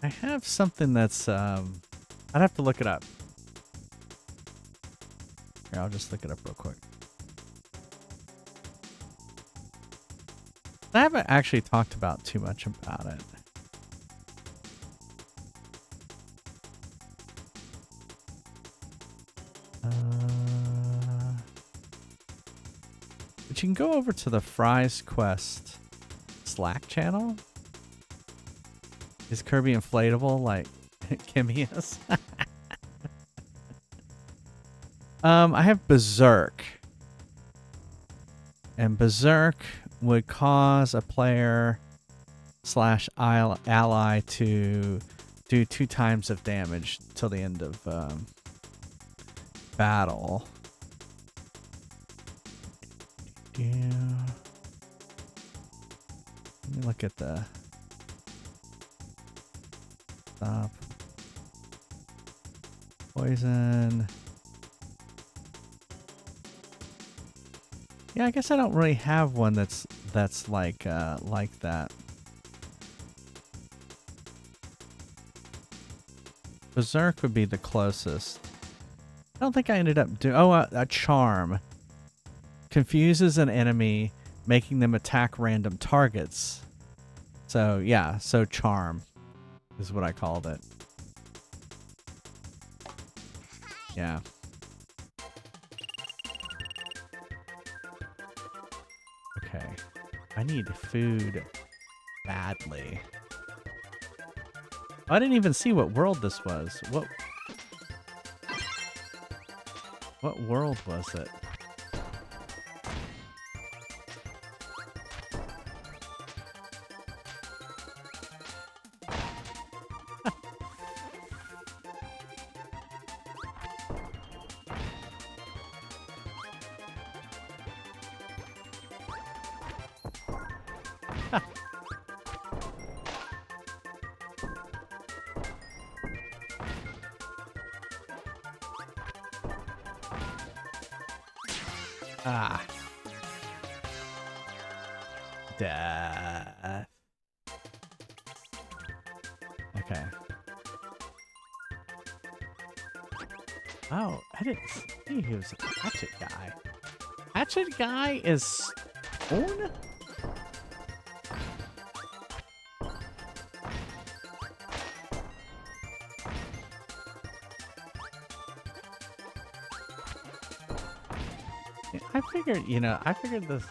I have something that's, I'd have to look it up. Here, I'll just look it up real quick. I haven't actually talked about too much about it. But you can go over to the Fry's Quest Slack channel. Is Kirby inflatable like Kimmy is? I have Berserk. And Berserk would cause a player / ally to do 2 times of damage till the end of battle. Yeah. Let me look at the stop. Poison. Yeah, I guess I don't really have one that's like that. Berserk would be the closest. I don't think I ended up doing... Oh, a charm. Confuses an enemy, making them attack random targets. So, yeah. So, charm is what I called it. Yeah. Okay. I need food badly. I didn't even see what world this was. What world was it? Ah. Death. Okay. Oh, I didn't see he was a hatchet guy. Hatchet guy is stone? I figured, I figured this.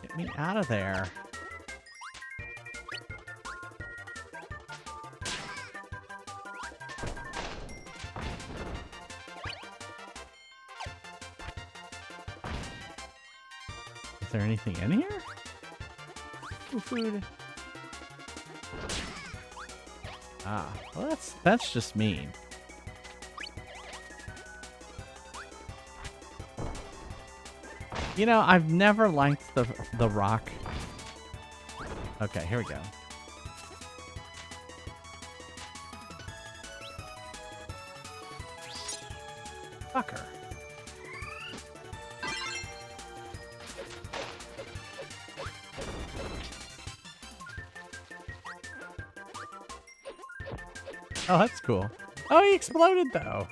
Get me out of there. Is there anything in here? Food. Ah, well that's just mean. I've never liked the rock. Okay, here we go. Fucker. Oh, that's cool. Oh, he exploded, though.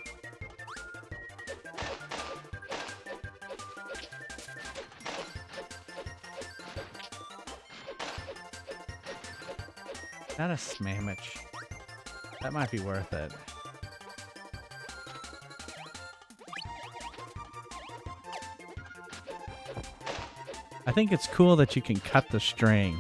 Not a smammage. That might be worth it. I think it's cool that you can cut the string.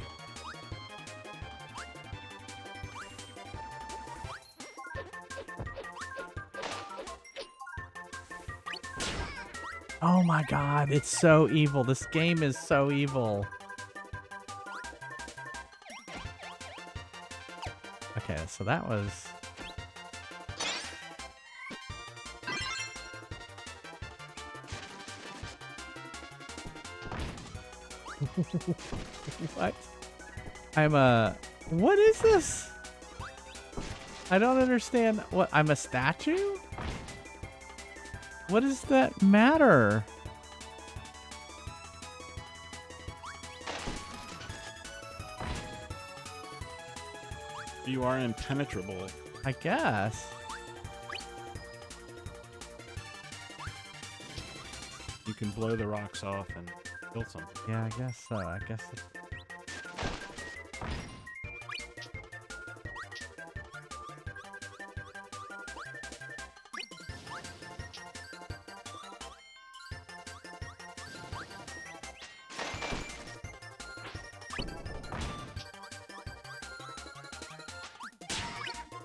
Oh my god, it's so evil. This game is so evil. Okay, so that was... What? What is this? I don't understand. What? I'm a statue? What does that matter? You are impenetrable. I guess. You can blow the rocks off and kill something. Yeah, I guess so. I guess it's...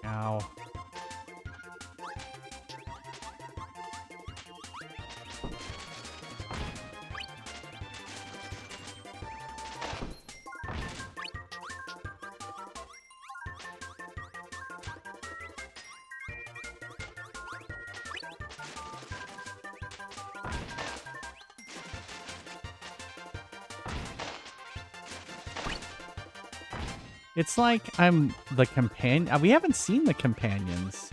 Ow. It's like I'm the companion. We haven't seen the companions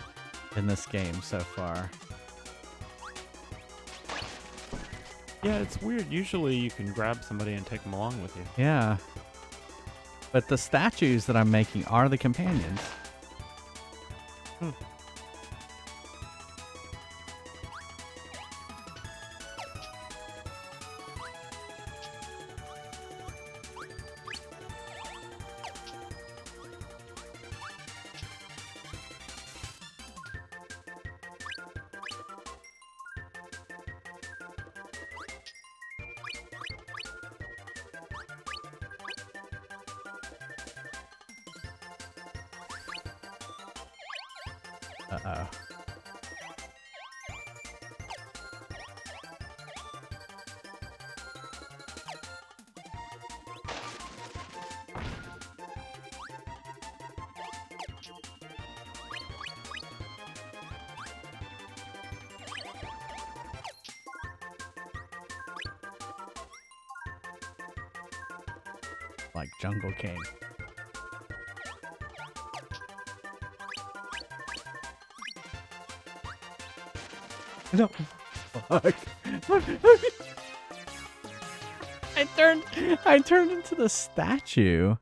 in this game so far. Yeah, it's weird. Usually you can grab somebody and take them along with you. Yeah. But the statues that I'm making are the companions. Uh-oh. Like Jungle King. No. Fuck. I turned into the statue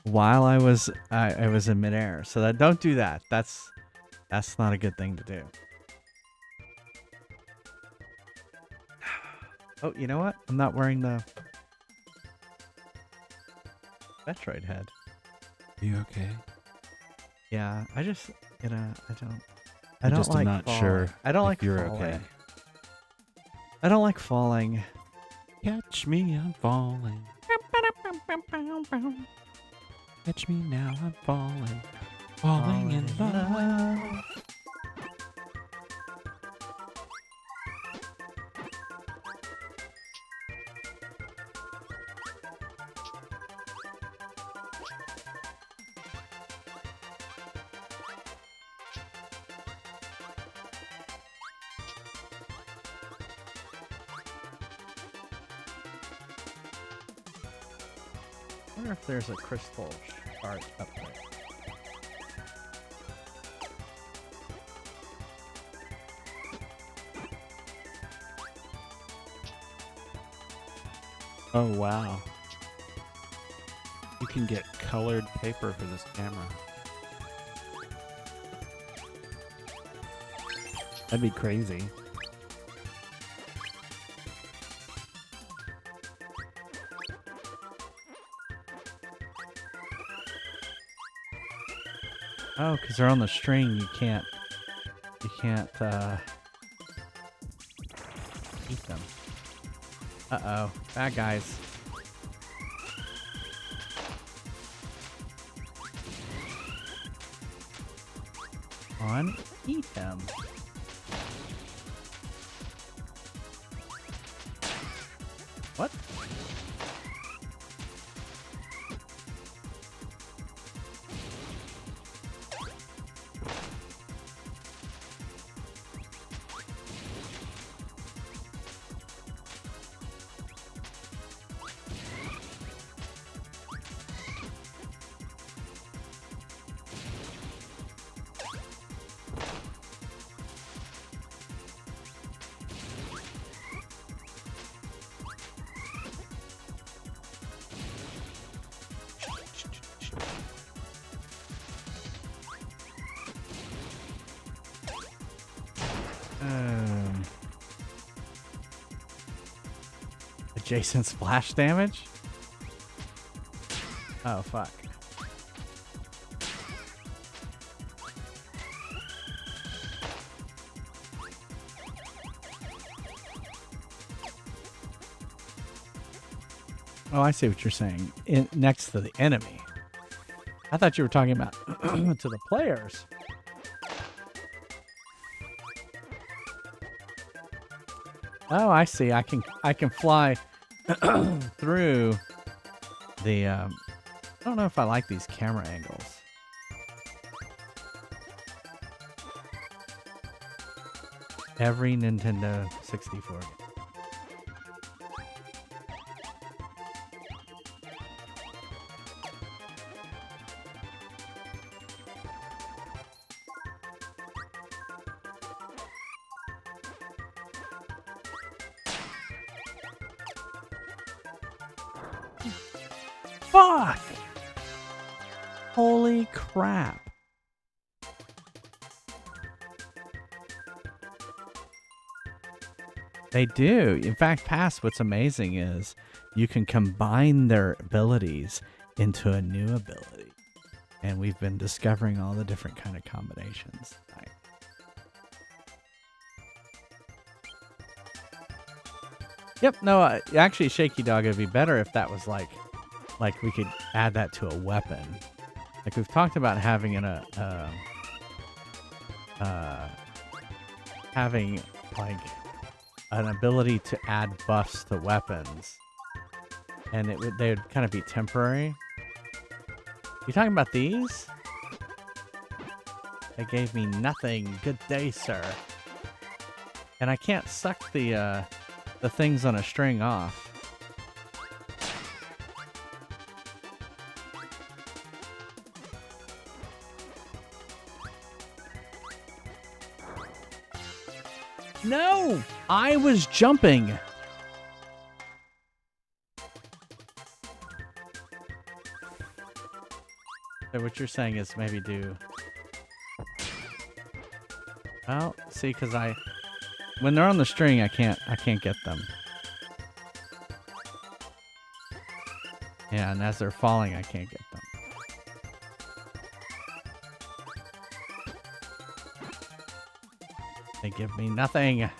while I was in midair. So that don't do that. That's not a good thing to do. Oh, you know what? I'm not wearing the Metroid head. You okay? Yeah, I just I I don't just like am not falling. sure I don't if like you're falling. okay. I don't like falling. Catch me, I'm falling. Catch me now, I'm falling. Falling in love. I wonder if there's a crystal shard up there. Oh, wow. You can get colored paper for this camera. That'd be crazy. Oh, because they're on the string, you can't eat them. Uh-oh, bad guys. On, eat him. What? Adjacent splash damage? Oh, fuck. Oh, I see what you're saying. Next to the enemy. I thought you were talking about to the players. Oh, I see. I can fly through the I don't know if I like these camera angles. Every Nintendo 64 game. Fuck! Holy crap. They do. In fact, past what's amazing is you can combine their abilities into a new ability. And we've been discovering all the different kind of combinations. Right. Yep, no, actually Shaky Dog, it'd be better if that was like we could add that to a weapon. Like we've talked about having having like an ability to add buffs to weapons, and they would kind of be temporary. You talking about these? They gave me nothing. Good day, sir. And I can't suck the things on a string off. No! I was jumping! So what you're saying is maybe do... Well, see, because when they're on the string, I can't get them. Yeah, and as they're falling, I can't get them. They give me nothing.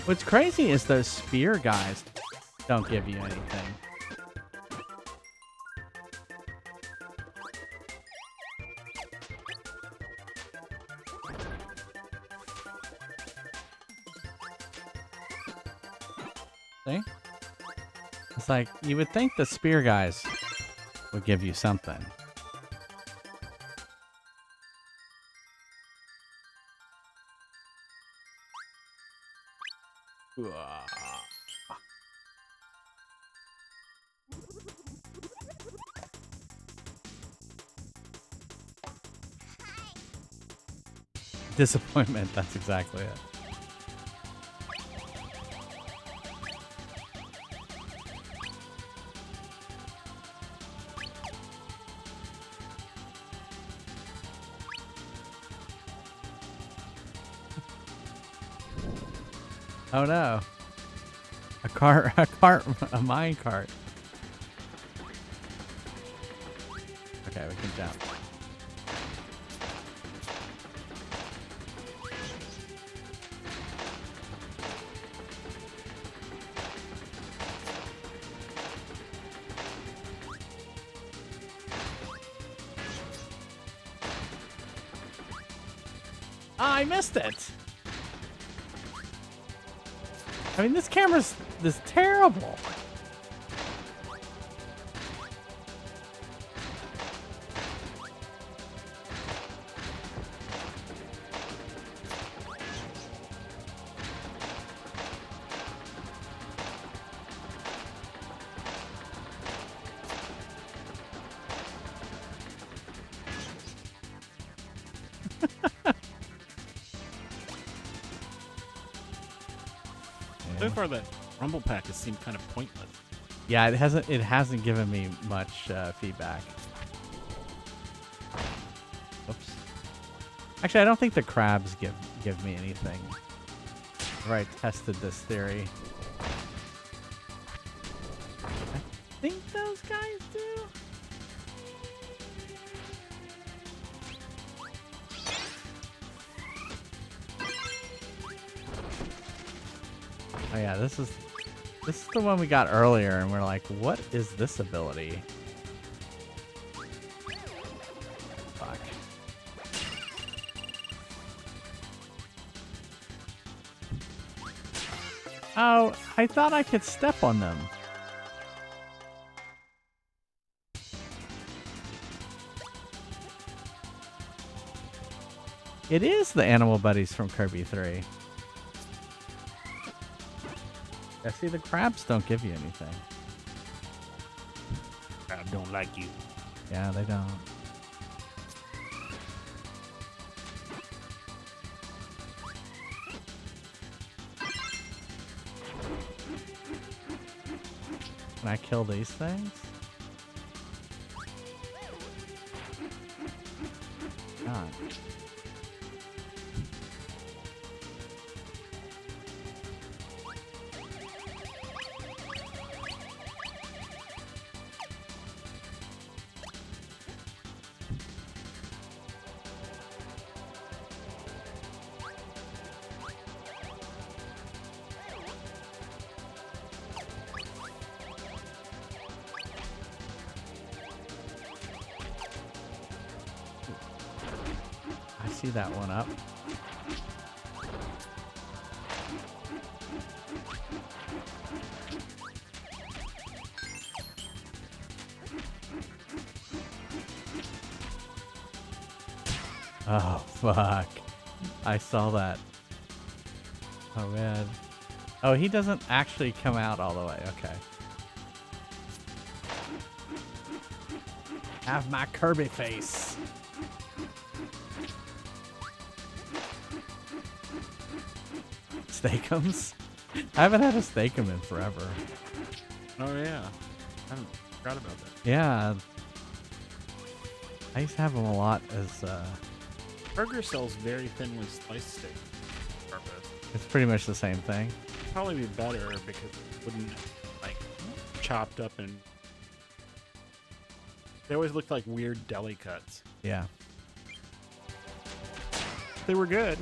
What's crazy is those spear guys don't give you anything. See? It's like, you would think the spear guys would give you something. Disappointment, that's exactly it. Oh no. A mine cart. Okay, we can jump. I missed it. I mean, this camera's this terrible. So far, that rumble pack has seemed kind of pointless. Yeah, it hasn't given me much feedback. Oops. Actually, I don't think the crabs give me anything. Where I tested this theory. I think those guys do. Oh yeah, this is the one we got earlier, and we're like, what is this ability? Fuck. Oh, I thought I could step on them. It is the animal buddies from Kirby 3. Yeah, see, the crabs don't give you anything. Crab don't like you. Yeah, they don't. Can I kill these things? God. See that one up. Oh, fuck. I saw that. Oh, man. Oh, he doesn't actually come out all the way. Okay. Have my Kirby face. Steakums? I haven't had a steakum in forever. Oh yeah, I forgot about that. Yeah, I used to have them a lot as. Burger sells very thinly sliced steak. Purpose. It's pretty much the same thing. It'd probably be better because it wouldn't like chopped up and. They always looked like weird deli cuts. Yeah. They were good.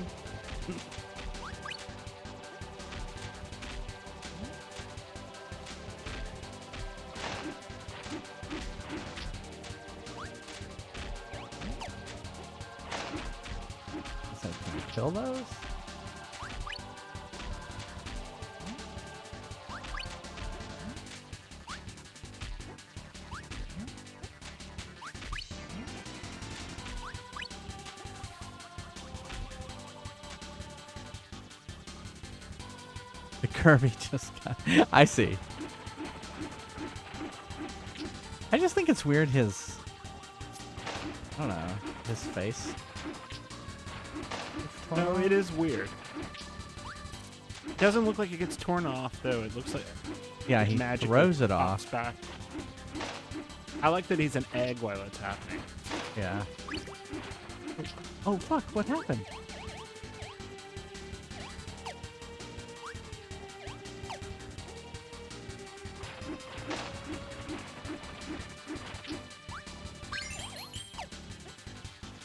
Can I kill those? The Kirby just got... I see. I just think it's weird his... I don't know. His face. No, it is weird. It doesn't look like it gets torn off, though. It looks like... Yeah, he magically throws it pops off. back. I like that he's an egg while it's happening. Yeah. Oh, fuck. What happened?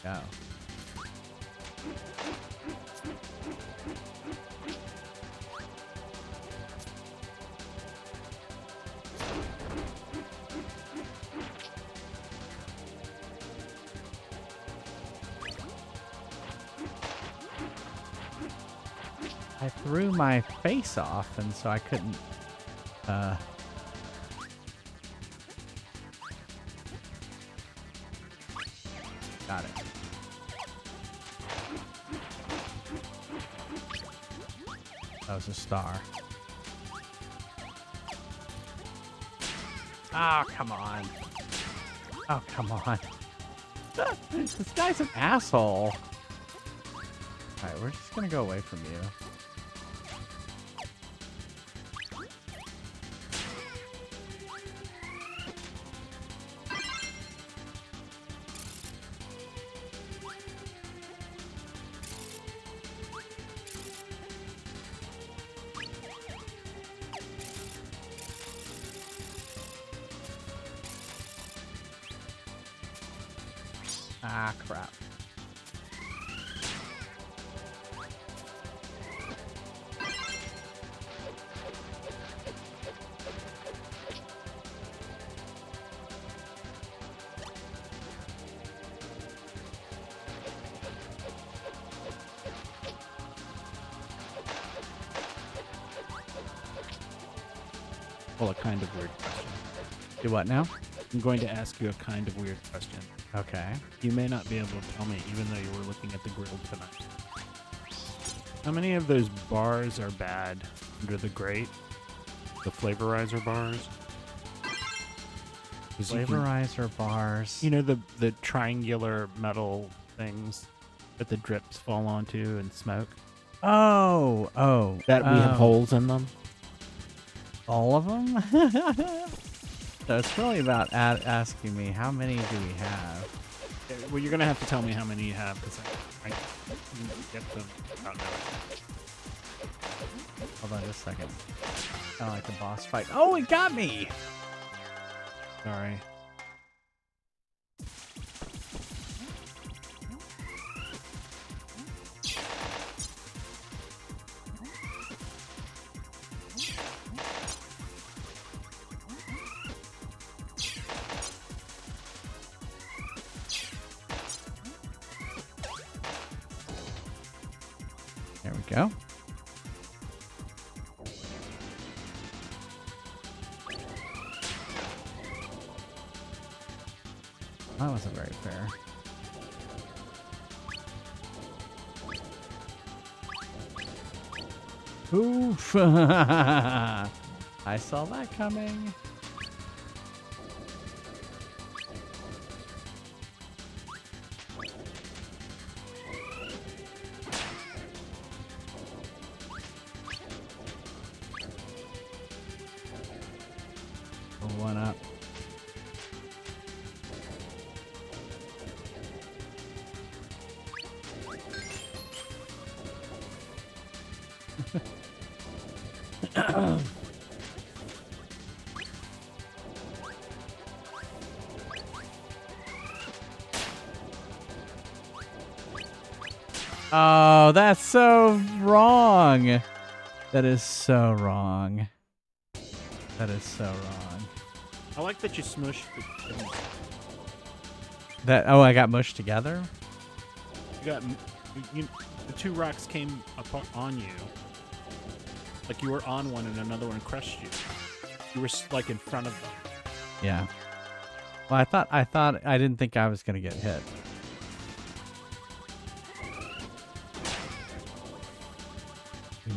Oh. I threw my face off, and so I couldn't, got it. That was a star. Oh, come on. Oh, come on. This guy's an asshole. Alright, we're just gonna go away from you. Ah, crap. Well, a kind of weird question. Do what now? I'm going to ask you a kind of weird question. Okay. You may not be able to tell me, even though you were looking at the grill tonight. How many of those bars are bad under the grate? The flavorizer bars? 'Cause you can- Flavorizer bars. You know the triangular metal things that the drips fall onto and smoke? Oh. That we have holes in them? All of them? So it's really about asking me, how many do we have? Well, you're going to have to tell me how many you have, because I can get them without knowing. Hold on just a second. Kind of like a boss fight. Oh, it got me! Sorry. There we go. That wasn't very fair. Oof! I saw that coming. Pull one up. Oh, that's so wrong. That is so wrong. That is so wrong. I like that you smushed the... That, oh, I got mushed together? You got... the two rocks came apart on you. Like you were on one and another one crushed you. You were like in front of them. Yeah. Well, I didn't think I was going to get hit.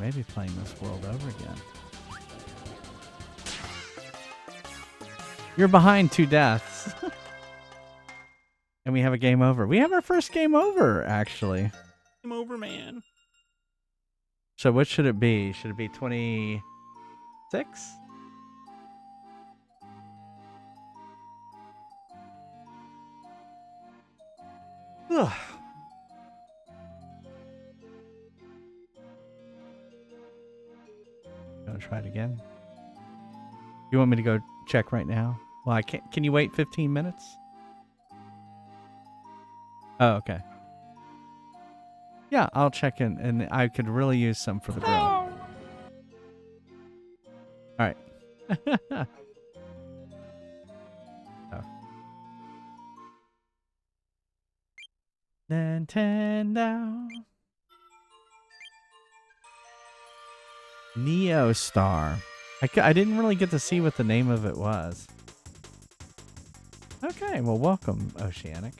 Maybe playing this world over again. You're behind 2 deaths. And we have a game over. We have our first game over, actually. Game over, man. So what should it be? Should it be 26? Ugh. Gonna try it again. You want me to go check right now? Well, I can't. Can you wait 15 minutes? Oh, okay. Yeah, I'll check in, and I could really use some for the grill. All right. Oh. Nintendo. Neo Star. I didn't really get to see what the name of it was. Okay, well, welcome, Oceanic.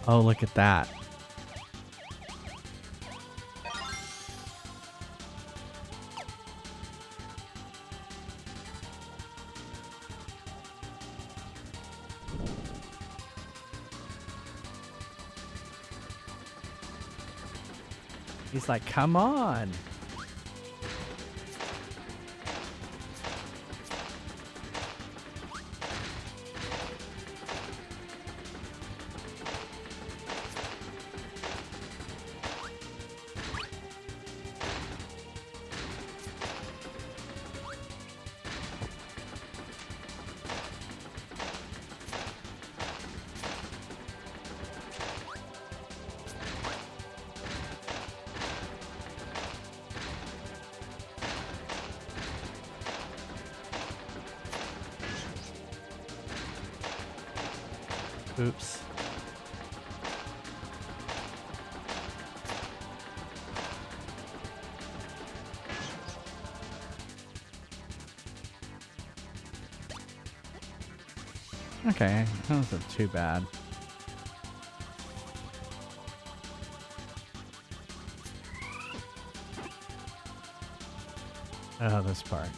Oh, look at that. He's like, come on. Oops. Okay, that wasn't too bad. Oh, this part.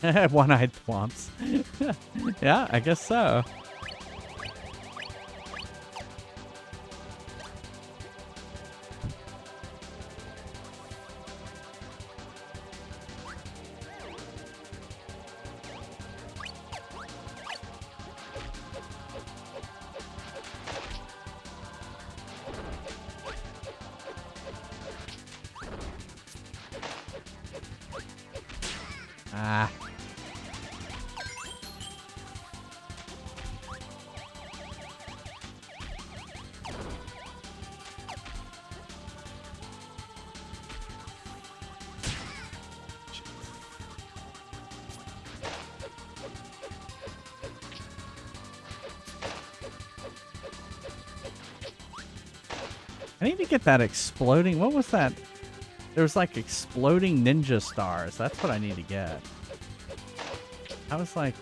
One-eyed thwomps. Yeah, I guess so. Ah. I need to get that exploding. What was that? There was like exploding ninja stars. That's what I need to get. I was like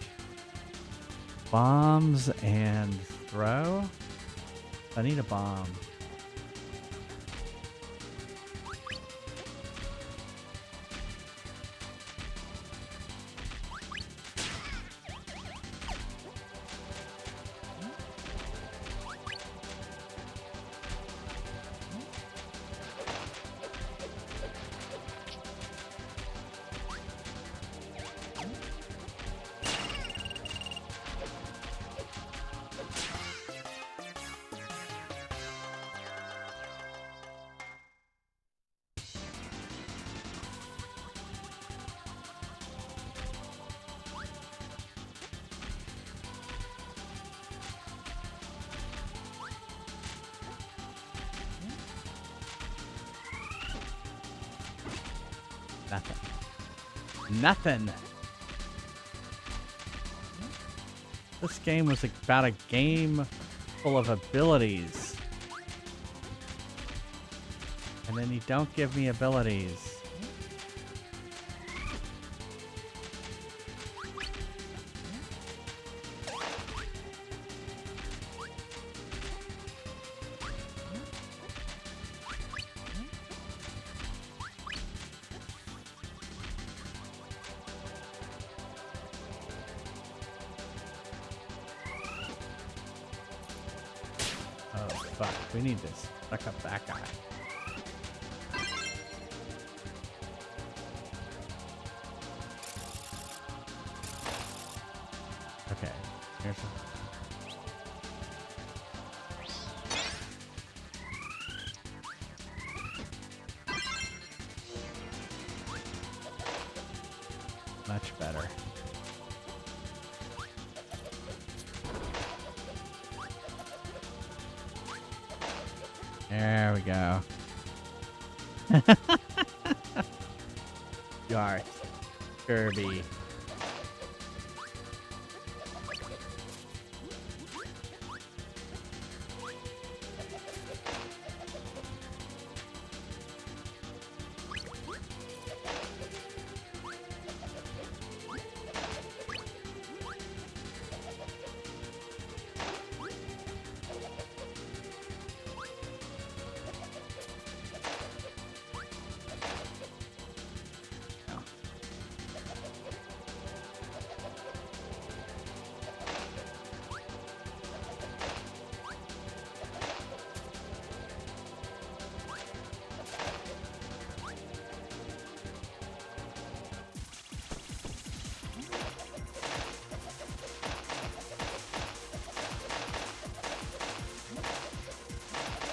bombs and throw. I need a bomb. Nothing. Nothing. This game was about a game full of abilities. And then you don't give me abilities. Oh, fuck. We need this. Suck up that guy. Okay. Here's some. Much better. There we go. Garth. Kirby.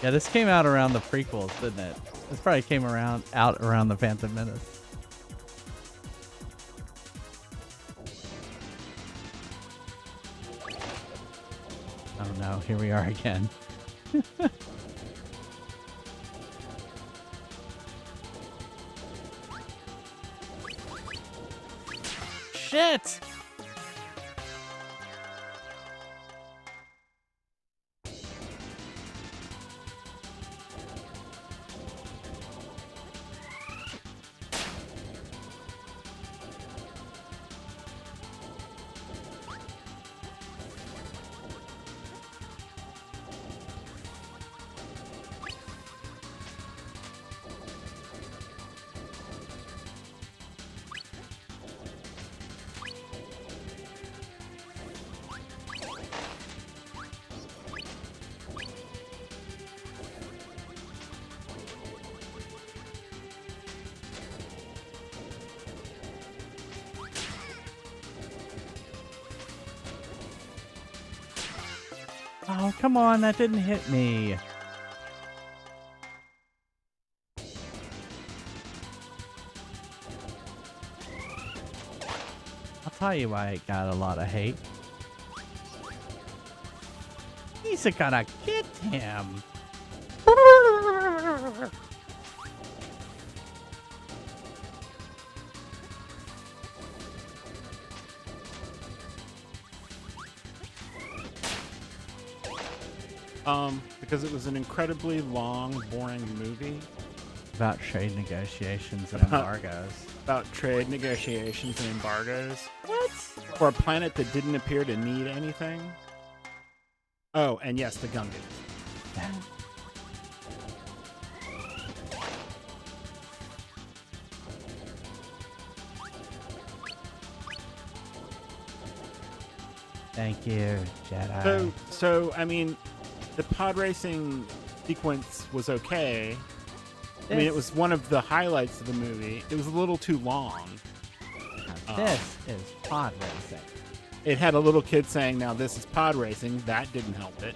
Yeah, this came out around the prequels, didn't it? This probably came out around the Phantom Menace. Oh no, here we are again. Shit! Oh, come on, that didn't hit me. I'll tell you why it got a lot of hate. He's gonna get him. Because it was an incredibly long, boring movie About trade negotiations and About- embargoes. about trade negotiations and embargoes What? for a planet that didn't appear to need anything. Oh, and yes, the Gungans. Thank you, Jedi. So I mean, the pod racing sequence was okay. I mean, it was one of the highlights of the movie. It was a little too long. Now this is pod racing. It had a little kid saying, "Now this is pod racing." That didn't help it.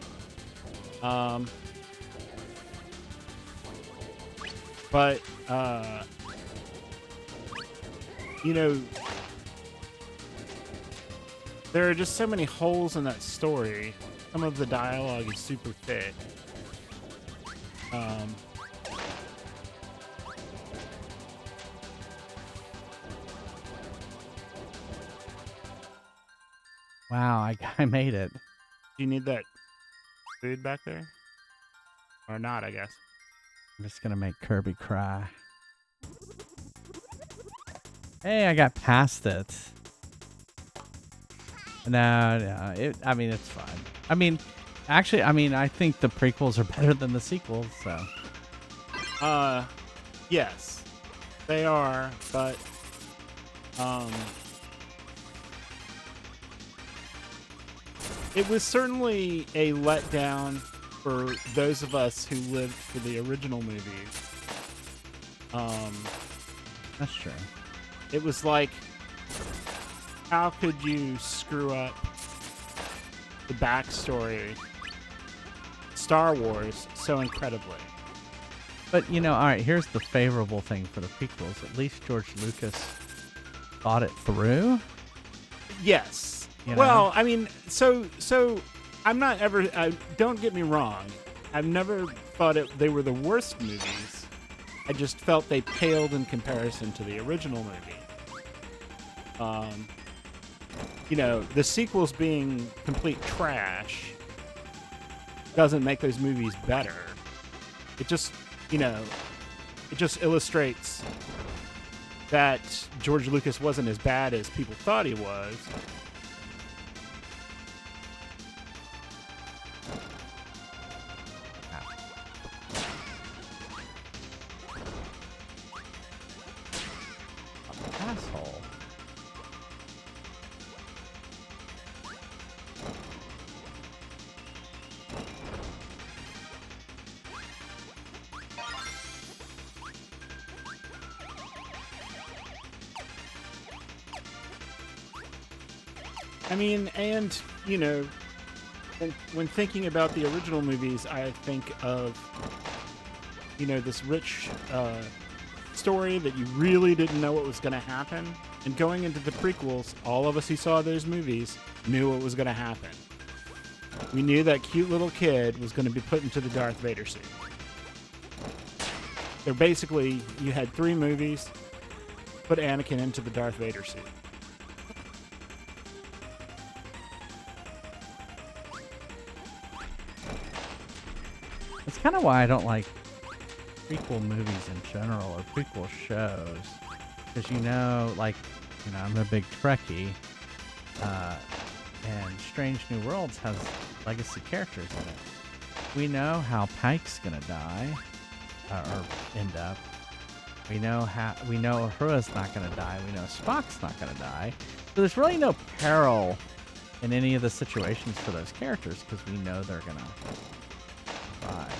But you know, there are just so many holes in that story. Some of the dialogue is super thick. Wow, I made it. Do you need that food back there? Or not, I guess. I'm just gonna make Kirby cry. Hey, I got past it. No, I mean, it's fine. I mean, actually, I think the prequels are better than the sequels, so. Yes. They are, but, it was certainly a letdown for those of us who lived for the original movies. That's true. It was like, how could you screw up the backstory, Star Wars, so incredibly? But, all right, here's the favorable thing for the prequels. At least George Lucas thought it through. Yes. You know? Well, I mean, so I'm not ever. Don't get me wrong. I've never thought they were the worst movies. I just felt they paled in comparison to the original movie. The sequels being complete trash doesn't make those movies better. It just, it just illustrates that George Lucas wasn't as bad as people thought he was. Asshole. I mean, and, when thinking about the original movies, I think of, this rich story that you really didn't know what was going to happen. And going into the prequels, all of us who saw those movies knew what was going to happen. We knew that cute little kid was going to be put into the Darth Vader suit. So basically, you had 3 movies, put Anakin into the Darth Vader suit. That's kind of why I don't like prequel movies in general or prequel shows. Because, I'm a big Trekkie. And Strange New Worlds has legacy characters in it. We know how Pike's gonna die. Or end up. We know Uhura's not gonna die. We know Spock's not gonna die. So there's really no peril in any of the situations for those characters because we know they're gonna die.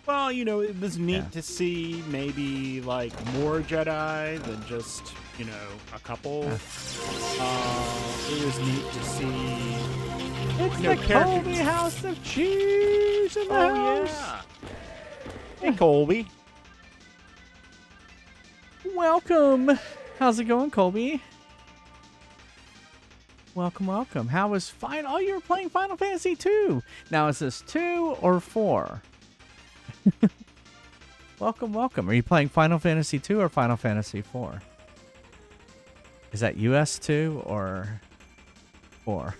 Well, it was neat to see maybe more Jedi than just, a couple. It was neat to see. It's the Colby House of Cheese in the house. Yeah. Hey, Colby. Welcome. How's it going, Colby? Welcome. How was Final? Oh, you were playing Final Fantasy 2. Now, is this 2 or 4? Welcome. Are you playing Final Fantasy 2 or Final Fantasy 4? Is that US 2 or 4?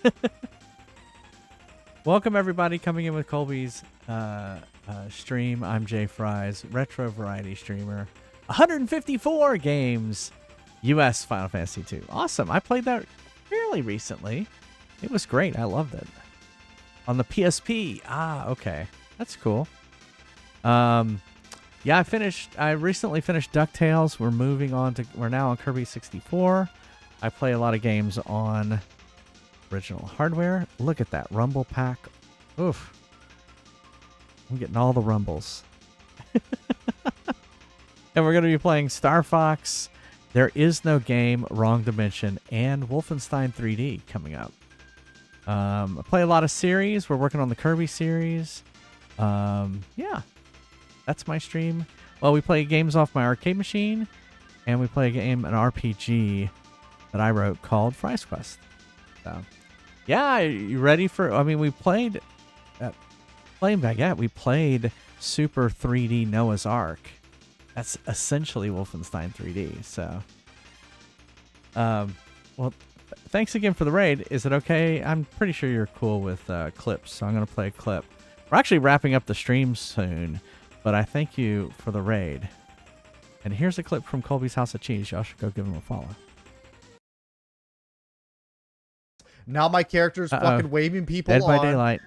Welcome, everybody, coming in with Colby's stream. I'm Jay Fries, retro variety streamer. 154 games, US Final Fantasy 2. Awesome. I played that fairly recently. It was great. I loved it. On the PSP. Okay. That's cool. Yeah, I recently finished DuckTales. We're now on Kirby 64. I play a lot of games on original hardware. Look at that Rumble pack. Oof. I'm getting all the rumbles. And we're going to be playing Star Fox, There Is No Game, Wrong Dimension, and Wolfenstein 3D coming up. I play a lot of series. We're working on the Kirby series. Yeah. That's my stream. Well, we play games off my arcade machine, and we play an RPG that I wrote called Fry's Quest. So, yeah, you ready for? We played Playing Baguette. We played Super 3D Noah's Ark. That's essentially Wolfenstein 3D. So, Well, thanks again for the raid. Is it okay? I'm pretty sure you're cool with clips, so I'm going to play a clip. We're actually wrapping up the stream soon, but I thank you for the raid. And here's a clip from Colby's House of Cheese. Y'all should go give him a follow. Now my character's fucking waving people Dead on. by Daylight.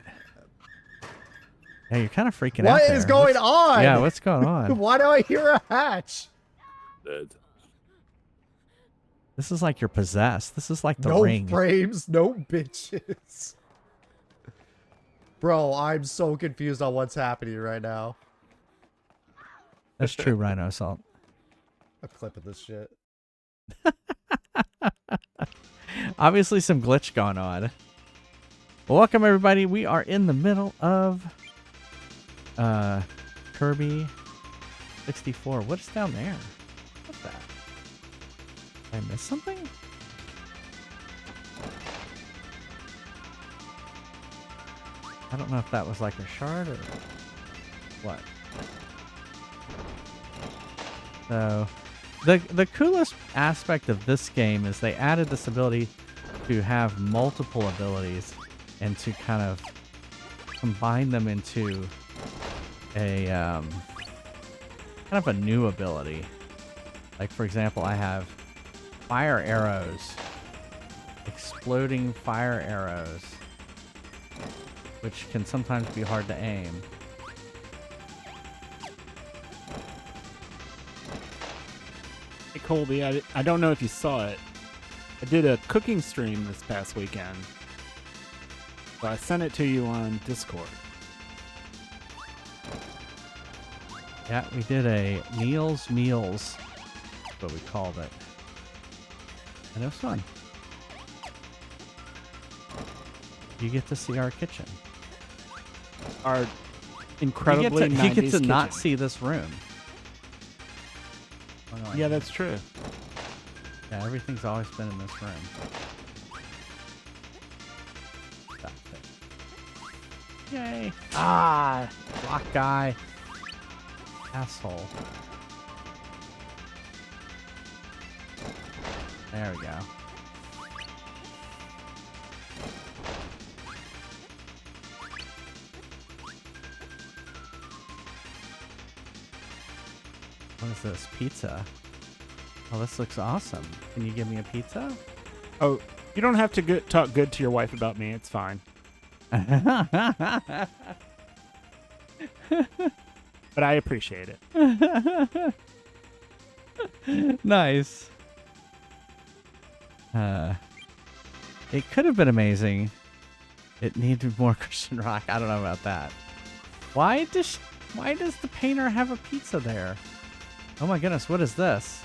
Yeah, you're kind of freaking out. What is going on? Yeah, what's going on? Why do I hear a hatch? Dead. This is like you're possessed. This is like the No ring. frames, no bitches. Bro, I'm so confused on what's happening right now. That's true, Rhino Assault. A clip of this shit. Obviously some glitch going on. Well, welcome everybody. We are in the middle of Kirby 64. What is down there? What's that? Did I miss something? I don't know if that was like a shard or what. So, the coolest aspect of this game is they added this ability to have multiple abilities and to kind of combine them into a kind of a new ability. Like for example, I have fire arrows, exploding fire arrows, which can sometimes be hard to aim. Hey Colby, I don't know if you saw it. I did a cooking stream this past weekend. So I sent it to you on Discord. Yeah, we did a Neil's Meals, that's what we called it. And it was fun. You get to see our kitchen. Our incredibly you 90s get to not kitchen. see this room. Yeah, that's true. Yeah, everything's always been in this room. That thing. Yay! Ah, rock guy. Asshole. There we go. What is this? Pizza? Oh, this looks awesome. Can you give me a pizza? Oh, you don't have to talk good to your wife about me. It's fine. But I appreciate it. Nice. It could have been amazing. It needed more Christian rock. I don't know about that. Why does the painter have a pizza there? Oh my goodness, what is this?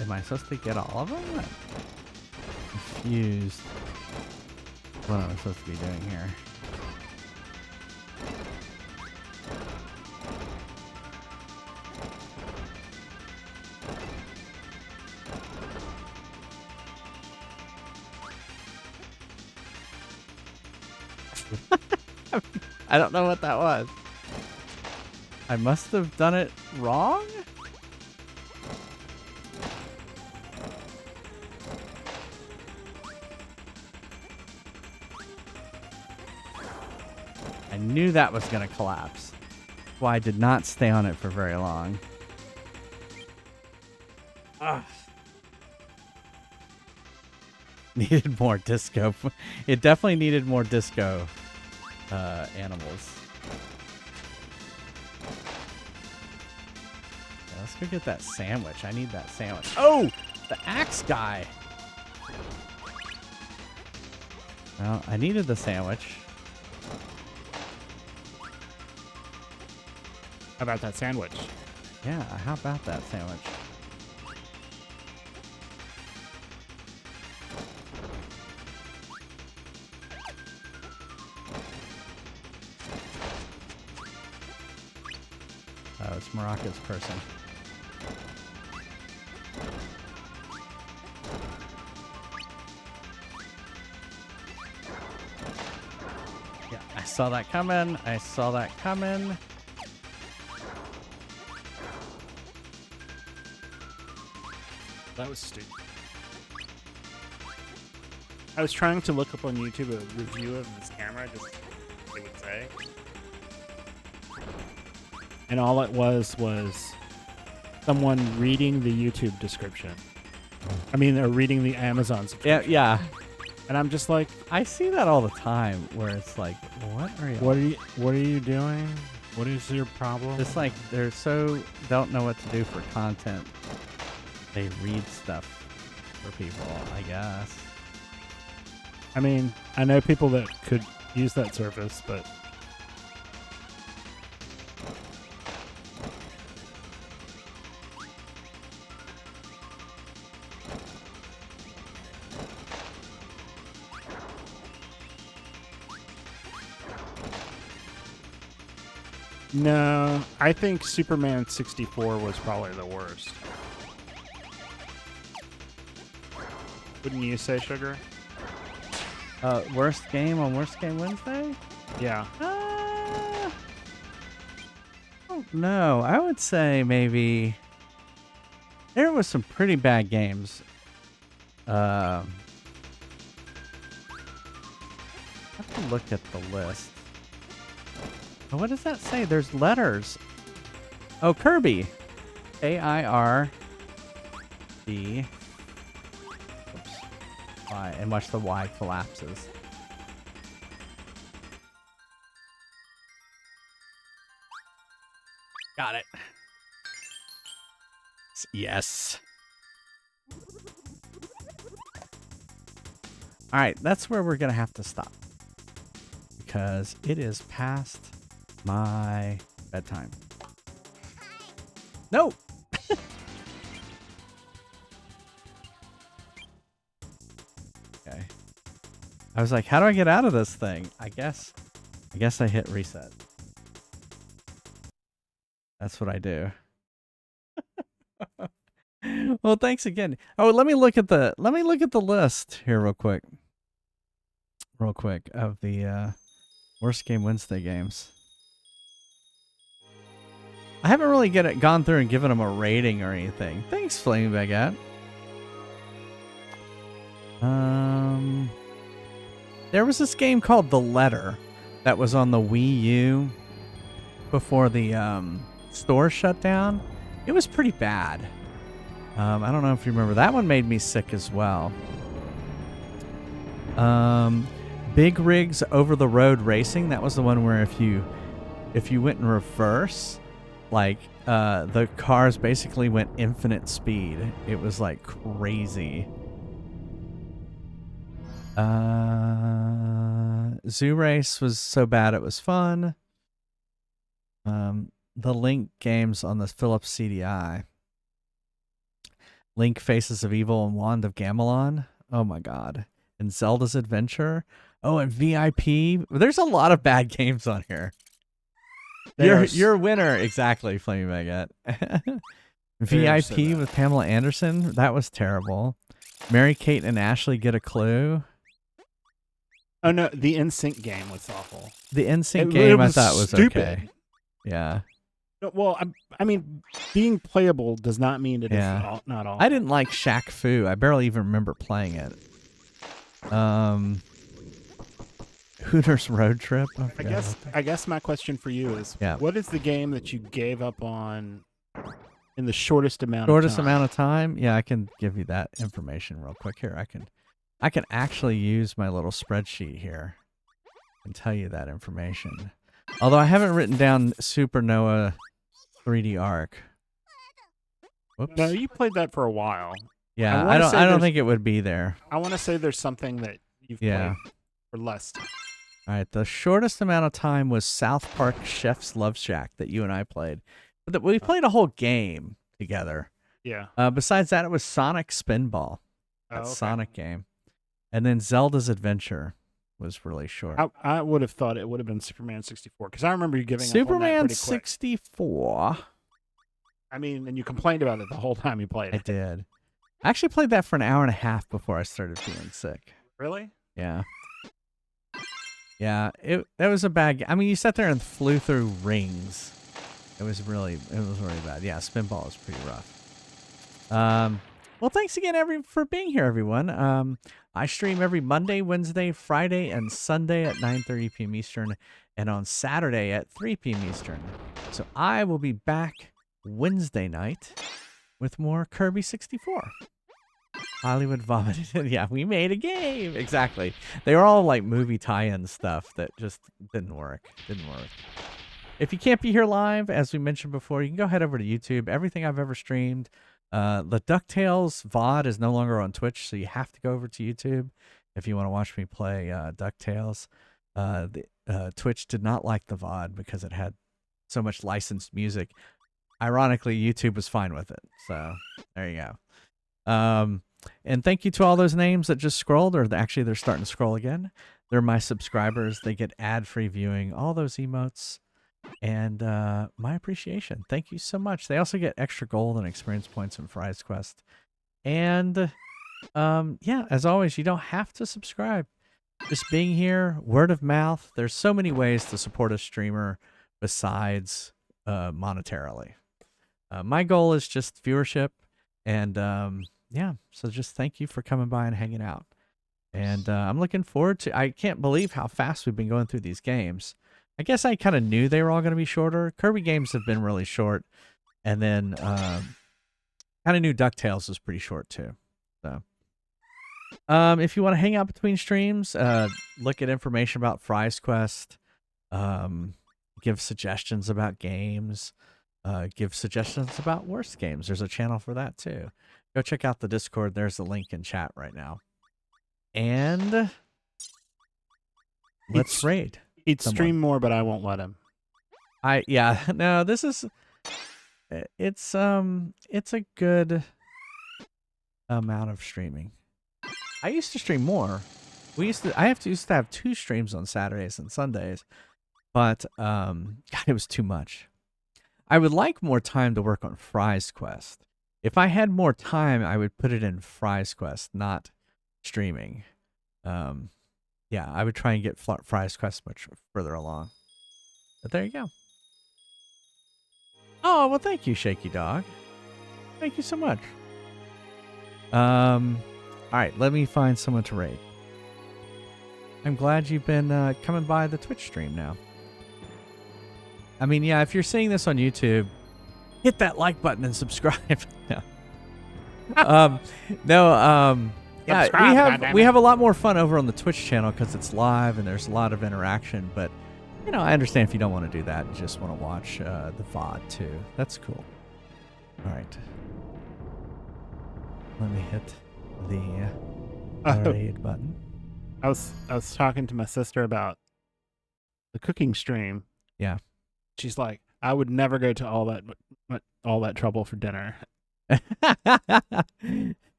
Am I supposed to get all of them? I'm confused. What am I supposed to be doing here? I don't know what that was. I must have done it wrong? I knew that was going to collapse. That's why I did not stay on it for very long. Ugh. Needed more disco. It definitely needed more disco animals. Yeah, let's go get that sandwich. I need that sandwich. Oh! The axe guy! Well, I needed the sandwich. How about that sandwich? Yeah, how about that sandwich? this maracas person. Yeah, I saw that coming. I saw that coming. That was stupid. I was trying to look up on YouTube a review of this camera, just what they would say. And all it was someone reading the YouTube description. I mean, they're reading the Amazon subscription. Yeah. And I'm just like, I see that all the time where it's like, what are you doing? What is your problem? It's like they're so don't know what to do for content. They read stuff for people, I guess. I mean, I know people that could use that service, but no, I think Superman 64 was probably the worst. Wouldn't you say, Sugar? Worst game on Worst Game Wednesday? Yeah. No, I would say maybe there was some pretty bad games. I have to look at the list. Oh, what does that say? There's letters. Oh, Kirby. K-I-R-B. Oops. Y, and watch the Y collapses. Got it. Yes. All right, that's where we're going to have to stop. Because it is past my bedtime. No! Okay. I was like, how do I get out of this thing? I guess I hit reset. That's what I do. Well, thanks again. Oh, let me look at the list here real quick of the Worst Game Wednesday games. I haven't really gone through and given them a rating or anything. Thanks, Flaming Baguette. There was this game called The Letter that was on the Wii U before the store shut down. It was pretty bad. I don't know if you remember. That one made me sick as well. Big Rigs Over the Road Racing. That was the one where if you went in reverse, like the cars basically went infinite speed. It was like crazy. Zoo Race was so bad it was fun. The Link games on the Philips CDI. Link Faces of Evil and Wand of Gamelon. Oh my god. And Zelda's Adventure. Oh, and VIP. There's a lot of bad games on here. You're a winner. Exactly, Flaming Baguette. VIP with Pamela Anderson. That was terrible. Mary Kate and Ashley Get a Clue. Oh no, the NSYNC game was awful. The NSYNC game I thought was stupid. okay. Yeah. No, well, I mean, being playable does not mean it is not all. I didn't like Shaq Fu. I barely even remember playing it. Hooters Road Trip. I guess my question for you is, what is the game that you gave up on in the shortest amount of time? Yeah, I can give you that information real quick here. I can actually use my little spreadsheet here and tell you that information. Although I haven't written down Supernova 3D Arc. Whoops. No, you played that for a while. Yeah, I don't think it would be there. I want to say there's something that you've played for less time. All right, the shortest amount of time was South Park Chef's Love Shack that you and I played. But we played a whole game together. Yeah. Besides that, it was Sonic Spinball. That Sonic game. And then Zelda's Adventure was really short. I would have thought it would have been Superman 64 because I remember you giving Superman up on that pretty quick. 64. I mean, and you complained about it the whole time you played I it. did. I actually played that for an hour and a half before I started feeling sick. Really? Yeah. Yeah, that was a bad. I mean, you sat there and flew through rings. It was really bad. Yeah, Spinball was pretty rough. Well, thanks again for being here, everyone. I stream every Monday, Wednesday, Friday, and Sunday at 9:30 p.m. Eastern, and on Saturday at 3 p.m. Eastern. So I will be back Wednesday night with more Kirby 64. Hollywood vomited. Yeah, we made a game. Exactly. They were all like movie tie-in stuff that just didn't work. If you can't be here live, as we mentioned before, you can go head over to YouTube. Everything I've ever streamed. The DuckTales VOD is no longer on Twitch, so you have to go over to YouTube if you want to watch me play DuckTales. Twitch did not like the VOD because it had so much licensed music. Ironically, YouTube was fine with it. So there you go. And thank you to all those names that just scrolled, or actually they're starting to scroll again. They're my subscribers. They get ad-free viewing, all those emotes, and my appreciation. Thank you so much. They also get extra gold and experience points in Fry's Quest. And yeah, as always, you don't have to subscribe. Just being here, word of mouth. There's so many ways to support a streamer besides monetarily. My goal is just viewership, and yeah, so just thank you for coming by and hanging out. And I'm looking forward to, I can't believe how fast we've been going through these games. I guess I kind of knew they were all going to be shorter. Kirby games have been really short. And then kind of knew DuckTales was pretty short too. So if you want to hang out between streams, look at information about Fry's Quest, give suggestions about games, give suggestions about worse games. There's a channel for that too. Go check out the Discord. There's a link in chat right now. And let's raid. He'd stream more, but I won't let him. No, this is it's a good amount of streaming. I used to stream more. I used to have 2 streams on Saturdays and Sundays, but God, it was too much. I would like more time to work on Fry's Quest. If I had more time, I would put it in Fry's Quest, not streaming. Yeah, I would try and get Fry's Quest much further along. But there you go. Oh, well, thank you, Shaky Dog. Thank you so much. All right, let me find someone to raid. I'm glad you've been coming by the Twitch stream now. I mean, yeah, if you're seeing this on YouTube, hit that like button and subscribe. Yeah, we have a lot more fun over on the Twitch channel because it's live and there's a lot of interaction. But you know, I understand if you don't want to do that and just want to watch the VOD too. That's cool. All right, let me hit the raid button. I was talking to my sister about the cooking stream. Yeah, she's like, I would never go to all that trouble for dinner.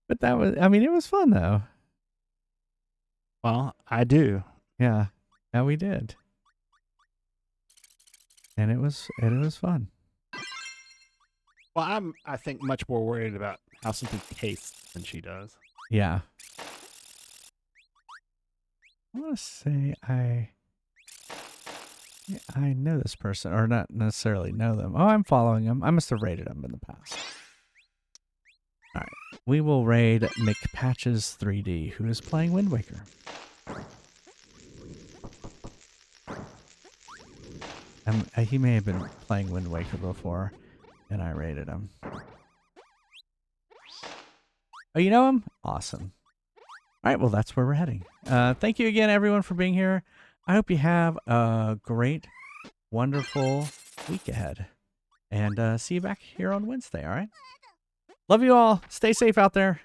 But that was, I mean, it was fun though. Well, I do. Yeah, we did. And it was fun. Well, I think much more worried about how something tastes than she does. Yeah. I want to say I know this person, or not necessarily know them. Oh, I'm following them. I must have raided them in the past. All right. We will raid McPatches 3D, who is playing Wind Waker. He may have been playing Wind Waker before, and I raided him. Oh, you know him? Awesome. All right, well, that's where we're heading. Thank you again, everyone, for being here. I hope you have a great, wonderful week ahead. And see you back here on Wednesday, all right? Love you all. Stay safe out there.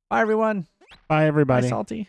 Bye, everyone. Bye, everybody. Bye, Salty.